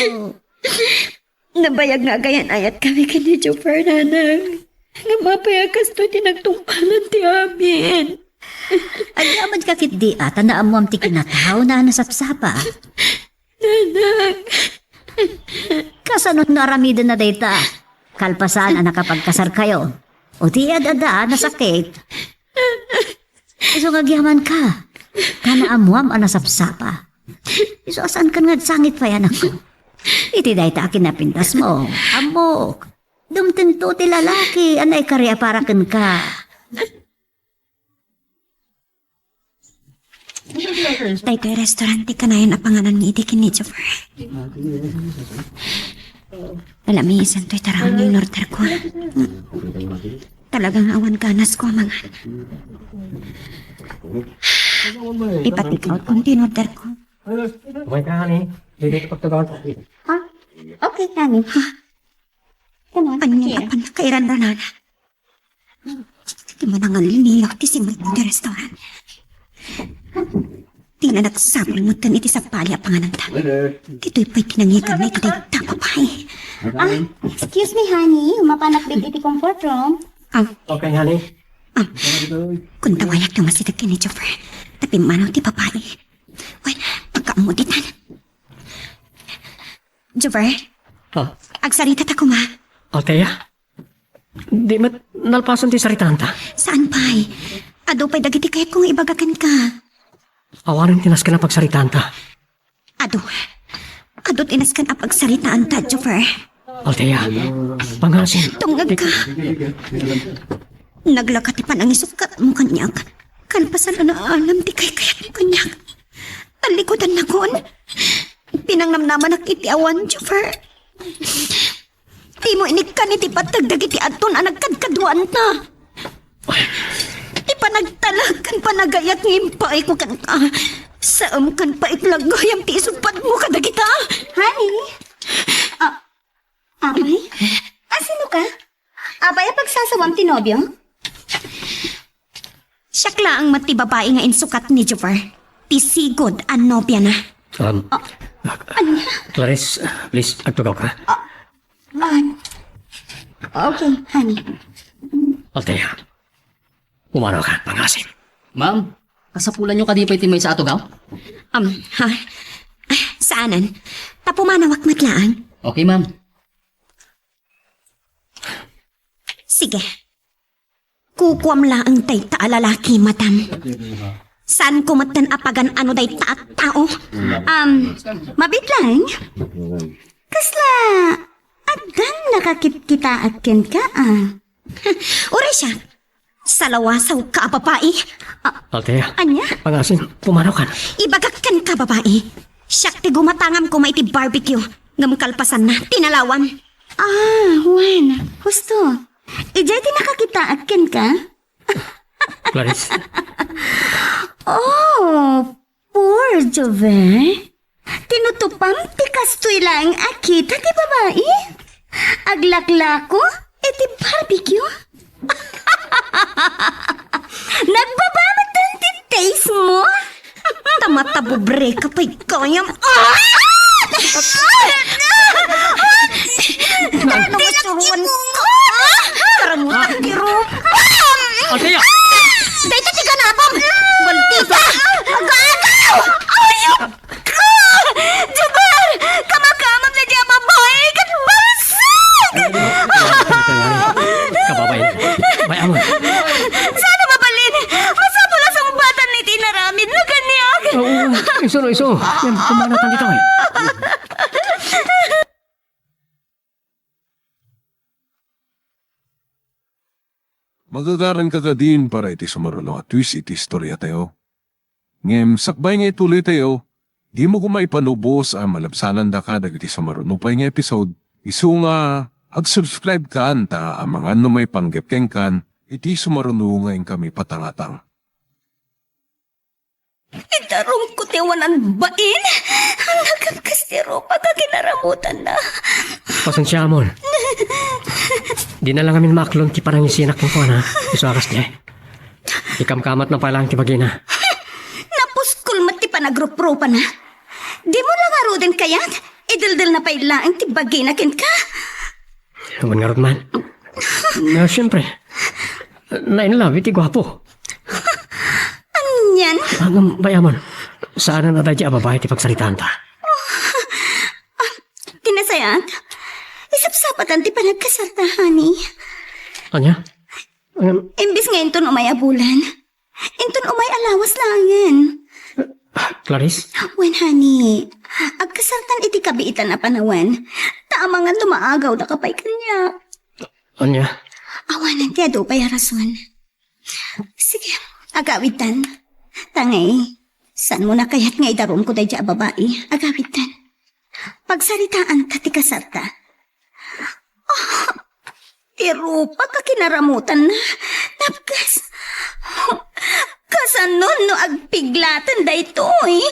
Nabayag nga gayan ayat kami kani Jupiter nanang. Nga mapayakas to tinagtungpalan ti amin. Ay, aman kakit di ata na amuam ti kinataw na nasapsapa. Nanang. Kasanot na aramidin na data. Kalpasan na nakapagkasar kayo. O ti adada na sakit. Iso ngagyaman ka. Kana amuam ang nasapsapa. Iso asan ka nga sangit pa yan ako. Iti dayta akin na pintas mo. Amok. Dumtinto ti lalaki. Anay karya para ken ka. Daytoy restaurante ka na yun apanganan ni iti kini Jupiter. Alamisan to'y tarawang yung order ko. Talagang awan ganas ko mga. Ipatik out kung tinorder ko. Umay ka, honey. Hindi ka pagtagawan. Okay, honey. Anya ka pa nakairan na nana. Di mo na nga linilaw ti simot ng restaurant. Di na nagsabol mo tan iti sa palya panganan ta. Dito'y pa'y pinangikan na iti dayta papay. Excuse me, honey. Mapanak din iti comfort room. Okay, honey. Kung tawayak yung masidag ni Jupiter, tapi manaw ti papay. Well, pagkaamuditan. Jupiter, agsarita ta kuma. Altea? Di mat nalpasan ti saritanta. Saan pa'y? Ado pa'y dagiti kayat kung ibagakan ka. Awanan tinas ka na pagsaritanta. Ado tinaskan apagsaritaan ta, Joffer. Althea, pangasin. Tungag ka. Naglakati pa ng isukat mo kanyak. Kalpasan na alam ti kay kayat mo kanyak. Talikutan na kon. Pinangnamnaman ak iti awan, Joffer. Di mo inikan iti patagdag iti aton ang nagkadkaduan na. Di pa nagtalagan pa nagayat ngimpay ko kan ka. Saam kan pa itlagay ang tisupad mo kadagita. Honey? Abay? Sino ka? Abay, pagsasawang tinobyo? Siyakla ang mati babae nga insukat ni Joffer. Tisigod ang nobya na. Clarice, please, agtugaw ka. Okay, honey. Althea, umano ka, pangasin. Ma'am, kasapulan nyo kadipay ti may sa atugaw? Ha? Saanan? Tapumanawak matlaan? Okay, ma'am. Sige. Kukuam laang day ta lalaki, madam. Saan kumatan apagan ano day ta at tao? Mabitlang? Kasla, adan nakakita akin ka, Uri siya. Salawasaw ka, babae. Althea, Anya? pangasin, umano ka. Ibagakkan ka, babae. Siyak ti gumatangam ko maiti barbecue. Ngamkalpasan na, tinalawan. Juan, gusto. Ijay ti nakakita akin ka? Clarice, Oh, poor Jover. Tinutupam ti kastoy lang akita ti babae. Aglaklako, iti barbecue. Nagbabamatan ti taste mo? Tamatabubre ka pa'y kayam. Tinasuruan ko. Karamutan tiro. Althea! Dito ti ganapam. Baltita. Agagaw. Ayok ka. Jubal, kamakamam na diya babae. Katbasag. Kababay, may amon. Sana mabalin. Masabulas ang batan ni tinaramid na ganyan. Oo, iso. Yan, kumanatan dito eh. Magagaran ka din para iti sumarulo at twist iti istorya tayo. Ngem, sakbay nga ituloy tayo, di mo kumay panubos ang malabsanan da ka dagiti sumarulo pa nga episode. Isu nga, ag-subscribe ka anta ang mga numay panggepkeng kan, iti sumarulo ngayon kami patangatang. Itarong ko tiwanan bain. Ang nagkakastiro pagkakinaramutan na. Pasensya amon. Di na lang amin maklon ti parang isinak ng kuwan ha. Isuakas niya. Ikamkamat na pala ang tibagina. Napuskol mat ti panagrup-rupa na. Di mo lang aruden kayat. Idildil na pa'y laang ti baginakin ka. Huwag nga ron man. Na siyempre. Nainlove iti gwapo. Anyan? Hanggang bayamon. Saan na dadya babae ti pagsalitaan ta? Tinasayat? Isapsapatan ti panagkasarta, honey. Anya? Imbis nga inton umay abulan. Inton umay alawas langan. Clarice? Wen, honey. Agkasartan iti kabiitan na panawan. Tama nga lumaagaw na kapay kanya. Anya? Awanan ti ado pa'y rason. Sige, agawitan. Tangay, saan mo na kaya't nga idarom ko dahi babae? Agawitan. Pagsaritaan ka ti kasarta. Pero pagkakinaramutan na, napkas. Kasanon no agpiglatan da ito eh.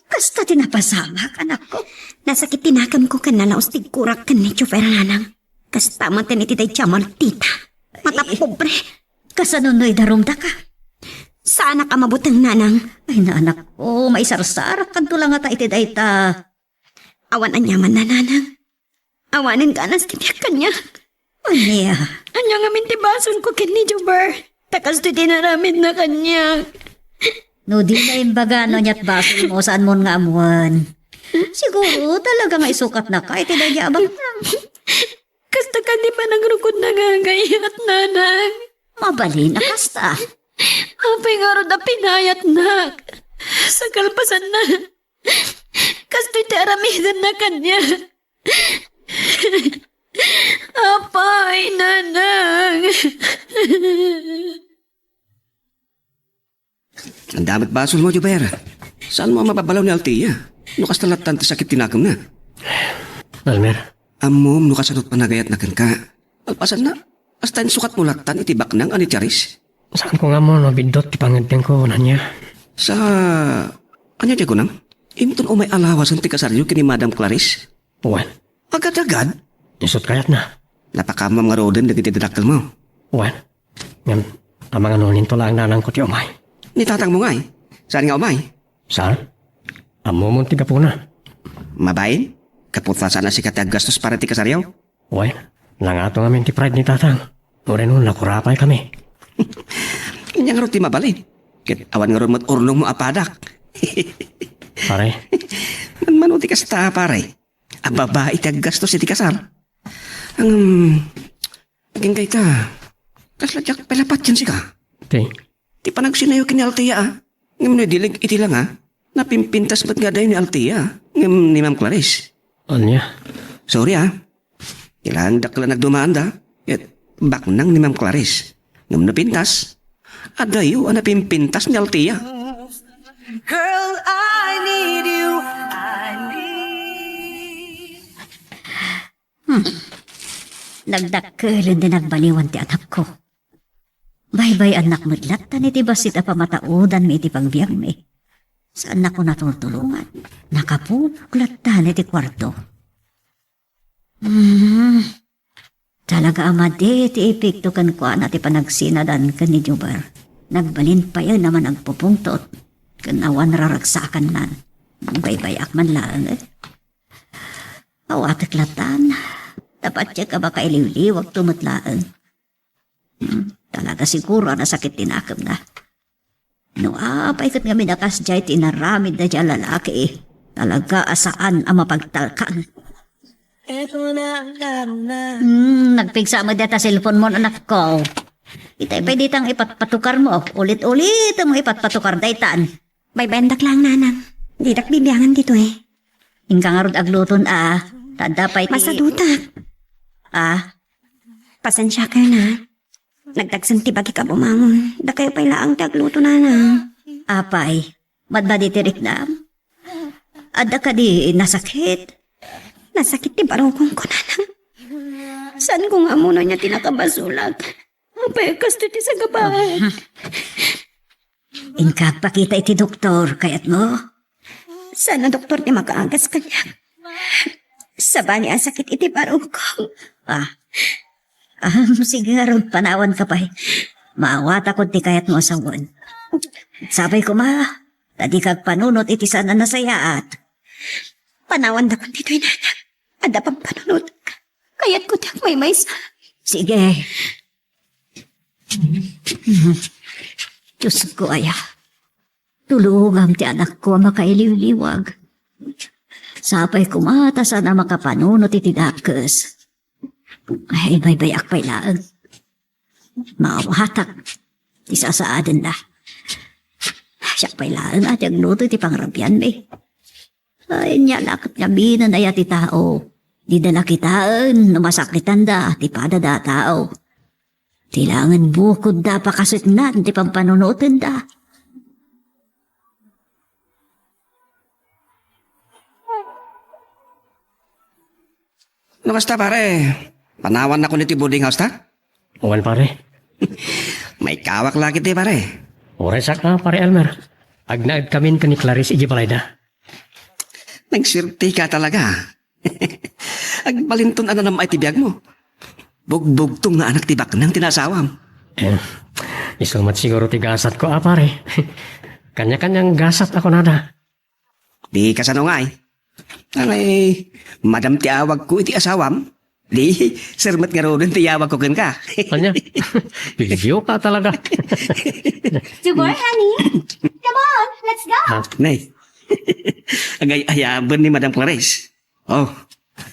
Kasta tinapasamak, anak ko. Nasakit tinakam ko kanalaos tigkurak kan ni Chofer nanang. Kasta matan iti day chamar tita. Mata pobre. Kasanon no idarom da ka. Saan ka mabutang nanang? Ay na anak ko, maisarsar kan tulang ata iti day ta. Awan anyaman na nanang. Awanin ganas tibiyak kanya. Anya, Anya nga mintibason ko ken ni Jober. Takas ti dinaramid na kanya. no di na imbaga no nyat baso mo saan mo nga amuan. Siguro talaga nga isukat na ka, iti day abang. Kasta ka di pa nagrukod na gagayat nanang. Mabalin na kasta. Apay nga ro da pinayat nak. Sa kalpasan na. Kasto'y aramidan na kanya. Apay, nanang. Ang damit basol mo, Juber. Saan mo mapabalaw ni Altia? Nukas talatan ti sakit tinagam na. Elmer, Amom, nukas anot panagayat na ka. Alpasan na. Hasta yung sukat mo laktan itibak nang ani Charis. saan ko nga mo no bindot ti pangagdeng ko na niya. Sa... Anya di ko nang? Imton o may alawasan ti kasaryo kini Madam Clarice. Well, Agad-agad? isot kayat na. Napakamam nga roden dagiti dinaktal mo. Well, ngam, ang mga nunin to lang nanang ko ti umay. Nitatang mo nga eh. Saan nga umay? Saan? Amo mo ti kapuna. Mabayin? Kaputla sana si kati gastos para ti kasaryaw? Well, nangato nga ti pride ni tatang. Ure nun, nakurapay kami. Inyang ro ti mabalin. Kit awan nga ron mo't urnong mo apadak. Pare, Manmano ti kasta pare. Ang babae ti gastos ti kasar. Ang... Gingkay ka. Kasladyak pelapat yan si ka. Ti panagsinayo kini Altia ah. Ngam na dilig iti lang ah. Napimpintas ba't nga dayo ni Altia? Ngam ni Ma'am Clarice. Anya? Sorry ah. Ilang dakla nagdumaan da. At baknang ni Ma'am Clarice. Ngam napintas. Adayo ang napimpintas ni Altia. Girl, I need you. Nagdakkelan din nagbaliwan ti anak ko. Bye-bye anak mudlat tan iti basit a pamataudan mi iti pagbiag mi. Saan ako natutulungan? Nakapupuklat tan iti kwarto. Talaga amade iti ipikto kan ko ati panagsinadan kan ni Jubar. Nagbalin pa yan naman nagpupungtot. Kanawan raragsakan nan. Bye-bye akman lang eh. Awatak latan. Dapat siya ka baka iliw-liwag tumutlaan. Talaga siguro na sakit tinakam na. No paikot nga minakas jay tinaramid na dyan lalaki eh. Talaga asaan ang mapagtalkan. Nagpigsa mo data cellphone mo anak ko. Itay pwede tang ipatpatukar mo. Ulit-ulit mo ipatpatukar daytan. May bendak lang, nanang. Di dak bibiyangan dito eh. Ingka nga rod agluton Tanda pa iti... Masadutak. Pasensya ka na. Nagdagsan ti bagi ka bumangon. Da kayo pala ang tagluto nanang. Apay, madba di tirik na. Ada ka di nasakit. Nasakit ti barokong ko nanang. Saan ko nga muna niya tinakabasulag? Apay, kasto ti sa gabay. Ingka pakita iti doktor, kayat mo. Sana doktor di makaagas kanya. Saba niya ang sakit iti barokong. Sige rod, panawan ka pa. Maawat ako ti kayat mo asawan. Sabay ko tadi kag panunot iti sana nasayaat. Panawan da kong dito'y nanang. Ada pang panunod. Kaya't ko tiyak may maysa. Sige. Diyos ko tulungan ti anak ko makailiw-liwag. Sapay kumata sana makapanunot iti dakes. Ay, baybayak pa'y laang. Maawatak. Ti sasaadan na. Siya pa'y laang at yung luto iti pangrabyan me. Ay, niya lakot niya binan ay ati tao. Di dala kitaan, namasakitan da, ti pada da tao. Tilangan bukod da pakasitnan, ti pampanunutin da. Nakasta pare. Panawan na ko niti boarding house ta? Uwan pare. May kawak lagi ti pare. Oresak na pare Elmer. Agnaag kamin ka ni Clarice Igibalayda. Nagsirti ka talaga. Agbalinton na ay tibiyag mo. Bugbugtong nga anak tibak nang tinasawam. Isumat siguro ti gasat ko pare. Kanya-kanyang gasat ako nada. Di kasanongay. Ay, madam ti awag ko iti asawam. Di, sermat nga rin ti awag ko ka. Kanya, bigyo ka talaga. Juboy, honey. Come on, let's go. Nay, agay ayaban ni Madam Clarice. Oh,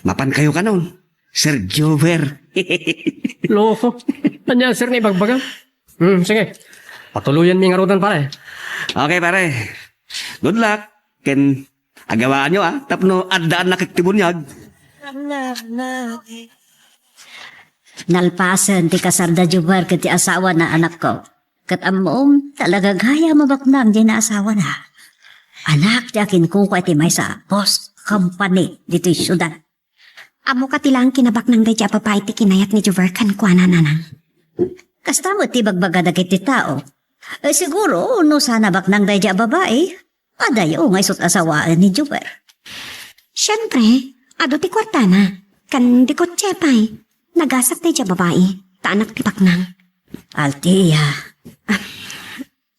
mapan kayo ka nun. Sir Jover. Loko. Kanya, sir na ibagbaga. Sige. Patuluyan mi nga rodan pare. Okay pare. Good luck. Ken, agawaan nyo tapno addaan na kagtibunyag. Nalpasan ti kasarda jubar ket ti asawa na anak ko. Kat amom talaga gaya mabaknang di na asawa na. Anak ti akin ko ti may sa post company dito yung syudad. Amo ka tilang kinabak ng dadya papay ti kinayat ni Juverkan kwa nanang. Kasta mo ti bagbaga dagiti tao. Siguro no sana baknang dadya babae. Adayo nga isot asawaan ni Juber. Siyempre, ado ti kwartana. Kan di ko tsepay. Nagasak dadya babae. Taanak ti paknang. Altia.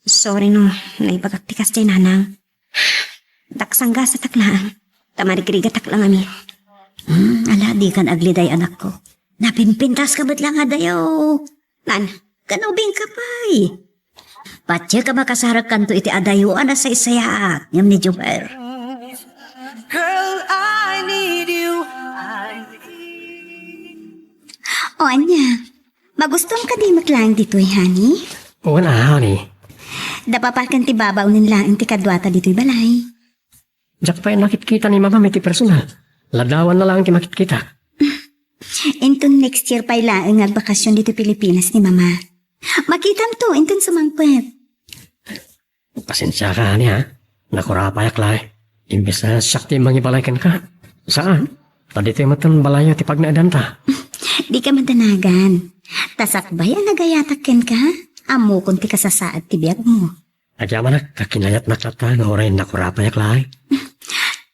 Sorry no, naibagak ti kas ti nanang. Daksangga sa taklaan. Tamarigriga taklang amin. Ala di kan agliday anak ko. Napimpintas ka ba't lang adayo? Nan, Kanubing ka pa'y. Patya ka makasarap kanto iti adayo na sa isayaak. Ngam ni Juber. Girl, I need you. o anya, magustong ka di maklang dito'y honey? Oo na, honey. Dapapakan ti babaw nila ang ti kadwata dito'y balay. Diyak pa yung nakikita ni mama may ti personal. Ladawan na lang ang ti makikita. Intun next year pa ilaan ang bakasyon dito Pilipinas ni mama. Makitam to, intun sumangpet. Pasensya ka, honey, ha? Nakurapayak lang. Imbes na sakti mangibalaykan ka. Saan? Tadi tayo matan balayo ti pagnaedan ta. Di ka madanagan. Tasakbay ang nagayatakin ka. Amo kung ti kasasaad ti biyag mo. Agyaman na, kakinayat na kata na oray nakurapayak lang.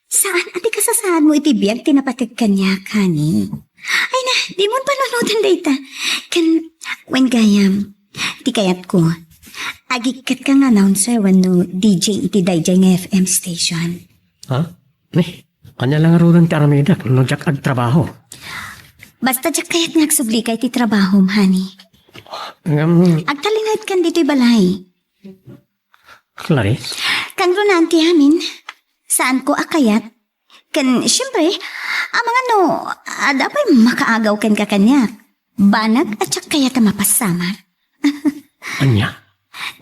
Saan ati kasasaad mo iti biyag tinapatig kanya, kani? Ay na, di mo panunutan data. When gayam, ti kayat ko. Agikat kang announcer wano DJ iti dayjay nga FM station. Ha? Ni, kanya lang arudan ti aramida kung jak ag trabaho. Basta jak kayat nagsubli kay ti trabaho, honey. Agtalinayat kan dito'y balay. Clarice? Kan runanti amin, saan ko akayat? Kan, syempre, ang mga no, dapat makaagaw kan ka kanya. Banag at syak kaya ta mapasama. Anya?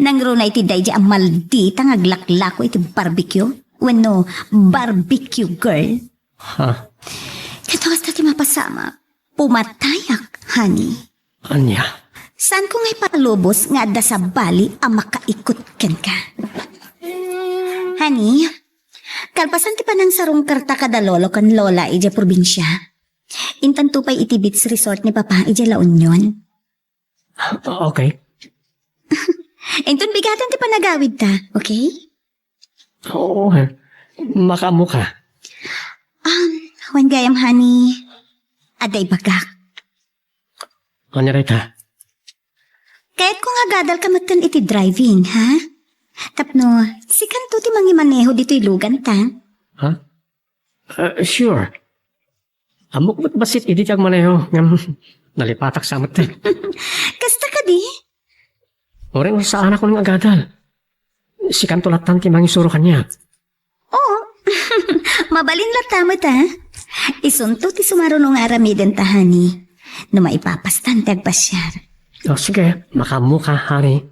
Nang runay ti daydi ang maldita ng aglaklako iti barbecue. Wano, barbecue girl. Ha? Katawas na ti mapasama. Pumatayak, honey. Anya? Saan ko nga'y palubos nga da sa bali ang makaikot ken ka? Honey, kalpasan ti pa ng sarong karta kada lolo kan lola ije probinsya. Intan tupay iti beach resort ni Papa ije La Union. Okay. Intan bigatan ti panagawid ta, okay? Oo, makamu ka. When gayam honey, aday bagak. Anya rita? Kahit ko nga gadal ka matan iti driving, ha? Tapno, si kanto ti mangimaneho dito'y lugan ta. Ha? Sure. Amok ba't basit idi tiyag maneho ngam nalipatak sa amat eh. Kasta ka di? Oring saan ako ng agadal. Si kantulatan ti mangisuro kanya. Oo. Mabalin latamat ha. Isunto ti sumarunong aramiden ta, honey. Na maipapastan ti agpasyar. O sige, makamu ka, honey.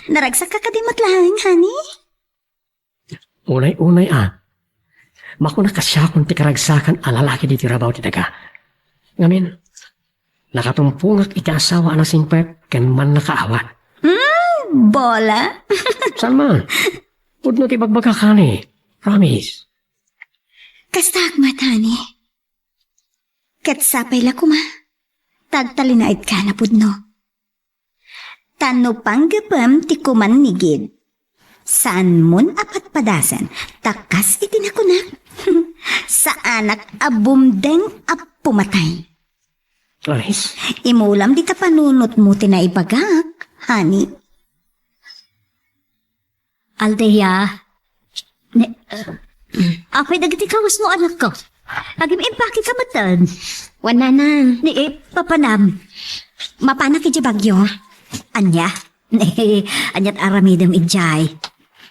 Naragsak ka kadimat lang, honey? Unay-unay Makuna kasya kung ti karagsakan alalaki di tirabaw ti daga. Ngamin, nakatumpungak iti asawa na singpet ken man nakaawa. Bola? Saan man? Pudno ti bagbaga ka ni. Promise. Kastakmat, honey. Katsapay la kuma. Tagtalinait ka na pudno. Tano panggapam ti kuman nigid. Saan mon apat padasan, takas itinakunak. Sa anak abumdeng pumatay. Clarice? Imulam di ta panunot mo tinaibagak, honey. Aldeya. Apay dagiti kawas mo anak ko. Agim impaki ka matan. Wala nang. Ni papanam. Mapanak iti bagyo. Anya? Anyat aramidam ijay.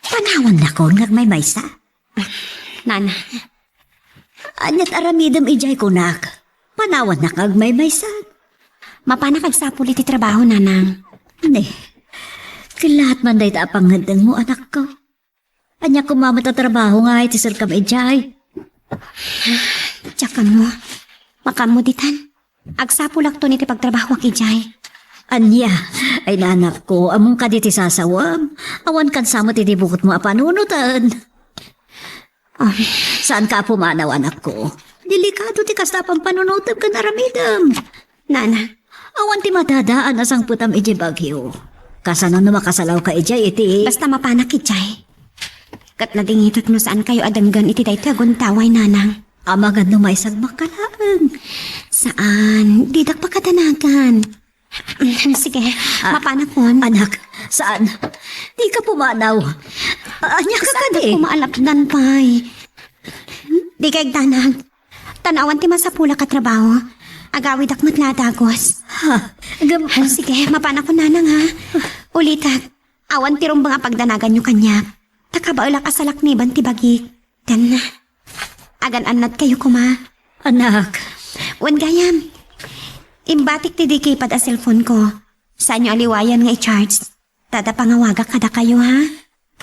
Panawan na ko may maysa. Nana. Anyat aramidam ijay ko nak. Panawan na kag may maysa. Mapanak agsapul iti trabaho, nanang. Kilahat man day taapangandang mo anak ko. Anya ko mamatatrabaho nga iti sir kam ejay. Tsaka mo, makamuditan. Agsapulak to niti pagtrabaho ak ijay. Anya, ay nanak ko, among ka diti sasawam. Awan kan samot iti bukot mo apanunutan. Saan ka pumanaw, anak ko? Delikado ti kastapang panunutan ka naramidam. Nana, Awan ti matadaan asang putam iti bagyo. Kasano na makasalaw ka ijay iti. basta mapanak ijay. Kat nadingitot no saan kayo adanggan iti dayto aguntaway nanang. Amagad no may sagmakalaan. Saan? Didak pa katanagan. Sige, mapanak mo. Anak, saan? Di ka pumanaw. Anya ka ka di. Kumaalapdan pa'y. Di kay danag. Tanawan ti masapula ka trabaho. Agawid ak matladagos. Sige, mapanak ko nanang ha. Ulitak, awan ti rumbang pagdanagan nyo kanya. Takabaula kasalak ni ban ti bagik. Dan, agan-anat kayo kuma. Anak, Wan gayam. Imbatik ti di kipad a cellphone ko. Saan nyo aliwayan nga i-charge? Tada pangawaga kada kayo ha?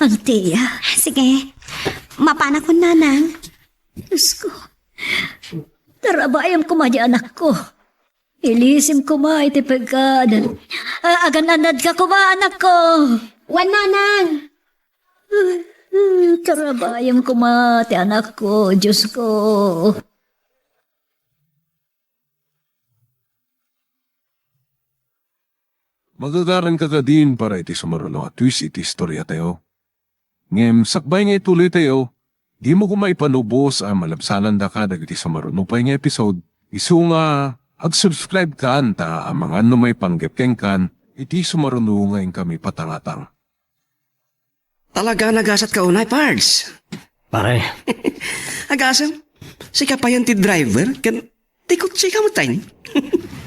Antiya. Sige, mapanak ko nanang. Diyos ko. Tarabayam ko ma di anak ko. Ilisim ko ma iti pagkadan. Agan-anad ka ko ma anak ko. Wan nanang. Tarabayam ko ma ti anak ko. Diyos ko. Magagaran ka ka din para iti sumarulo at twist iti istorya tayo. Ngem, sakbay nga ituloy tayo, di mo kumaipanubos ang malabsanan da ka dagiti sumarulo pa nga episode. Isu nga, ag-subscribe ka anta ang mga ano may panggepkeng kan, iti sumarulo nga yung kami patangatang. Talaga nagasat ka unay, Pards. Pare, Agasam, si kapayan ti driver, kan tikot si kamatayin.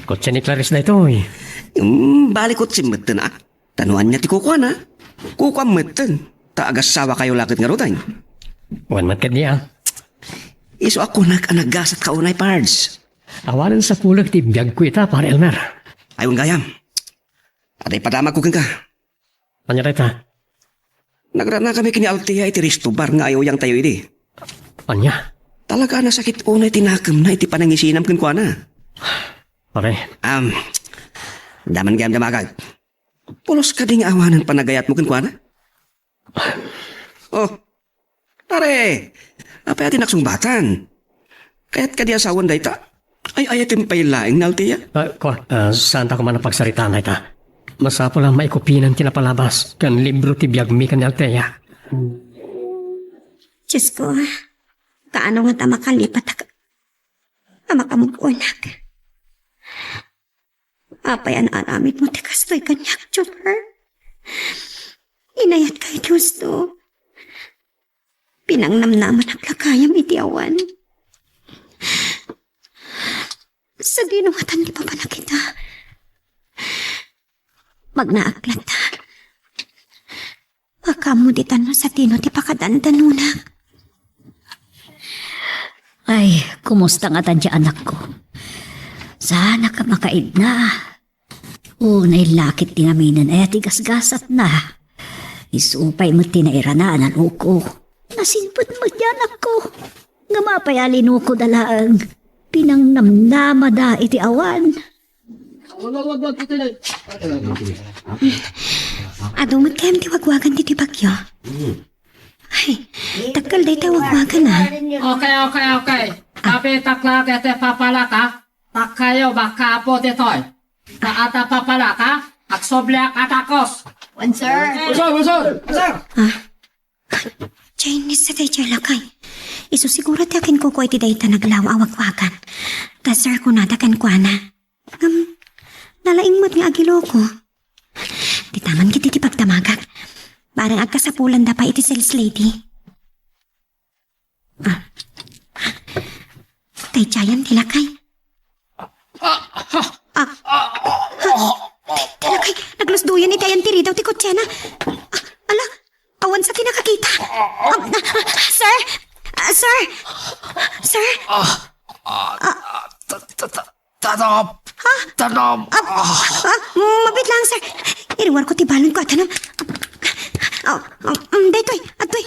kotse ni Clarice na ito eh. Balikot si Meten ah. Tanuan niya ti kukuha na. Kukuha Meten. Taagasawa kayo lakit nga rutay. Wan man kad niya. Iso ako nag-anagasat ka unay, Pards. Awanan sa pulag ti biyag ko ita, pare Elmer. Ayun gayam. Atay padamag ko ka. Panyarita, Nagrana kami kini Altia iti Ristobar nga ayaw yang tayo iti. anya, Talaga nasakit unay tinakam na iti panangisinam kun kuha na. pare, Daman gayam damagag. Pulos ka ding awanan panagayat mo kun kuha na. Oh, pare, apa atin naksungbatan? Kaya't ka di asawan da ita. Ay ayatin pailaing na Altia. saan ta ko man napagsarita na ita? Masapo lang maikupinan tinapalabas kan libro ti biyag mi kan ni Altea. Diyos ko, kaano nga ta makalipat makamugunak. Apayan aramid mo ti kastoy kanyak, Chopper. Inayat kay Diyos to. Pinangnamnaman ang lakayam iti awan. Sa ginuwatan di pa pa na kita. Magnaaklat ta. Pakamuditan mo sa tino ti pakadandanunak. Ay, kumusta nga tadya anak ko? Sana ka makaid na. Unay lakit ti ngaminan ay tigasgasat na. Isupay mo tinairanan ang uko. Nasinpot mo di anak ko. Nga mapayalin ko dalaang. Pinangnamnama da iti awan. Adungot kayam ti wagwagan ti bagyo. Ay, takal day wagwagan ha. Okay. Tapi takla kete papalaka. Tak kayo baka po ditoy. Kaata papalaka. Aksoblek atakos. Sir. Chinese sa tayo lakay. Iso siguro ti akin kuko iti day naglaw awagwagan. Tasar ko na dakan kwa na. Nalaing mo't nga agilo ko. Di taman kiti ti pagtamagak. Barang agkasapulan da pa iti sales lady. Tay Chayan tilakay. Tilakay, naglusduyan ni Tayan tiri daw ti kutsena. Ala, awan sa kinakakita. Sir! Sir! Tanong! Mabit lang, sir. Iriwar ko ti balon ko at tanong. Daytoy, atoy.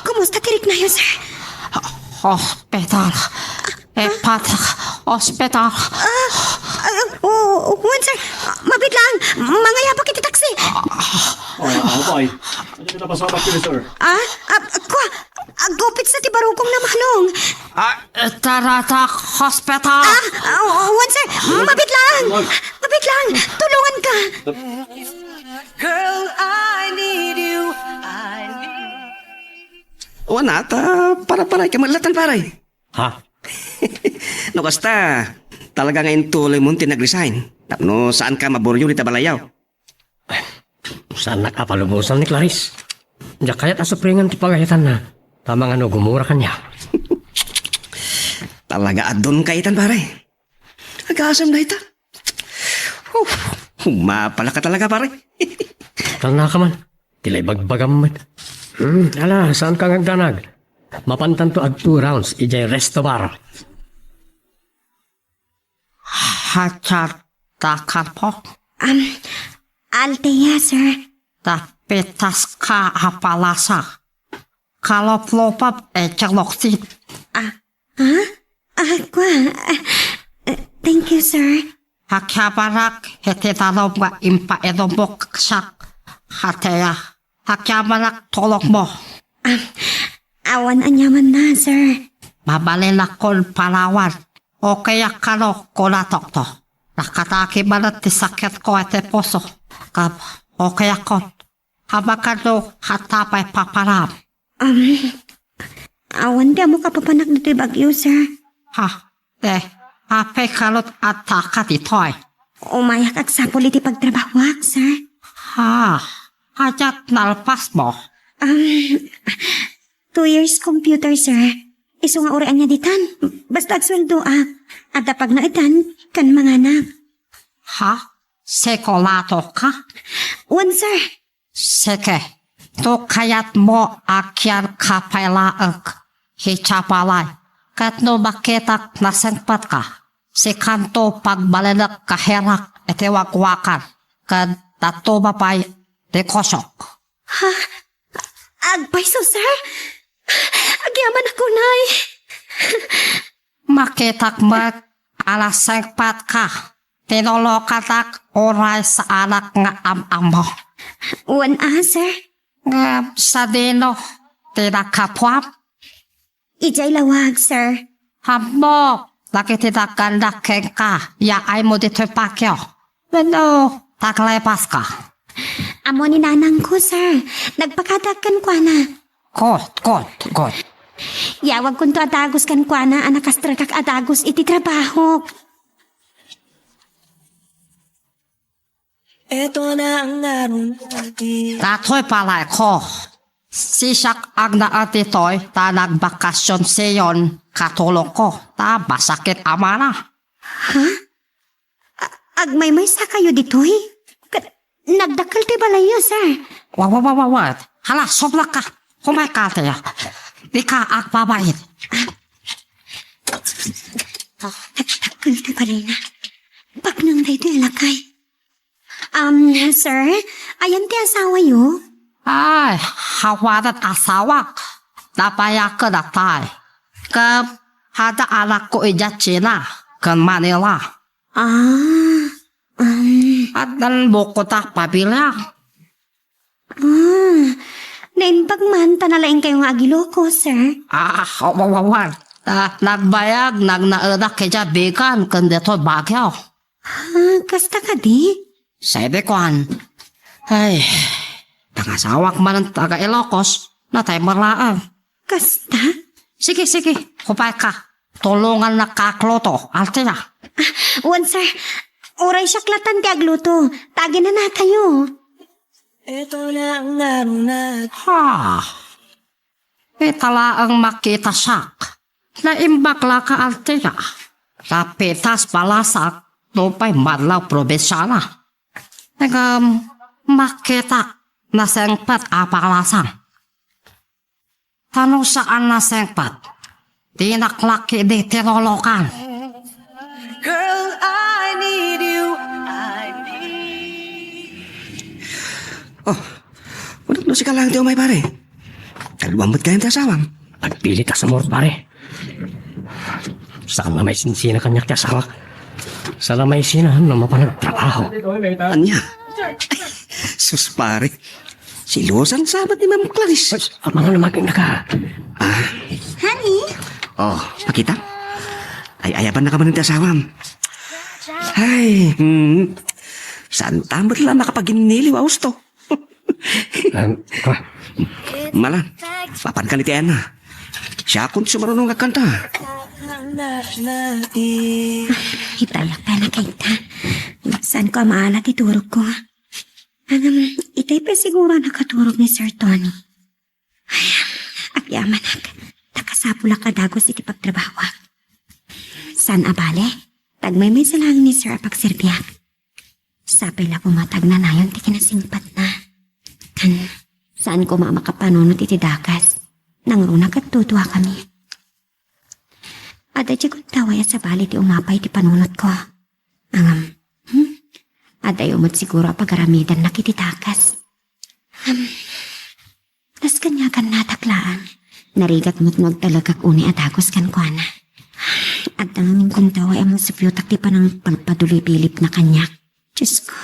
Kumusta tirik na yun, sir? Hospital. Patak. Hospital. Wan, sir. Mabit lang. Mga yapak iti taksi. boy. Ano kita pasabak yun, sir? Kwa. Gupit sa tibarukong na manong. Taratak Hospital. Wan, sir. Mabit lang. Mabit lang. Tulungan ka. Girl, I need you. Wana, para-paray ka malatan paray. Ha? No, kasta, talaga ngayon tuloy mo tinag-resign. No, saan ka maboryo ni Tabalayaw? Saan nakapalubusan ni Clarice? Diya kaya't asupringan ti pagahitan na. Tamang ano, gumura kanya. Talaga adon kaitan pare. Agasam na ita. Humapala ka talaga pare. Tal ka man. Tila'y bagbagam man. Ala, saan ka ngagdanag? Mapantan to ag 2 rounds, ijay resto bar. Hachat takar po. Altea, sir. Tapitas ka apalasa. Kalau pelopap celoksit. Kwa. Thank you, sir. Hakyabarak hetitalaw nga impa edombok sak. Hateya. Hakyabarak tolok mo. Awan anyaman na, sir. Mabalilakol palawan. O kaya kano kolatok to. Nakataki balat ti sakit ko ete poso. Kap, o kaya kon. Habakano hatapay paparam. Awan di mo kapapanak na ito'y bagyo, sir. Apay kalot at takat itoy. Umayak ag sapol iti pagtrabawak, sir. Hajat nalpas mo. 2 years computer, sir. Iso nga urian niya ditan. Basta agsweldo, At pag naitan, kan mga anak. Sekolato ka? Wan, sir. Seke. To kayat mo akyan kapailaag. Hichapalay. Kat no makitak nasengpat ka. Si kanto pagbalilak kaherak etiwagwakan. Kad tato mapay dekosok. Agpaiso, sir. Agyaman ako, nay. Makitak mag alasengpat ka. Tinolokatak oray sa anak nga am-am mo. Wan, sir. Nga sa dino, tinakapwap. Ijay lawag, sir. Hamo, nakititakandak keng ka. Yaay mo dito'y pakyo. Pero, taklepas ka. Amo ni nanang ko, sir. Nagpakadakan kwa na. Good. Yawag kun to atagos kan kwa na anakastra kak atagos iti trabaho. Ito na ang naroon natin. Tatoy palay ko. Sisak ang naatitoy ta nagbakasyon siyon katulong ko. Ta basakit amana. Agmay-may sa kayo ditoy? Nagdakal ti balayo, sir. Wawawawawat. Hala, sobra ka. Kumakate ya. Di ka agbabayit. Nagdakal ti balayo na. Pag nang dito ilakay. Sir, ayan ti asawa yo? Ay, hawadat asawak. Napaya ka na tay. Hada anak ko ija China. Kan Manila. At dan buko ta pabila. Naimbag man, tanalaing kayo nga agilo ko, sir. Wawawan. Nagbayag, nagnaanak kaya bigan, kundi to bagyaw. Kasta ka di? Sabi ko, ay, tangasawak man ang taga Ilocos, na tayo marlaan. Kasta? Sige, hupay ka. Tulungan na kakloto, altina. Wan, sir. Oray siya klatan ti agluto. Tagi na na tayo. Ito na ang naroon natin. Itala ang makita sak. Naimbakla ka altina. Kapitas palasak, lupay madlaw probinsyana. Makita na sengpat apalasan. Tanong saan na sengpat? Tinaklaki di tinolokan. Girl, I Oh, unang no si ka lang ti umay pare. Kalwambot kayo ti asawam. Nagpilit sa mor, pare. Saan na may sinsina kanyak ti asawa? Saan na may sinahan na mapanagtrabaho? Anya? Sus pare. Silusan sabat ni Ma'am Clarice. Mga lumaging na ka. Honey? Oh, pakita. Ay, ayapan na ka man ng asawam. Ay, saan tamot lang makapaginiliw austo? Malan, papan ka ni Tiana. Siya kung sumarunong nagkanta. Hitayak ka na kita. Saan ko maalat iturog ko? Itay pa siguro nakaturog ni Sir Tony. Ay, agyaman takasapula ka dagos iti pagtrabaho. San abale? Tagmay may salang ni Sir apagserbiak. Sapay la pumatag na nayon ti kinasingpat na. Kan, saan ko makapanunot iti dakas? Nang runag at tutuwa kami. Ada di kong tawaya sa bali ti umapay ti panunot ko. Ada umot siguro pagaramidan na kititakas. Tas kanya kan nataklaan. Narigat mo't magtalagak uni at agos kan kwa na. At ang aming kong taway among sa piutak ti pa ng pagpaduloy-pilip na kanyak. Diyos ko.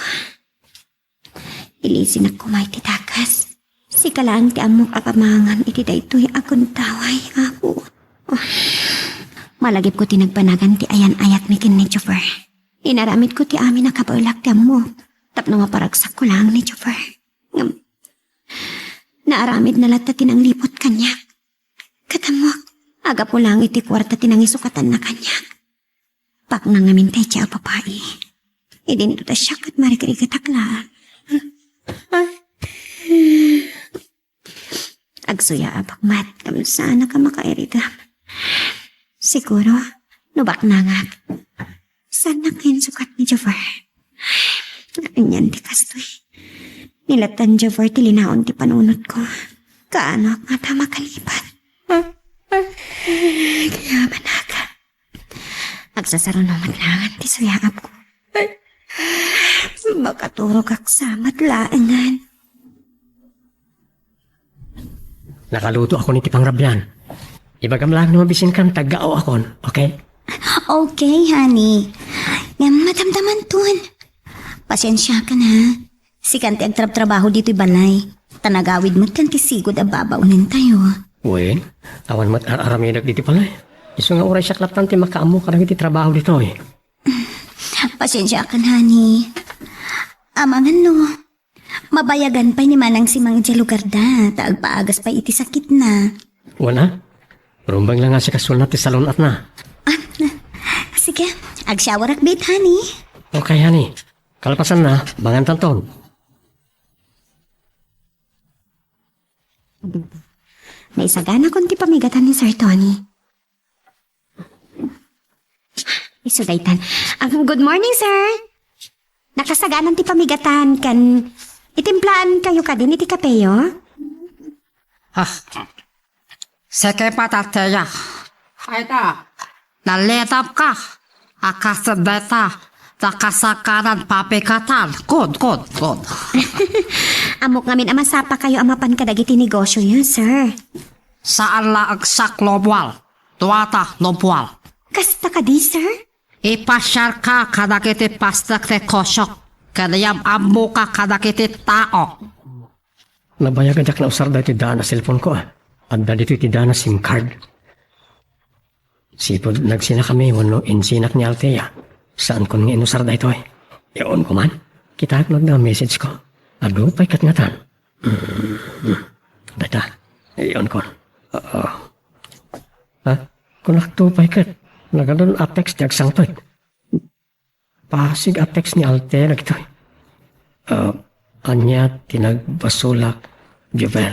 Ilisin ako may titakas. Si kalaan ti amok akamangan iti daytoy akong taway. Ako. Oh. Malagip ko tinagpanagan ti ayan-ayak ni kin ni Joffer. Inaramit ko ti amin nakabaulak ti amok. Tapno maparagsak ko lang ni Joffer. Naaramid na lahat tinang lipot kanyak. Katamok. Aga po lang iti kwarta tinangisukatan na kanyak. Pak nangamin tayo siya papai. Idin ito siya kat marikarigatakla. Agsuya abak mat. Saan ka makairita? Siguro, nubak nangat. Saan na kayo sukat ni Joffer? Anyan di kastoy. Nilatan Joffer tilinaon ti panunot ko. Kaano nga ta makalipat? Kaya manaka. Agsasaro naman langan ti suyaap ko. Makaturog aksamat laangan. Nakaluto ako ni Tipang Rabyan. Ibagam lang na mabisin kang taggao akon, okay? Okay, honey. Nga matamtaman tun. Pasensya ka na. Si kanti agtrab-trabaho dito'y balay. Tanagawid mo't kanti sigod ababaunin tayo. Wen, awan mat aramidag dito pala eh. Iso nga oray siya klaptan ti makaamo ka na iti trabaho dito eh. Pasensya ka na, honey. Amangan no. Mabayagan pa ni manang si Mang Jalugarda. Taagpaagas pa iti sakit na. Wala. Rumbang lang nga si kasul na ti salon at na. Sige, ag-shower akbit, honey. Okay, honey. Kalpasan na, bangan tanton. Naisagana konti pamigatan ni Sir Tony. Isudaytan. Good morning, sir. Nakasaganan ti pamigatan kan itimplaan kayo ka din iti kapeyo? Sige patateya. Hayda. Naletap ka. Akasadeta. Nakasakaran papikatan. Good. Amok ngamin amasapa kayo amapan kadagiti negosyo yun, sir. Saan la agsak lobwal? Tuwata lobwal. Kasta ka di, sir? Ipasyar ka kadagiti pastak te kosyok. Kadayam ambo ka kadagiti tao. Nabayagan jak na usar dahi ti daan na cellphone ko ah. Anda dito ti daan na SIM card. Sipod nagsina kami wano insinak ni Althea. Saan ko nga inusar dahi ito eh. Iyon ko man. Kita ko na message ko. Ado pa'y katngatan. Data. Iyon ko. Kung nakto pa'y kat. Nagadon apex di agsangtoy. Pasig apex ni Althea na kitoy. Anya tinagbasulak, Jovel.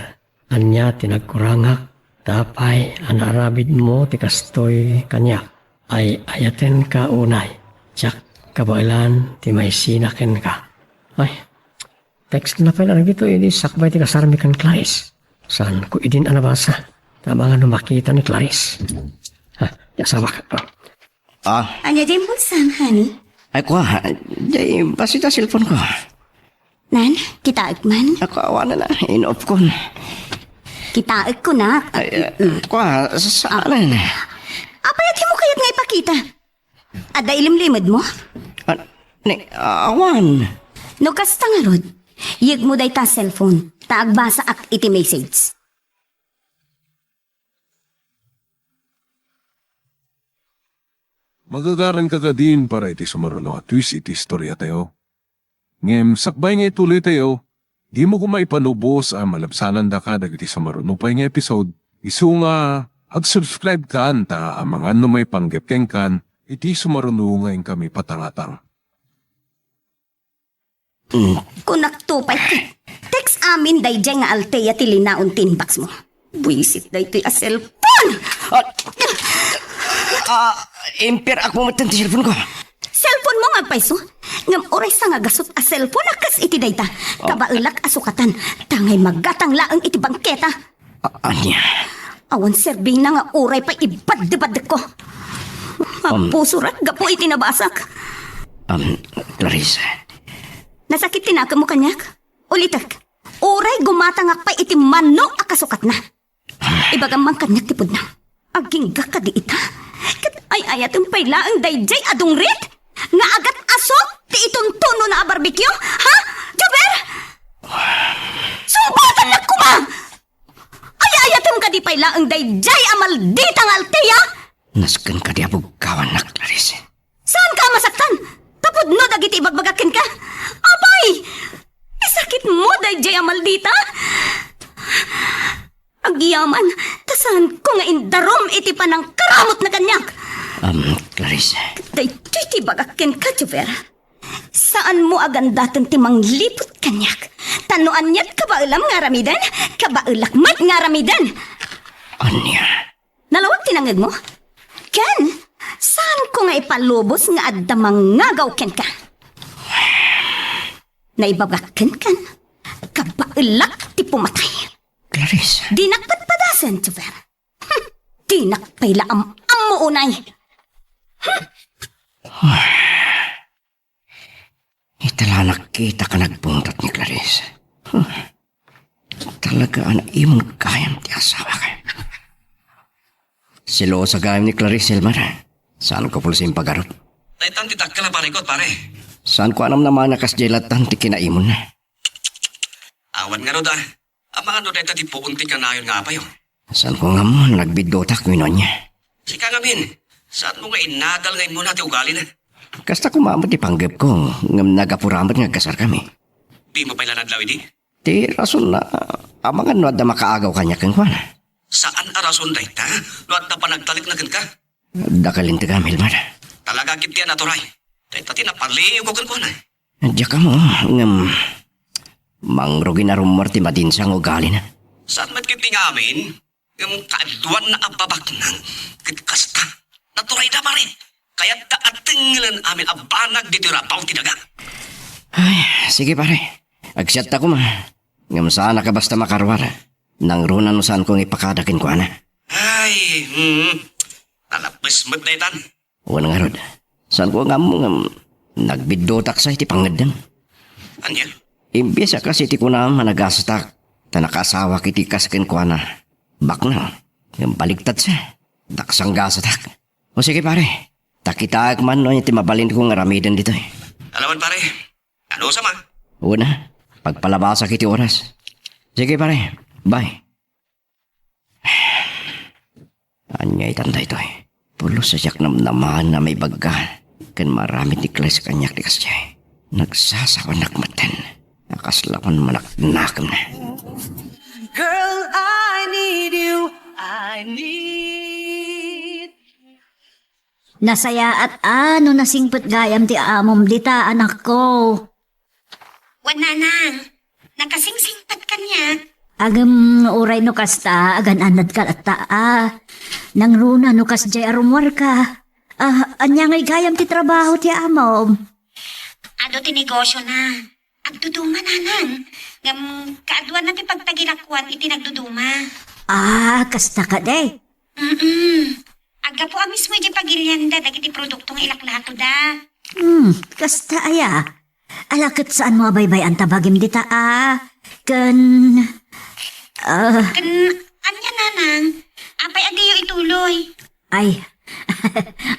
Anya tinagkurangak, tapay, anarabid mo, tikastoy kanya. Ay ayaten ka unay. Tsak, kabailan, ti may sinakin ka. Ay, text na pala dito, ini sakbay ti kasarami kan Clarice. Saan ko idin anabasa? Tama nga makita ni Clarice. Yasawa ka. Anya din bulsan, honey? Ay ko ha, jay, pasita cellphone ko. Nan, kitaag man. Ako awa na. Inop ko. Kitaag ko na. Kwa, saan na? Apayat mo kayat nga ipakita. Ada ilimlimad mo? Awan. No kasta nga rod. Yig mo day ta cellphone. Taagbasa ak iti message. Magagaran ka din para iti sumaruno at twist iti istorya tayo. Ngem, sakbay nga ituloy tayo, di mo kumaipanubos ang malabsanan da ka dagiti sumaruno pa nga episode. Isu nga, ag-subscribe ka anta ang mga ano may panggapkeng kan, iti sumaruno ngayon kami patangatang. Kunak tupay ka. Text amin day dyan nga alteya tilinaon tinbox mo. Buisit day to'y a cellphone! Imper ako matan ti cellphone ko. Cellphone mo nga paiso. Ngam oray sa nga gasot a cellphone akas iti dayta. Kabailak asukatan. Tangay magatang laang iti bangketa. Anya? Awan serbing na nga oray pa ibad-dibad ko. Mapusurat gapo iti nabasak. Clarissa. Nasakit tinaka mo kanyak? Ulitak. Oray gumatangak pa iti manong akasukat na. Ibagang mang kanyak tipod na. Aging ka di ita. Kat ay ayatong payla ang dayjay adong rit. Nga agat aso ti ituntuno na barbecue. Ha? Jober? Sumbatan na kuma! Ay ayatong ka di payla ang dayjay amalditang alteya. Naskan ka di abog kawan na, Clarissa. Saan ka masaktan? Tapod no dagiti ibagbagakin ka. Abay! Isakit mo dayjay amaldita. Agyaman, tasan ko nga indarom iti panang karamot na kanyak. Clarissa. Day titi bagakin ka, Jover. Saan mo agandatan ti manglipot kanyak? Tanuan niya't kabailam nga ramidan? Kabailakmat nga ramidan? Anya? Nalawag tinangag mo? Ken, saan ko nga ipalubos nga adda mangagaw ken ka? Naibagakin kan? Kabailak ti pumatay. Clarissa. Di nakpatpadasan, Jover. Di nakpayla am mo unay. Itala nakita ka nagpuntat ni Clarissa. Talaga ang imong kayam ti asawa ka. Silo sa gayam ni Clarissa, Elmar. Saan ko pulsin pagarot? Daitan ti dakkel parikot pare. Saan ko anam naman nakas jelatan ti kinaimon na? Awan nga roda. Ang mga no dayta ti puunti ka nayon nga apayo. Saan ko nga mo nagbiddotak winon niya? Sika nga min. Saan mo nga inadal ngayon muna ti ugali na? Kasta kumamot ti panggap ko ngam nagapuramot nga kasar kami. Di mo pala nadlaw di? Ti rason na amang ano da makaagaw kanya kang kwan. Saan arason dayta? Luat na panagtalik na ka? Dakalin ti kami, Elmar. Talaga kiti na turay. Dayta ti napaliw ko kan na. Diya ka mo ngam mangrugin na rumor ti madinsang ugali na. Saan mat kiti nga amin? Yung kaadwan na ababak nang kitkasta. Naturay na pare. Kaya daatingilan amin abanag dito rapaw tinaga. Ay, sige pare. Agsyat ako ma. Ngam saan ka basta makarwara. Nang runan no saan kong ipakadakin ko ana. Ay, talapis mo't daytan. Wala nga rod. Saan ko nga mo ngam nagbiddotak sa iti pangadan. Anya? Imbesa kasi iti ko na managastak. Tanakasawa kiti kaskin ko ana. Bakna. Ngam baligtad siya. Daksang gasatak. O sige pare. Takitaak man no iti mabalin kong aramidan dito eh. Alaman pare. Ano sama? Una, pagpalabasa kiti oras. Sige pare, bye. Anyay tanda ito eh. Pulo sa siyak namnaman na may baga. Kan marami ni Kles kanyak di kasya. Nagsasawan nakmatan. Nakaslawan manaknakam na. Girl, I need you. I need. Nasaya at ano nasingpot gayam ti amom dita anak ko. Wala nang. Nakasingsingpat ka niya. Agam uray no kasta agan anad ka at taa. Nang runa no kas jay arumwar ka. Anya ngay gayam ti trabaho ti amom. Ado ti negosyo na. Agduduma na nang. Ngam kaadwan na ti pagtagilakwan iti nagduduma. Kasta ka day. Aga po mismo di pagilyanda dagiti produktong ilaklato da. Kasta aya. Alakit saan mo abaybay ang tabagim dita Kan... Anya nanang, apay adiyo ituloy. Ay,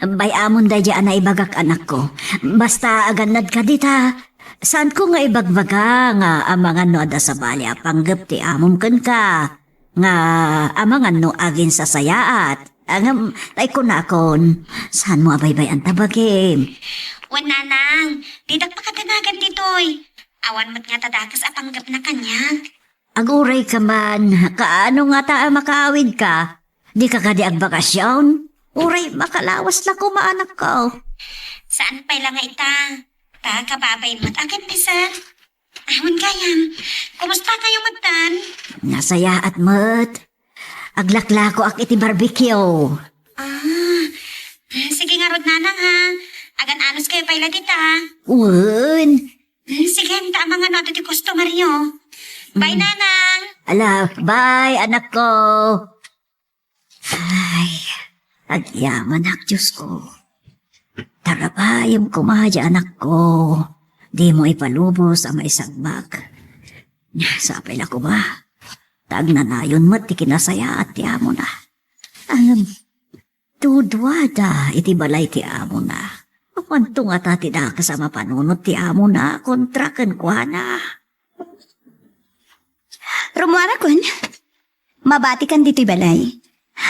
bay amon da dyan na ibagak anak ko. Basta aganad ka dita. Saan ko nga ibagbaga nga amangan no ada sa balya panggap ti amom kan ka. Nga amangan no agin sa sayaat. Ang tay ko na kon. Saan mo abaybay ang tabagim? Wan nanang, didak pa katanagan ditoy. Awan mat nga tadakas apanggap na kanyang. Aguray ka man, kaano nga taa makaawid ka? Di ka kadi ag bakasyon? Uray, makalawas na ko maanak ko. Saan pa lang nga ita? Kababay mat agad ni sir. Awan gayam, kumusta kayo matan? Nasaya at mat. Aglaklako ak iti barbecue. Sige nga rod nanang ha. Agan anos kayo pala dita. Un. Sige, ta mga noto ti customer nyo. Bye, nanang. Ala, bye, anak ko. Ay, agyaman ak, Diyos ko. Tarabayam kumadya, anak ko. Di mo ipalubos ang maisagbag. Sapay na ko ba? Tag na nayon mo, ti kinasaya at ti amo na. Tudwada, iti balay ti amo na. Kwanto nga tati na kasama panunod ti amo na, kontrakan ko na. Rumuara kun, mabati kan dito'y balay.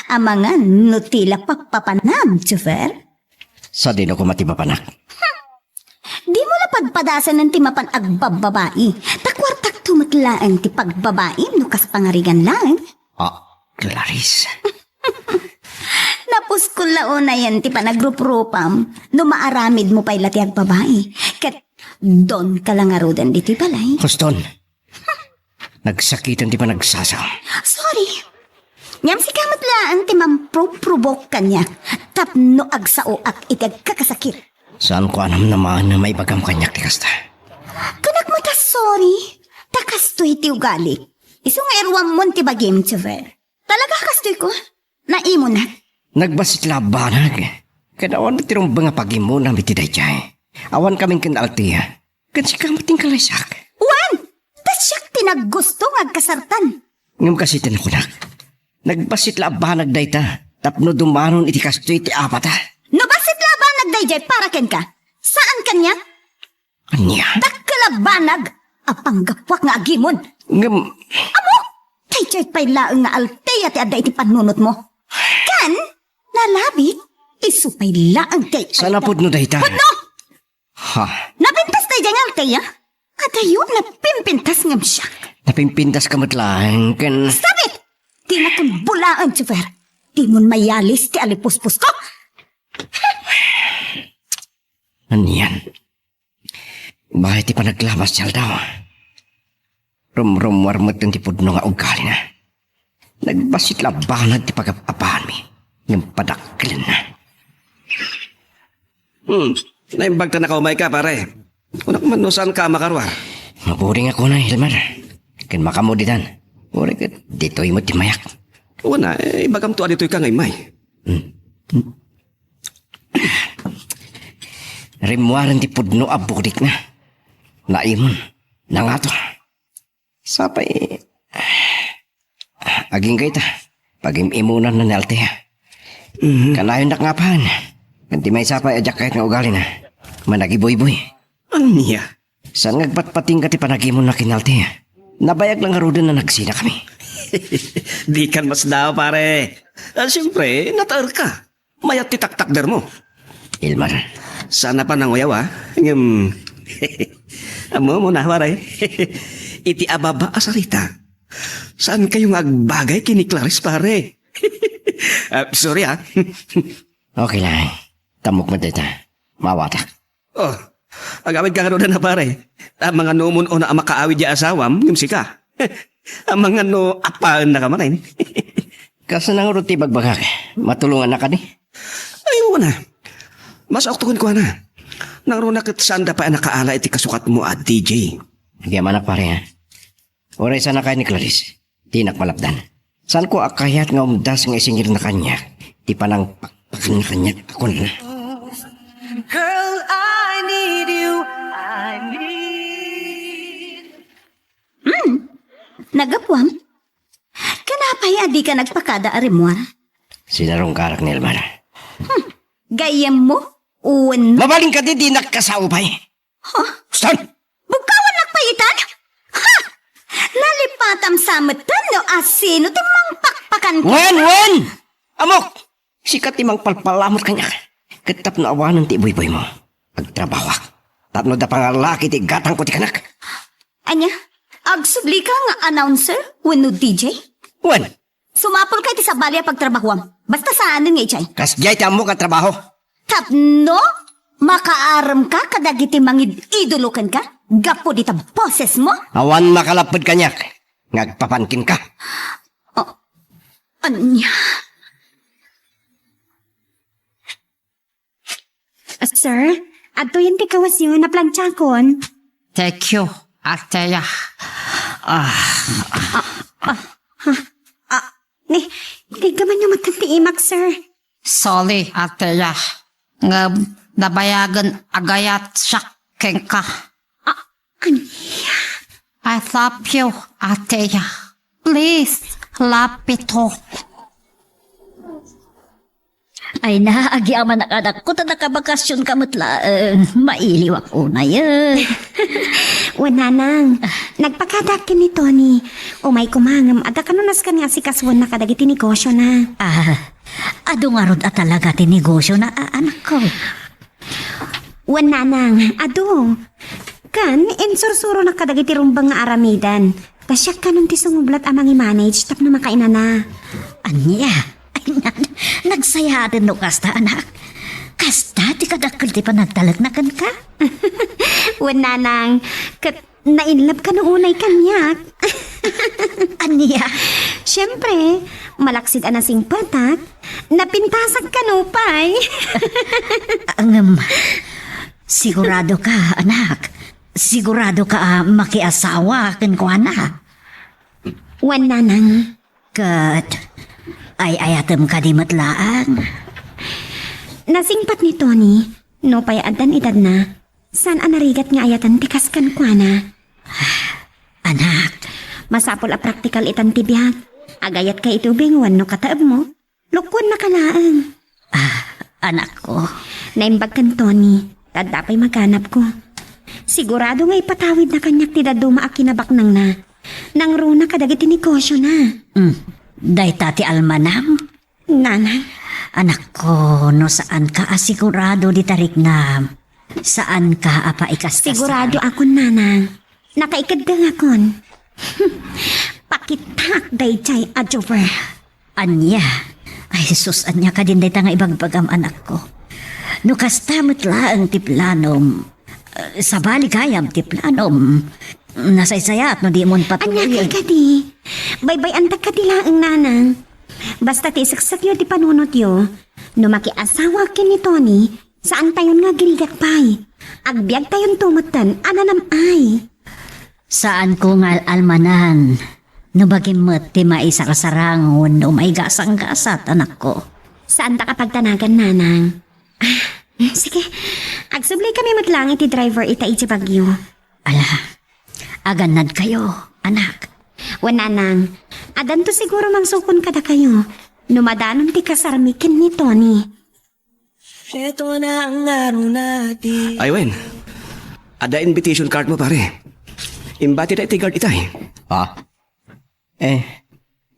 Amangan, nutila pagpapanam, Chufer. Sa din ako matibapanak. Di mo na pagpadasan ng timapan agbababae. Takwartak tumatlaan ti pagbabae, nukas pangarigan lang. Clarice. Napuskol laon na yan ti panagrupropam, numaaramid mo pa'y lati agbabae. Kat doon ka lang arudan dito'y balay. Huston. Nagsakitan di pa nagsasaw. Sorry. Ngam si kamat laan ti mamprobok kanya. Tapno agsao at itag kakasakit. Saan ko anam naman na may bagam kanyak ti kasta? Kanak mo ta sorry. Takastoy ti ugali. Iso nga erwam mon ti bagim, Chufer. Talaga kastoy ko. Naimo na. Nagbasit labanag. Kanawan na tirong mga pagimo na mitiday jay. Awan kaming kinaltiya. Kansi kamating kalaysak. Wan! Tasyak tinaggusto nga agkasartan. Ngam kasi tinakunak. Nagbasit labanag dayta. Tapno dumanon iti kastoy ti apata. No basit labanag dayjay para ken ka? Saan kanya? Anya? Dakkalabanag! Apanggapwak nga agimon. Ngam... Amo! Dayjay pa'y laeng nga alteya ti adda iti panunot mo. Kan? Nalabit? Isu pa'y laeng ti... Sana po no dayta. Pudno! Ha? Napintas dayjay nga alteya? Adayo, napimpintas ngam siya. Napimpintas ka matlang kan... Sabit! Di na kong bulaan, Chufer. Di mo mayalis ti alipuspus ko. Aniyan? Bakit ti pa naglabas siyal daw? Rum-warmat ng tipudno nga ugali na. Nagbasit labanag ti pag-apahan mi. Yung padaklan na. Naimbag ta na kaumay ka, pare. Unak man no saan ka makarwar. Maburing ako na, Hilmar. Kan makamuditan. Uri ka, dito'y mo timayak. Una, ibagam to adito'y ka ngay may. Rimwaran ti pudno abudik na. Naimon, nangato. Sapay, aging kayta, pag-imunan na nalte. Kanayon nakangapahan. Kanti may sapay adyak kahit nga ugali na. Managiboy-boy. Anya? Saan ngagpatpating ka ti panagimon na kinalte? Nabayag lang harudan na nagsina kami. Di kan mas daw, pare. Siyempre, nataar ka. Mayat ti taktakder mo. Ilmar. Sana pa nang uyaw, ha? Amo mo na, pare. Iti ababa asarita. Saan kayong agbagay kini Clarice, pare? Sorry, ha? Okay lang. Tamok mo dito. Mawatak. Oh, agawid ka karoon na, pare. Ang mga numon o na makaawid ya asawam, yung sika. Ang mga no apaan na kamarin. Kasi nang ruti bagbagak. Matulungan na ka ni. Ay, na. Mas oktukan ko na. Nang runakit saan da pa nakaala iti kasukat mo at DJ. Hindi manak pare ha. Oray sana kay ni Clarice. Di nakmalapdan. Saan ko akayat nga umdas nga isingir na kanya. Di pa nang pakpakan na kanya. Ako na. Girl, I need you. I need Nagapwam? Kanapay adi ka nagpakada arimwa? Sinarong karak ni Elmar. Gayem mo? Uwan mo? Mabaling ka di nagkasaupay. Huh? Stan! Bugkawan nagpayitan? Ha! Lalipatam sa matan no asino timang pakpakan ka? Wan! Amok! Sikat timang palpalamot kanya. Ketap na awanan ti boy mo. Agtrabawak. Tapno da pangalaki ti gatang ko ti kanak. Anya? Agsubli ka nga announcer? Wano DJ? Wan! Sumapol kay ti sa balya pagtrabahwam. Basta saan nga ichay? Kasjay ti amok ang trabaho. Tapno? Makaaram ka kadagiti mangid idulukan ka? Gapo dita boses mo? Awan makalapad kanyak. Ngagpapankin ka. Anya? Sir, ato yung tikawas yun na planchakon. Thank you, Ateya. Di ka man yung matatiimak, sir. Sorry, Ateya. Nga nabayagan agayat siya ka. I love you, Ateya. Please, lapit ho. Ay na, agyaman na anak ko, ta nakabakasyon ka mutla. Mailiw ako na yan. Wala nang. Nagpakadak ni Tony. Umay kumangam. Ada kanunas ka nga si kaswan na kadagiti negosyo na. Ado nga rod at talaga tinegosyo na anak ko. Wala nang. Ado. Kan, insursuro na kadagiti rumbang nga aramidan. Kasyak ka nung tisungublat amang i-manage tap na makaina na. Anya? Nagsayatin no kasta, anak. Kasta, di kadakal di pa nagtalagnakan ka? Wala nang. Nainlove ka nung unay kanyak. Anya? Siyempre, malaksid anasing patak. Napintasag ka nupay. Sigurado ka, anak. Sigurado ka makiasawa kan ko, anak. Wala nang. Ay ayatem ka di matlaan. Nasingpat ni Tony, no payaadan edad na. Saan anarigat nga ayatan tikas kan kwa na? Anak, masapol a praktikal itan tibiyat. Agayat ka itubing no kataab mo. Lukwan na kalaan. Anak ko. Naimbag kan Tony, tadapay maghanap ko. Sigurado nga ipatawid na kanyak ti daduma a kinabaknang na. Nang runa kadagiti negosyo na. Day tati almanam? Nanay. Anak ko, no saan ka asigurado di tarik na? Saan ka apa ikastas? Sigurado akon, nanang. Nakaikad ka nga kon. Pakitak day chay adjover. Anya? Ay sus, anya ka din day tanga ibagbagam anak ko. No kastamot laang tiplanom. Sa baligayam tiplanom. Nasaysayat no di mon patuloy. Anak ka di. Baybay antak ka di laang nanang. Basta ti saksak yo di panunot yo. No makiasawa kin ni Tony, saan tayon nga girigat pay. Agbyag tayon tumatan, ananam ay. Saan ko nga almanan? No bagimot ti maisakasarangon no may gasang-gasat anak ko. Saan ta kapagtanagan, nanang? Sige, agsublay kami maglangit ti driver itai ti Bagyo. Aganad kayo, anak. Wala nang. Adan to siguro mangsukon kada kayo. Numadanon ti kasarmikin ni Tony. Ito na ang araw natin. Ay, Wen. Ada invitation card mo, pare. Imbati na iti guard itay.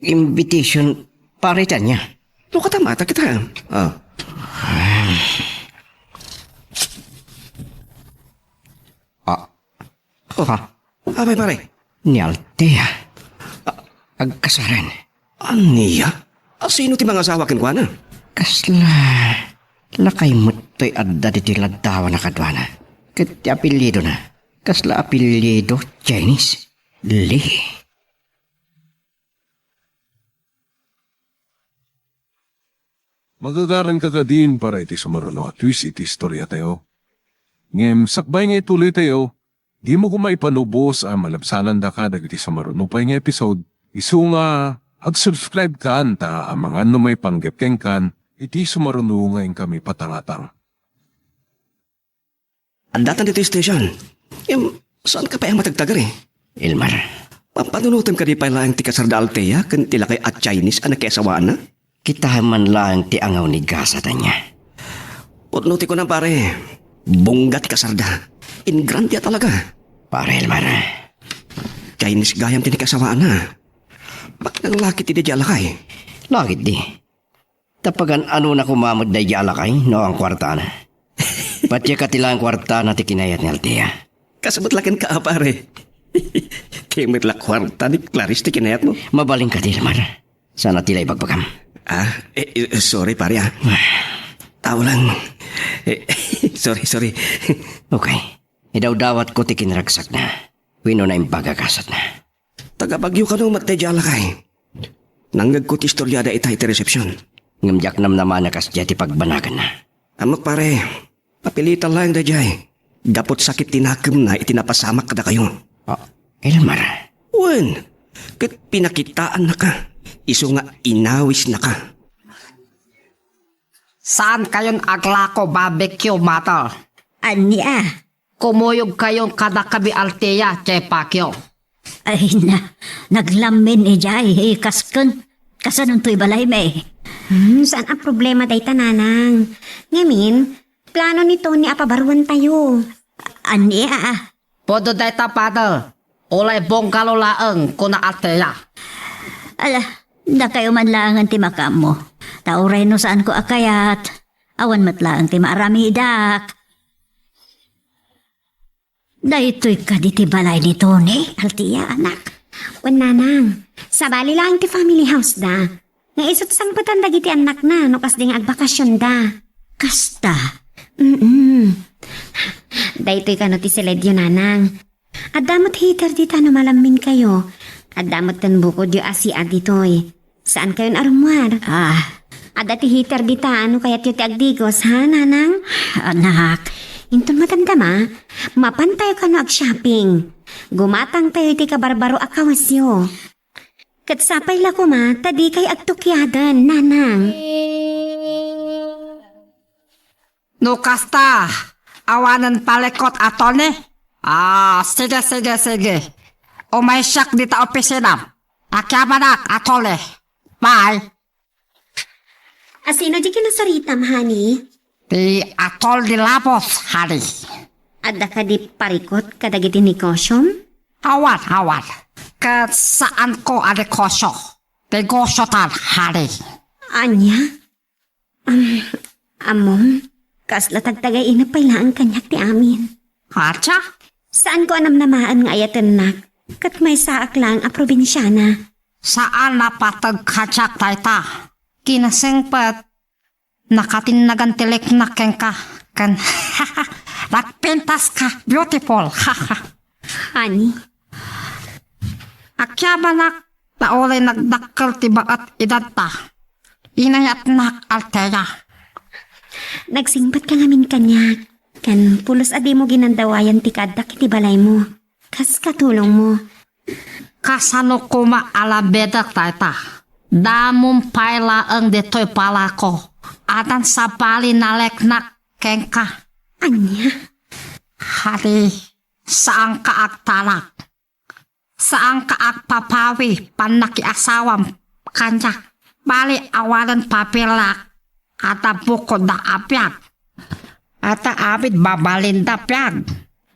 Invitation pare niya. No katamata kita. Abay, pare. Ni Altea. Agkasaran. Aniya? Sino ti mga asawa kin kwa na? Kasla. Lakay mo'y adda di tiladawa na kadwana. Kat apelido na. Kasla apelido Chinese. Lee. Magagaran ka ka din para iti sumaruno at twist iti istorya tayo. Ngem, sakbay nga ituloy tayo, di mo kumaipanubos ang malabsanan da ka dagiti sumaruno pa yung episode. Isu nga, ag-subscribe ka anta ang mga may panggapkeng kan, iti sumaruno ngayon kami patangatang. Ang datan dito station. Saan ka pa yung matagtagar eh? Ilmar, Pampanunutan ka di pa lang ti kasarda Altea kan tila kay at Chinese anak kay asawaan na? Kita man lang ti angaw ni gasa tanya. Putnuti ko na pare. Bongga ti kasarda. Ingrantia talaga. Pare Elmar, Chinese gayam ti kasawaan na. Bakit ang laki ti di alakay? lagit di. Tapagan ano na kumamad na alakay no ang kwarta na. Patya ka tila ang kwarta na ti kinayat ni Altea. Kasabot lakin ka pare. Kimit la kwarta ni Clarice ti kinayat mo. Mabaling ka di Elmar. Sana tila ibagbagam. Sorry pare ah. Tao lang. Sorry. Okay. Idaw-dawat ko ti kinragsak na. Wino na impagagasat na. Taga-Bagyo ka nung matedya alakay. Nanggag ko ti istoryada itay ti resepsyon. Ngamjak nam naman na kasya ti pagbanagan na. Amok pare, papilitan lang da jay. Gapot sakit tinakam na itinapasamak kada kayo. Kailan Mara? Wen, kat pinakitaan na ka. Iso nga inawis na ka. Saan kayon aglako barbecue matal? Anya? Kumuyog kayong kadakabi Altea, Chepakyo. Ay na, naglamin jay, kaskan. Kasanong to'y balay may. Saan ang problema day tananang? Ngamin, plano ni Tony apabaruan tayo. Anya? Podo day tapadal. Ulay bonggalo laeng kuna Altea. Ala, na kayo man lang ang timakam mo. Tauray no saan ko akayat. Awan matlaang ti maarami dak. Dahito'y kaditi balay ni Tony, Altea anak. Nanang, sa bali lang ti family house da. Nga isot sang patanda giti anak na, no kas ding agbakasyon da. Kasta. Dahito'y ka no ti siledyo nanang. Adamot hater dita no malamin kayo. Adamot tan bukod yu asia dito'y. Saan kayon arumwar? Adati hater dita, ano kaya ti agdigos ha nanang? Anak. Inton matandama, mapantay ka no ag-shopping. Gumatang tayo ti kabarbaro akawasyo. Katsapay la ko ma, tadi kay agtukyadan, nanang. No kasta, awanan palekot atone? Sige. Umay siyak dita opisinam. Akyabanak atole. Bye. Asino di kinasaritam, honey? Di atol di lapos, hari. Adda ka di parikot kadagiti ni kosyom? Awan. Kat saan ko adekosyo? Negosyo tan, hari. Anya? Amom, kasla tagtagay inapay lang ang kanyak ti amin. Hatsa? Saan ko anamnamaan nga ayatan nak? Kat may saak lang a probinsyana. Saan napatag katsak tayta? Kinasengpat. Nakatinagan tilik na ka. Kan, nagpintas ka. Beautiful. Honey? Akyabanak, taolay nagdakkel tiba at idadta. Inayat nak Altea. Nagsingbat ka ngamin kanyak. Kan pulos adi mo ginandawayan ti kadak iti balay mo. Kas katulong mo. Kasano kuma alabedak tayta. Damong paila ang detoy pala ko. Atan sa pali naleknak kengka. Anya? Hari, saan ka agtalak? Saan ka agpapawi panakiasawam kanya? Bali awalan papilak. Ata bukod na apyag. Ata abid babalin da pyag.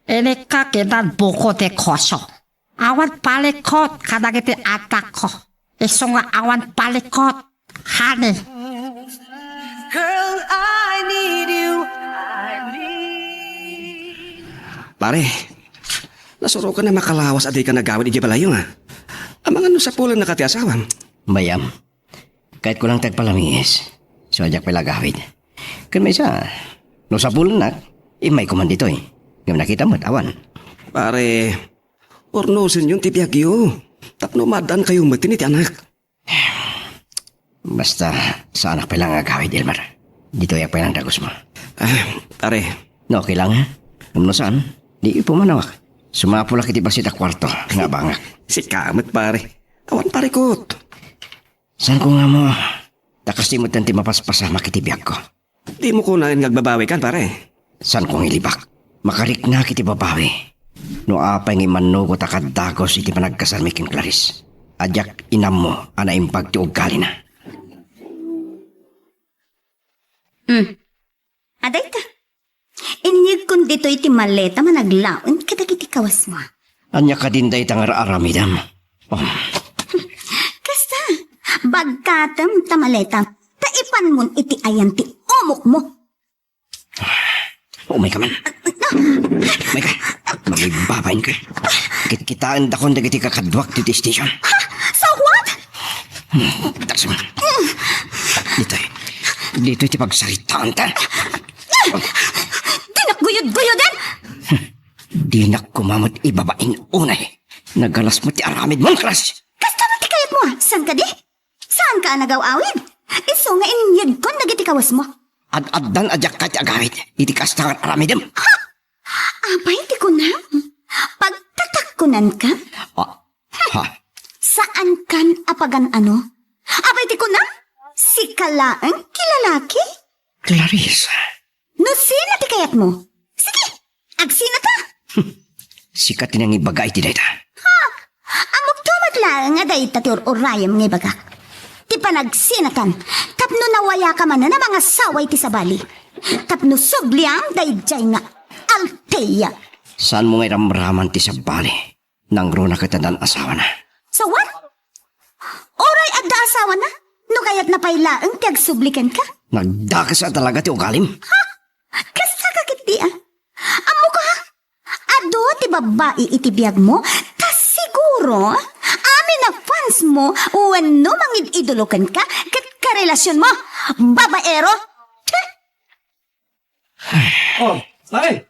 Ini ka kinan bukod de koso. Awan palikot kadagiti atak ko. Iso nga awan palikot. Honey. Girl, I need you. Pare, nasuro ka na makalawas aday ka nagawid iji balayo nga. Amang ano sa pulang nakatiasawam. Bayam. Kahit ko lang tagpalamiis. So ajak palagawid. Kan may isa. No sa pulang na, imay ko man dito eh. Ngam nakita mo't awan. Pare, ornosin yung tibiyagyo. Tapno madan kayo matiniti anak. Basta sa anak pa lang agawid, Elmar. Dito yak pa lang dagos mo. Pare. No, kailangan. Ngam saan? Di pumanawak. Sumapula kiti basit a kwarto. Nga bangak. Si kamet pare. Awan pare kot. Saan ko nga mo? Takas di mo tanti mapaspasa makitibiyag ko. Di mo kunain ngagbabawi kan pare. Saan kong ilibak? Makarik na kiti babawi. No apay ng manugot akadagos iti panagkasal mi ken Clarice. Ajak inam mo ana impag ti ugali na. Aday ta. Ininyig kung dito iti maleta managlaon kadagiti kawas mo. Anya ka din day tangar aramidam. Oh, Kasta, bagkatam tamaleta, taipan mon iti ayan ti umok mo. umay ka man. Umay ka. Magibabain ka. Kitaan da kong dagiti kakadwak ti station. So what? Takas mo. Dito iti pagsaritaan ta. Dinakguyod-guyod din! Di na kumamot ibabain unay. Nagalas mo ti aramid mo, Clarice. Kasta mo ti kayat mo, saan ka di? Saan ka nagaw-awid? Iso nga ininyag kung dagiti kawas mo. Ad-addan adyak ka ti agawid. Iti kastangan aramidem. Abay, ti ko na. Pagtatakkunan ka? Ha? Saan kan apagan ano? Abay, ti ko na. Si Kalaang kilalaki? Clarice. No, sino ti kayat mo? Sige, agsina ta. Sikat tinang ibagay ti dayta. Amok tumat lang nga day tati urayam nga bagak. Ti panagsinatan, tapno nawaya ka man na mga saway ti sabali. Tapno sugliam day jay nga alteya. Saan mo ngay ramraman ti sabali? Nang runa katanan asawa na. So what? Oray adda asawa na? No kayat na pailaang ti agsublikan ka? Nagdakas na talaga ti ugalim. Kasta ka kiti ah. Amo ka ha? Ado ti babae iti biyag mo? Tas siguro, amin na fans mo uwan no mangid idulukan ka kat karelasyon mo. Babaero? Oh, pare.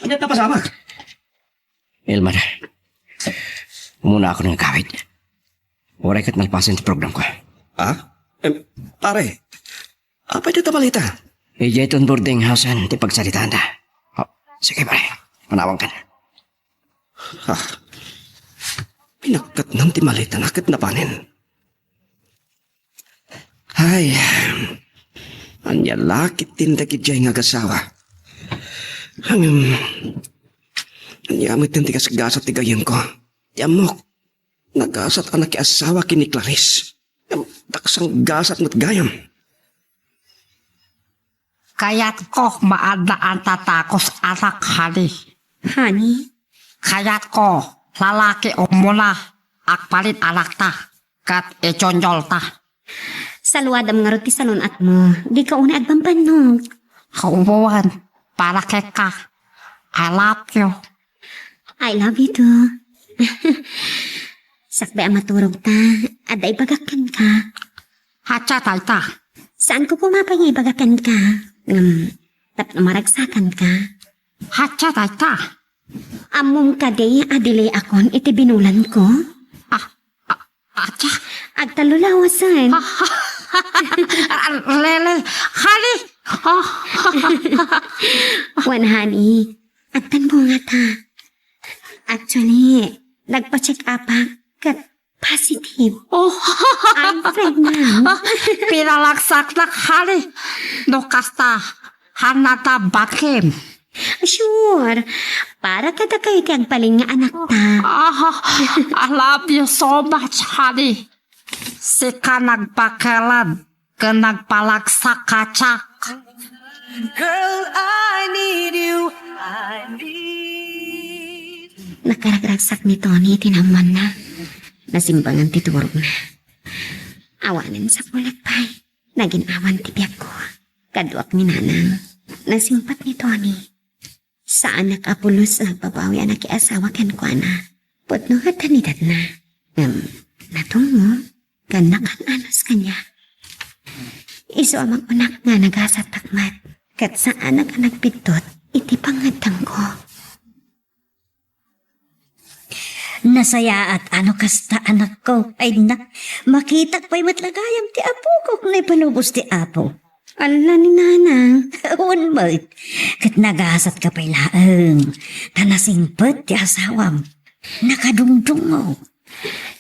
Ano ta pasama? Elmar, umuna ako ng kawit. Oray kat nalpasan ti program ko. Pare. Apa ito balita? Ijayton boarding housean ti pagsalitaan da. Oh, sige pare, manawang ka na. Pinagkat nam ti malita nakit na panin. Ay, anya lakit tindagit jay nga gasawa. Anya amit ti kasgasat ti gayem ko. Yamok, nagasat anak ki asawa kini Clarice. Taksang gasat mo't gayam. Kaya't ko maadaan tatakos anak hali. Honey? Kaya't ko lalaki umula akpalit anak ta. Kat ichonjol ta. Saluadam nga roti salon at mo. Di ka una agpampanong. Kaubuan, para kay ka. I love you. I love you too. Sakbe ang maturog ta. Aday bagakan ka. Hatsa tayo ta. Saan ko pumapay ibagakan ka? Tapno maragsakan ka. Hatsa tayo ta. Among kade adili akon iti binulan ko. Hatsa. Agtalulawasan. Lele, hali. Wan honey. Agtanbunga ta. Actually, nagpa-check up kat positive. I'm pregnant. Pinalaksak na hali. No kasta, hanata bakim. Sure. Para kada kayo kag paling nga anak ta. I love you so much, honey. Sika nagpakelad, ka nagpalaksak kacak. Girl, I need you. I need. Nakaragraksak ni Tony, tinaman na. Nasimbangan titurog na. Awanan sa pulagpay. Naginawan tibiyag ko. Kaduak ni Nanang. Nasimpat ni Tony. Saan nakapulos na babawi anak asawa ken ko na. Putno ka tanidad na. Natungo. Ganakan anas kanya. Iso amang unak nga nagasat takmat. Kat saan anak pitot, iti pangatang ko. Nasaya at ano kasta anak ko. Ay na, makitak pa'y matlagayam ti apo ko kung panubos ti apo. Ala ni Nanang. Awan mo, kat nagasat ka pa'y laang. Tanasingpet ti asawam. Nakadungdungo.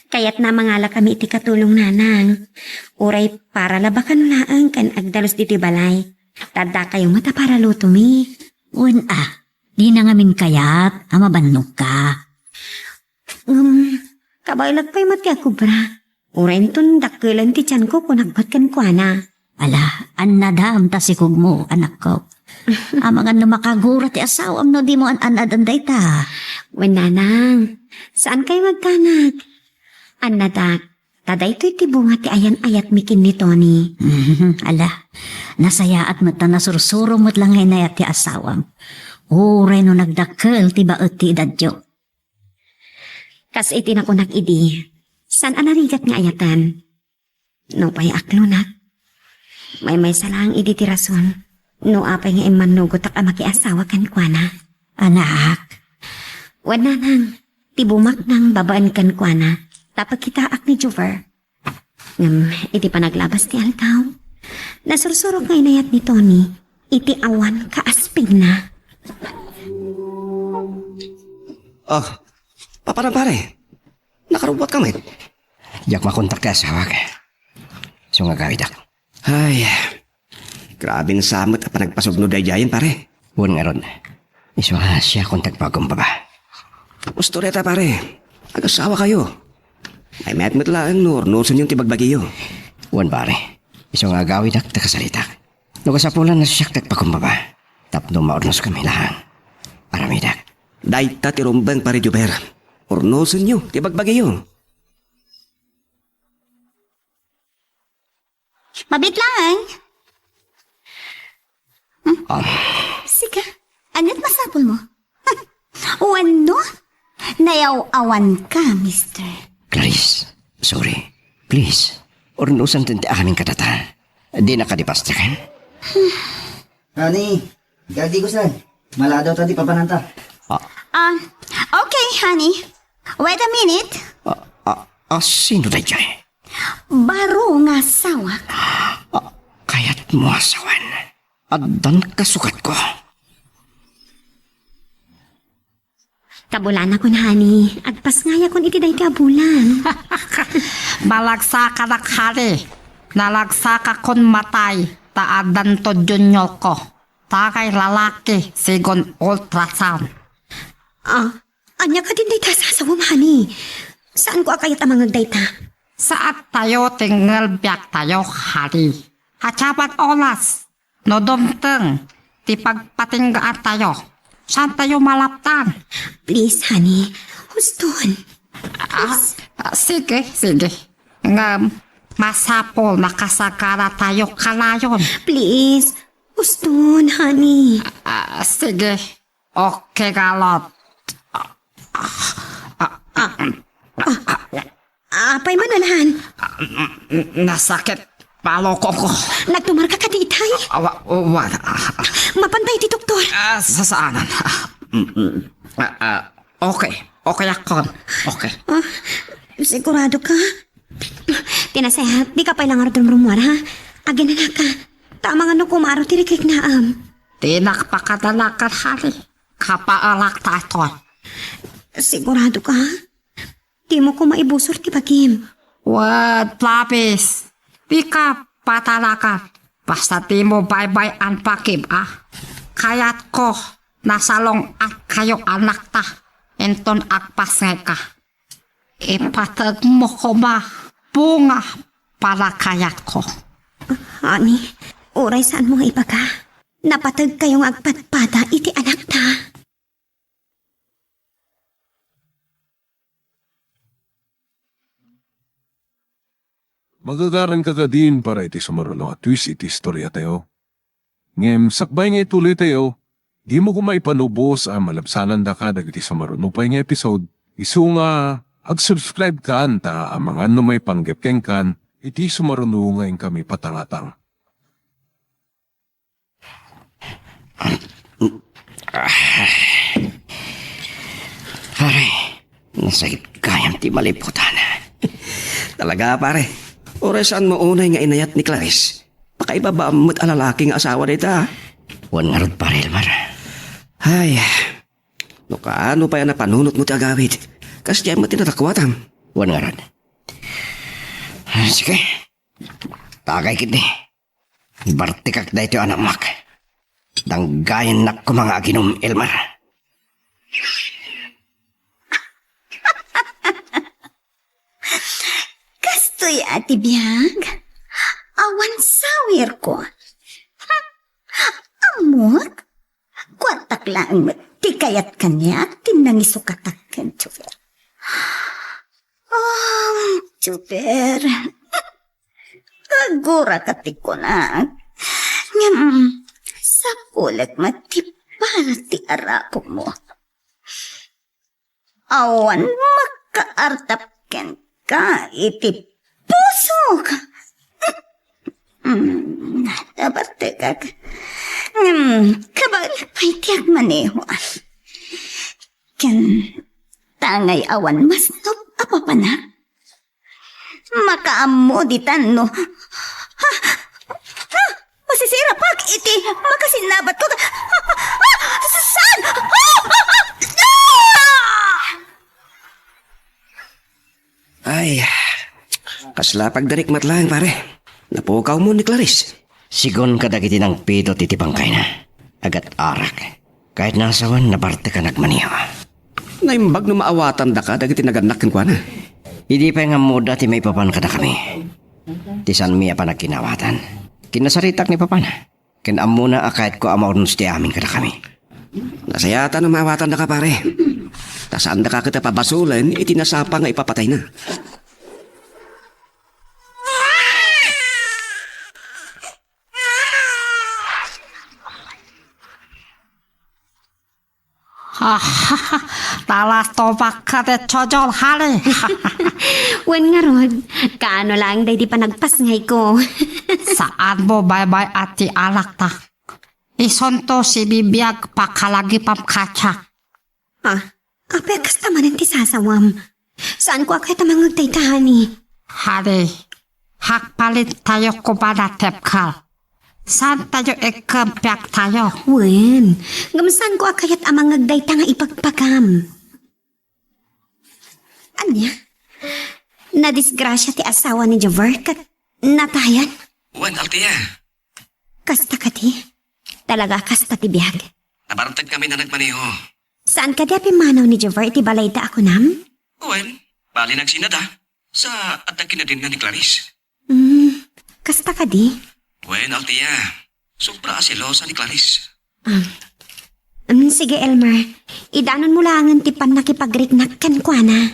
Kaya't na mangala kami iti katulong Nanang. Uray para labakan laang kan agdalos diti balay. Tada kayong mata para luto mi. Un Di na ngamin kayat, mabannog ka. Kabaylat pa'y mati ako, bra. Urain ton dakilan ti tiyan ko kung nagbatkan ko, ana. Ala, an nadam ta si kugmo, anak ko. Amang ano makagura ti asawam no di mo an-anadanday ta. Wenanang, saan kayo magkanak? Anadak, taday to'y tibunga ti ayan-ayat mikin ni Tony. Ala, nasaya at mata nasursuro mo't lang hinayat ti asawam. Uray no nagdakkel ti baot ti dadyo. Kas iti na ko nag-idi, saan anarigat nga ayatan? No pa'y aklunat. May salang idi ti rason. No apay nga imanugot ak makiasawa kan kuana. Anak, Wala nang, tibumak nang babaan kan kuana. Tapag kita ak ni Jover. Iti pa naglabas ti altaw. Nasursurok nga inayat ni Tony. Iti awan kaaspig na. Oh, paano pare? Nakarubot kami. Yak makontak ka asawa ka. So nga gawid ako. Ay, grabing samot at panagpasugno dayayan pare. Huwag nga ron. Iso nga siya kontak pa akong baba. Gusto reta pare. Ag-asawa kayo. Ay met-met lang nurusun yung tibagbagi yun. Huwag pare. Iso nga gawid ak takasalita. Nagasapulan na siya tak pa akong baba. Tapno maurnos kami lang. Aramidak. Daita ti rumbang pare Juber. Urnoson nyo, tibagbagi yun. Mabit lang. Sige, anit masapol mo? Wano? Nayaw-awan ka, mister. Clarice, sorry. Please, urnusan din ti aming katata. Di nakadipastakan. Honey, gagi ko saan. Maladaw tadi papananta. Okay, honey. Wait a minute. Sino na dyan? Baro nga sawak. Kaya't mo asawan. Adan kasukat ko. Kabulan ako na, honey. Agpas nga ya kun iti day kabulan. Malagsa ka nakhari. Nalagsa ka kon matay. Taadan to junior ko. Takay lalaki. Sigon ultrasound. Anya ka din day ta sasawam, honey. Saan ko akayat ang mga dayta? Saat tayo tinggal biyak tayo hari. Hacapat olas. No dumteng. Ti pagpatinggaan tayo. Saan tayo malaptan? Please, honey. Huston. Sige. Masapol nakasagara tayo kalayon. Please. Huston, honey. Sige. Okay, galot. Apay manalahan. Nasakit paloko ko. Nagtumar ka kaditay. Wala. Mapantay ti doktor. Sasaanan. Okay. Okay ako. Okay. Sigurado ka? Tinasehat, di ka pa ilang araw rumwar, ha? Agin na ka. Tamang ano kumaro tirikik na Tinakpakadala ka, hari. Kapaalak tato. Sigurado ka? Di mo ko maibusor ti bagim. Wad, lapis. Di ka patalakan. Basta di mo bye-bye ang pakib, Kaya't ko, nasalong at kayo anak ta. Enton akpas nga ka. Ipatag mo ko bunga para kayat ko. Ani, oray saan mo nga ibaga? Napatag kayong agpatpada iti anak ta. Magagaran ka ka din para iti sumarulo at twist iti istorya tayo. Ngem, sakbay nga ituloy tayo, di mo ko maipanubos ang malabsanan da ka dagiti sumarulo pa nga episode. Isu nga, ag-subscribe ka anta ang mga may panggepkeng kan, iti sumarulo nga kami patangatang. Pare, nasakit kayang ti maliputan. Talaga pare, orasan mo unay nga inayat ni Clarice. Pakaibaba mo't alalaki nga asawa nita. Huwag nga ron pare, Elmar. Ay, no kaano pa yan na panunot mo ti agawid. Kasi diyan mo tinatakwatan. Huwag nga ron. Sige, tagay kiti. Bartikak da ito anak mak. Danggayan na ko mga aginom, Elmar. Kastoy ati biyag. Awan sawir ko. Amot? Kwartak lang ti kayat kanya tinangisukatak kan Chuper. Chuper. Agura kati ko na. Sa pulag matipar ti arapo mo. Awan makaartap ken ka iti pusok. Dabarte kag. Kabalik pa'y tiyak maneho. Ken tangay awan mas no apa pa na. Makaamo di tanno. Masisira pag iti makasinabat ko. Saan? Ay, kasla pagdarik matlang pare. Napukaw mo ni Clarice. Sigon kadagiti ng pito titibangkay na. Agat arak. Kahit nasawan na parte ka nagmaniwa. Naimbag no maawatan da ka, dagiti naganakin ko na. Hindi pa nga mo dati may papan ka na kami. Tisan miya pa nagkinawatan. Kinasaritak ni papan. Kinam na kahit ko amaunus ti amin ka na kami. Nasayata no maawatan da ka pare. Tasaan da ka kita pabasulan, itinasapa nga ipapatay na. Talas tobak ka de chojol hali. Wen nga rod, kaano lang day di pa nagpasngay ko. Saan mo bye-bye ati alak ta? Isonto si bibiyag pakalagi pamkatsak. Apay kasta man ti sasawam. Saan ko akay tamang agtaytahani? Hali, hakpalit tayo ko ba na tepkal? Saan tayo ikampiak tayo? Wen, gamsan ko akayat amang agdayta nga ipagpagam. Anya? Nadisgrasya ti asawa ni Javer kat natayan? Wan, Altia. Kasta ka ti? Talaga kasta ti biyag? Nabartag kami na nagmaniho. Saan ka di apimanaw ni Javer ti balay da ako nam? Wan, bali nagsinada. Sa atakin na din na ni Clarice. Kasta ka di? Wan, Altia. Sobra silosa ni Clarice. Sige, Elmer. Idanon mo lang ang tipan nakipagriknak kan kwa na.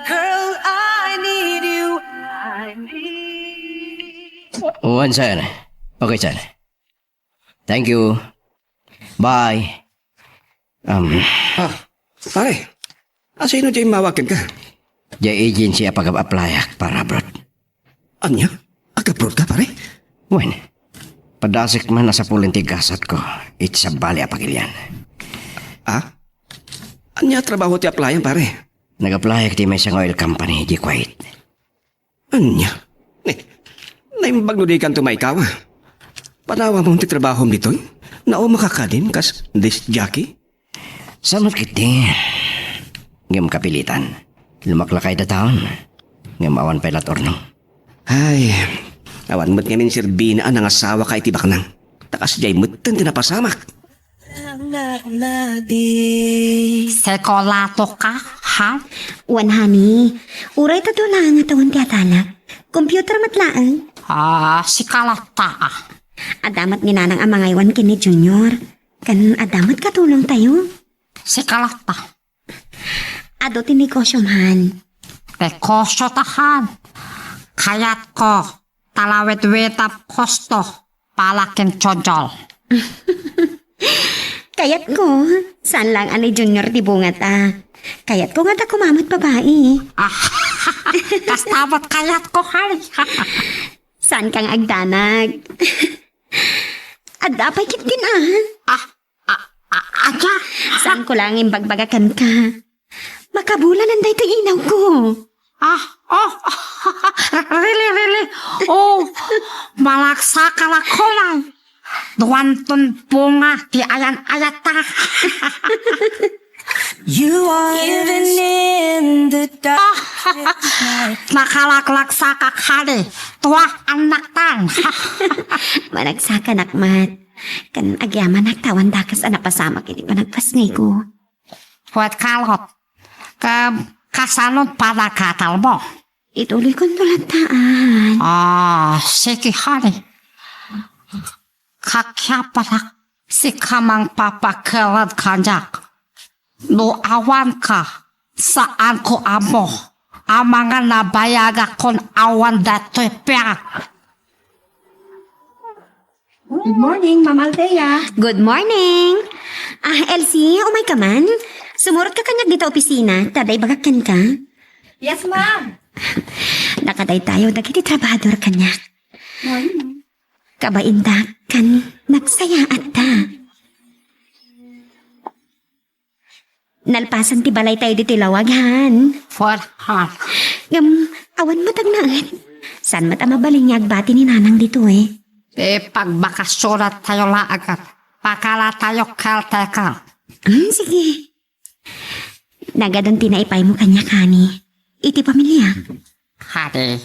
Girl, I need you. Uwan, sir. Okay, sir. Thank you. Bye. Pare, sino dyan mawakin ka? Di agency apag-applyak para abroad. Anya? Agabroad ka pare? Wen, padasik man nasa pulinti gasat ko. It's a bali apagilyan. Anya trabaho ti applyan pare? Nag-applyak di may isang oil company, di Kuwait. Anya? Naimbag no di kan tumaikaw. Panawa mong ti trabaho dito. Nao makakadin kas this Jackie? Samot kiti. Ngam kapilitan. Lumaklakay da taon. Ngam awan pelat orno. Ay, awan mo't ngamin sirbina ang asawa ka iti baknang. Takas jay mo't tinapasamak. Sekolato ka, ha? Wan, honey. Uray ta lang nga tawon ti atalak. Computer matlaan. Si Kalata. Adamat ni nanang amangaywan kini Junior. Kan adamat katulong tayo. Si Kalata. Ado tinikosyohan. Tekosyo tahan. Kayat ko, talawet-wetap kosto, palakin chojol. Kayat ko, saan lang anay Junior di bungat Kayat ko nga ta kumamot babae. Kastabot kayat ko, hali. Saan kang agdanag? Adapay kit ginahan. Aja. Saan ko lang imbagbagakan ka? Makabulan ang daytay inaw ko. Really? Malaksakan ako lang. Duwantun bunga, di ayan-ayata. You are living in the dark. Nakalaklaksa ka kali. Tuwa ang naktan. Managsakan akmat. Kan agyaman naktawan dakas anapasama kini panagpasngay ko. Puwet kalot. Kasanod para katal mo. Ituloy kong tulataan. Sige, honey. Kakyaparak si kamang papakalad kanyak. Awan ka, saan ko amo? Ang mga nabayaga kong awan dato'y piyak. Good morning, Ma'am Althea. Good morning. Elsie, umay ka man? Sumurot ka kanyag dito opisina, taday bagakan ka? Yes, ma'am. Nakaday tayo, dagiti trabador kanya. Kabainda kan, nagsaya at ta. Nalpasan ti balay tayo diti lawaghan. For her. Awan mo tagnaat. San mat amabaling niya agbati ni nanang dito eh. Pagbakasulat tayo laagad. Pakala tayo kaltekal. Sige. Nagadang tinaipay mo kanya kani. Iti pamilya. Hadi,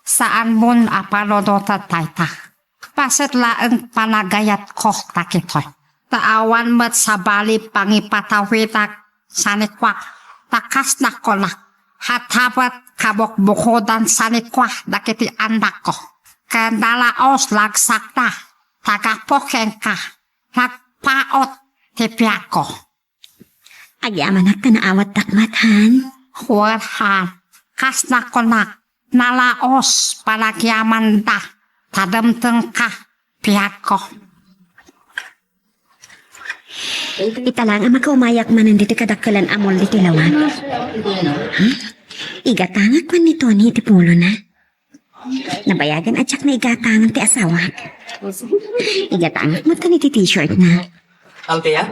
saan mon apalodotat tayta? Pasit laeng panagayat ko takitoy. Taawan mat sa bali pangipatawitak sanikwa. Takas na ko na. Hatapat kabok bukodan sanikwa dakiti anak ko. Kandalaos lagsak na. Tagapokeng ka. Nagpaot tipiak ko. Agyaman ka na awat takmatan. Huwag kas na ko na. Nalaos palagyaman da. Tadamteng ka. Piyak ko. Italang ang makaumayak manan dito kadakalan amol dito lawan. Igatangak man ni Tony iti pulo na. Nabayagan at siyak na igatangan ti asawa. Igatangak mo iti t-shirt na. Althea?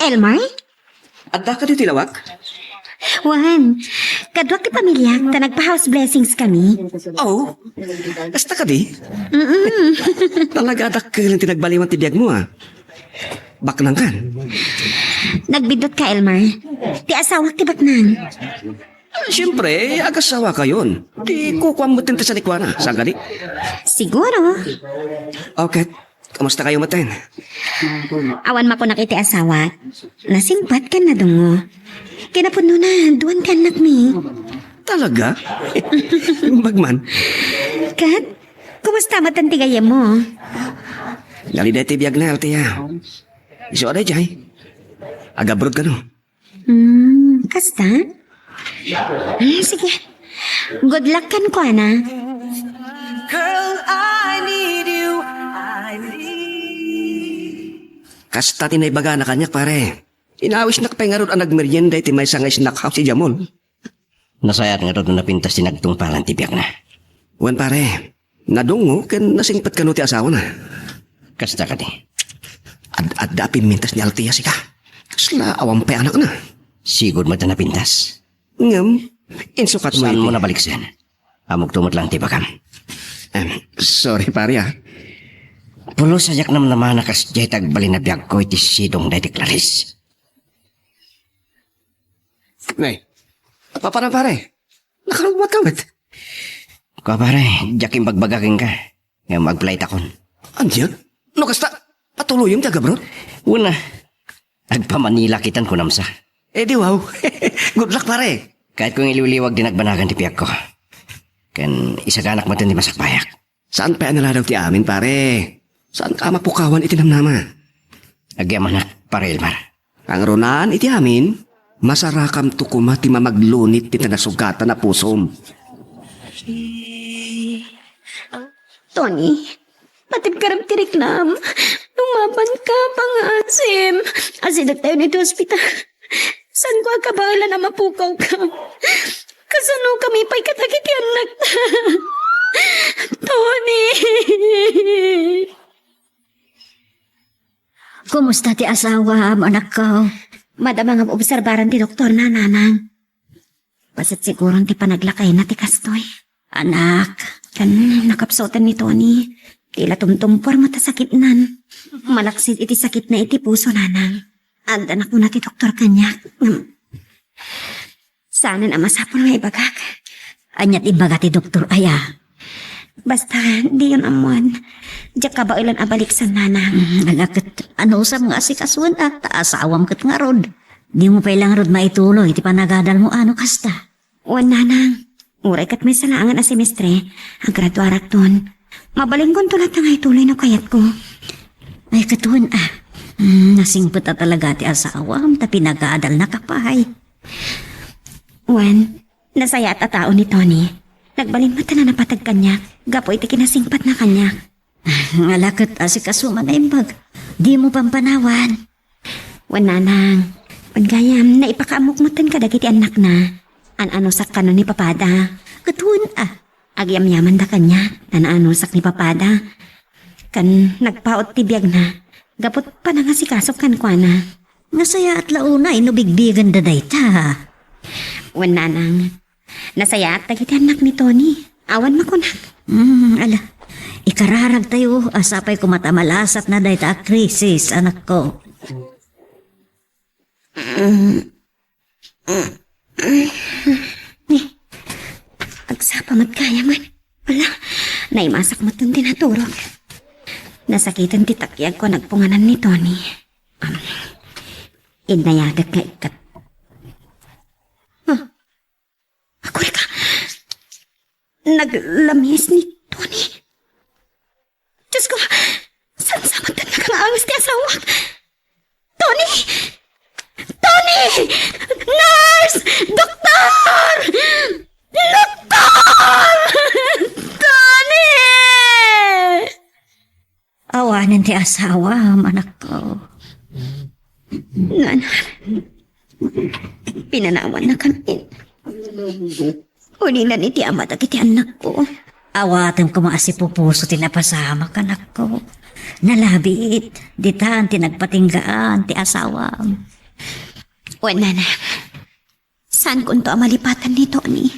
Elmar? Adda ka di tilawak? Juan, kadwak ti pamilya, ta nagpa-house blessings kami. Oh, basta ka di? Talaga adak ka lang tinagbaliwan ti biyag mo Baknang kan? Nagbidot ka, Elmar. Ti asawa ti baknang. Siyempre, agasawa ka yun. Di kukuha mo tinta sa nikwana. Saan ka di? Siguro. Okay, kamusta kayo maten? Awan mako nakiti asawa. Nasimpat ka na dungo. Kinapuno na, duwan ka anak mi. Talaga? Bagman. Kat, kumusta matantigaya mo? Gali dati biyag na, Althea. Iso ada jay. Agabrod ka no? Kasta? Sige. Good luck kan ko, ana. Girl, I need you. I need. Kasta tinay baga na kanyak pare. Inawis na kapengarod ang nagmerienda iti may sangay snack house si Jamon. Nasayat nga ron na pintas tinagtong palang tibiyak na. Wan pare, nadungo ken nasingpat ka no ti asawa na. Kasta ka di. Ad-adda pimintas ni Althea si ka. Kasla awang pa anak na. Sigod mo na pintas. Ngam, insukat mo Saan mo nabaliksin? Amog tumot lang tibakam. Sorry pare Pulo sayak nam naman nakas jay tagbalin na biyag ko iti sidong na iti Clarice. Nay, paparang pare. Nakarugmat ka met. Ko pare, jaking bagbagaking ka. Nga mag-flight akon. Andiyan? No kasta, patuloy yung taga bro? Una, agpamanila kitan ko namsa. Di wow. Good luck pare. Kahit kung iliwliwag din nagbanagan ti piyak ko. Kan isa ka anak matan di masakbayak. Saan pa naladaw ti amin pare? Saan ka mapukawan iti namnama? Agyaman na, pare Elmar. Ang runaan iti amin, masarakam tukuma ti mamaglunit ti tanasugatan na pusom. Tony, patib karam tiriklam. Lumaban ka, pangasim. Asidag tayo nito ospital. San ko agkabala na mapukaw ka? Kasano kami pa'y katakiti anak ta? Tony! Kumusta ti asawa, anak ko? Madama nga obserbaran ti doktor na nanang. Basit sigurong ti panaglakay na ti kastoy. Anak, kan nakapsotan ni Tony. Tila tumtumpor mata sakit nan. Malaksit iti sakit na iti puso nanang. Anda na ko na ti doktor kanya. Sana na masapon nga ibagak. Anyat ibaga ti doktor aya. Basta, di yun amuan. Diyak ka ba ilan abalik sa nanang? Alakit, ano sa mga asikasuan at asawam kat nga rod. Di mo pa ilang rod maituloy, ti panagadal mo ano kasta. Wan nanang, uray kat may salangan a semestre, ang graduarak ton. Mabaling kong tulat na nga ituloy na kayat ko. Ay katuan nasingpot na talaga ti asawam, ta pinagadal na kapahay. Wan, nasaya at tao ni Tony. Nagbalin mata na napatag kanya, gapo iti kinasingpat na kanya. Alakit asikasuman na imbag. Di mo pampanawan. Wan nanang, pagayam na ipakaamukmutan ka dagiti anak na. Ano sak ka ni papada. Katuan Agyam-yaman da kanya, ano sak ni papada. Kan nagpaot ti biyag na. Gapot pa na nga si kasok kan kwa na. Nasaya at launa inubigbigan da dayta. Wan nanang, nasaya at dagiti anak ni Tony. Awan makunak. Ala, ikararag tayo asapay kumatamalasat na dayta a krisis, anak ko. Agsapamat kaya man. Wala, naimasak mo itong tinaturog. Nasakitan titakyag ko nagpunganan ni Tony. Inayagat nga ikat. Ako ka. Naglamis ni Tony. Diyos ko, saan samatan na kang angis ti asawa? Tony! Tony! Nurse! Doktor! Doktor! Tony! Awanan ti asawa, anak ko. Nanan, pinanawan na kami. Ulinan iti amat at iti anak ko. Awatan ko mga sipupuso tinapasama ka, anak ko. Nalabit, ditan tinagpatinggaan ti asawa. Wala na. Saan kunto ang malipatan ni Tony?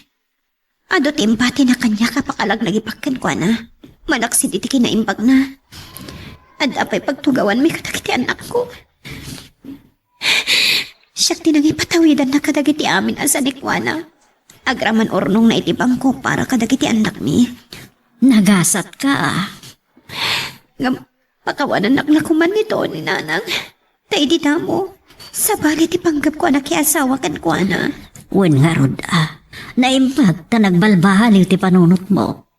Ado timpati na kanya kapakalag nagipakan ko na. Manaksid iti kinaimbag na. Ad apay pagtugawan may kadagiti anak ko. Siyak tinangipatawidan na kadagiti amin asa ni Kwana. Agraman ornong na itibang ko para kadagiti anak ni. Nagasat ka. Ngam, pakawanan naklakuman ni Tony nanang. Tay di na mo. Sa balit ipanggap ko anak asawa kan Kwana. Wen nga rod naimbag ta nagbalbahaliw ti panunot mo.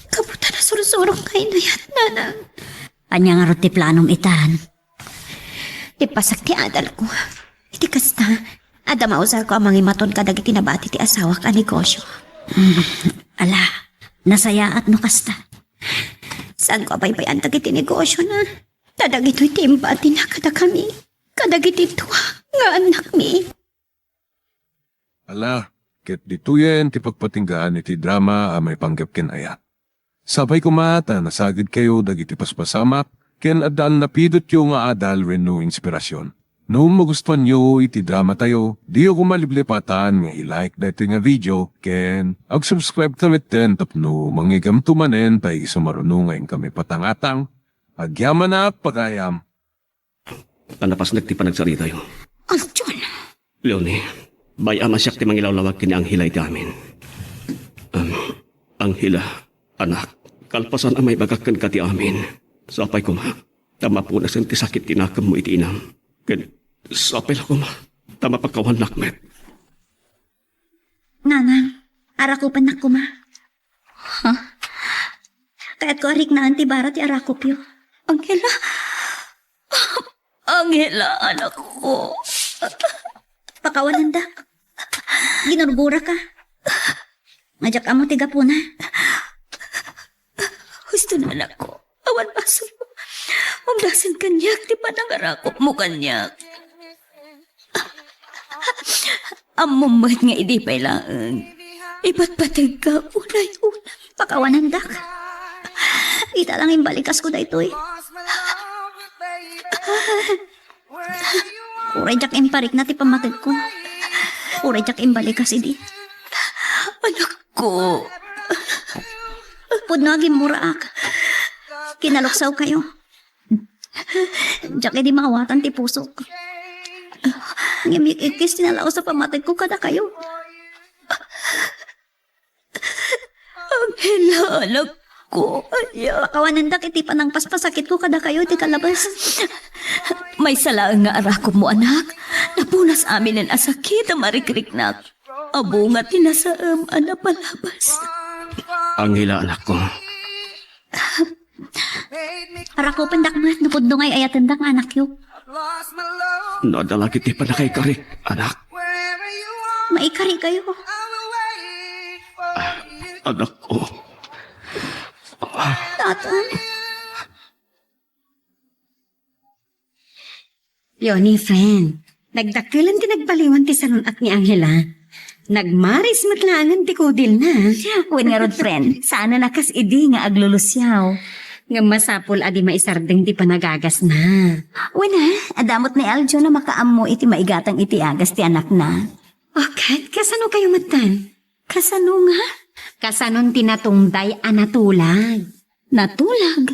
Kabuta na surusurong kay nayat nanang. Anya nga rod ti planom itan. Ipasak ti adal ko. Iti kasta, ada mausar ko ang mga imaton kadag itinabati ti asawa ka negosyo. Ala, nasaya at no kasta. Saan ko abaybayan tag iti negosyo na? Tadag ito'y timbati na kada kami. Kadag iti tuwa nga anak mi. Ala, ket dituyen ti pagpatinggaan iti drama a may panggap ken ayat. Sabay kumata nasagid kayo dagiti paspasamak ken addaan napidot yo nga adal wenno inspirasyon. No magustuhan nyo iti drama tayo, di ako maliblipatan nga i-like dati nga video ken ag-subscribe tamit ten tapno mangigam tumanen tay sumarunungayin kami patangatang agyaman na pagayam. Panapas nagti panagsarita yun. Aljon! Leonie, bay ama siyak ti mangilawlawag kini ang hilay ti amin. Ang hila, anak, kalpasan ang may bagakan ka ti amin. Sapay ko ma, tama po na ti sakit tinakam mo iti inam. Ken, sapay la ko ma, tama pagkawan lakmet. Nanang, arakupan na ko ma. Ha? Kaya't ko arik na antibara ti arakupyo. Angela! Angela, anak ko. Pakawanan da. Ginurbura ka. Ngajak amo tiga po na. Gusto na anak ko. Awan paso mo. Umdasan kanyak, di pa nangarakop mo kanyak. Amumad nga idi pailaan. Iba't patag ka, unay-unay. Pakawanan dak. Ita lang imbalikas ko da ito eh. Uray jak imparik na ti pamatag ko. Uray jak imbalikas idi. Anak ko. Pud naging muraak. Kinaluksaw kayo. Jak edi makawatan ti puso ko. Ngimik-ikis tinalaw sa pamatag ko kada kayo. Angela, anak ko. Pakawanan iti panang paspasakit ko kada kayo iti kalabas. May salaang nga arakop mo anak. Napunas amin ang asakit ang marikriknak. Abo nga tinasaam ana palabas. Angela, anak ko. Arakopan dak mo napudno ngay ayatan dak anak yo. Nadala kiti pa na kay Kari, anak. Maikari kayo. Anak ko. Tatan. Yoni, friend. Nagdakilan ti nagbaliwan ti salon at ni Angela. Nagmaris matlangan ti kudil na. Wen nga rod friend, sana nakas idi nga aglulusyaw. Nga masapol adi maisardeng ti panagagas na. Wen adamot ni Aljo na makaammo iti maigatang iti agas ti anak na. Okay, kasano kayo matan? Kasano nga? Kasanon tinatungday anatulag. Natulag.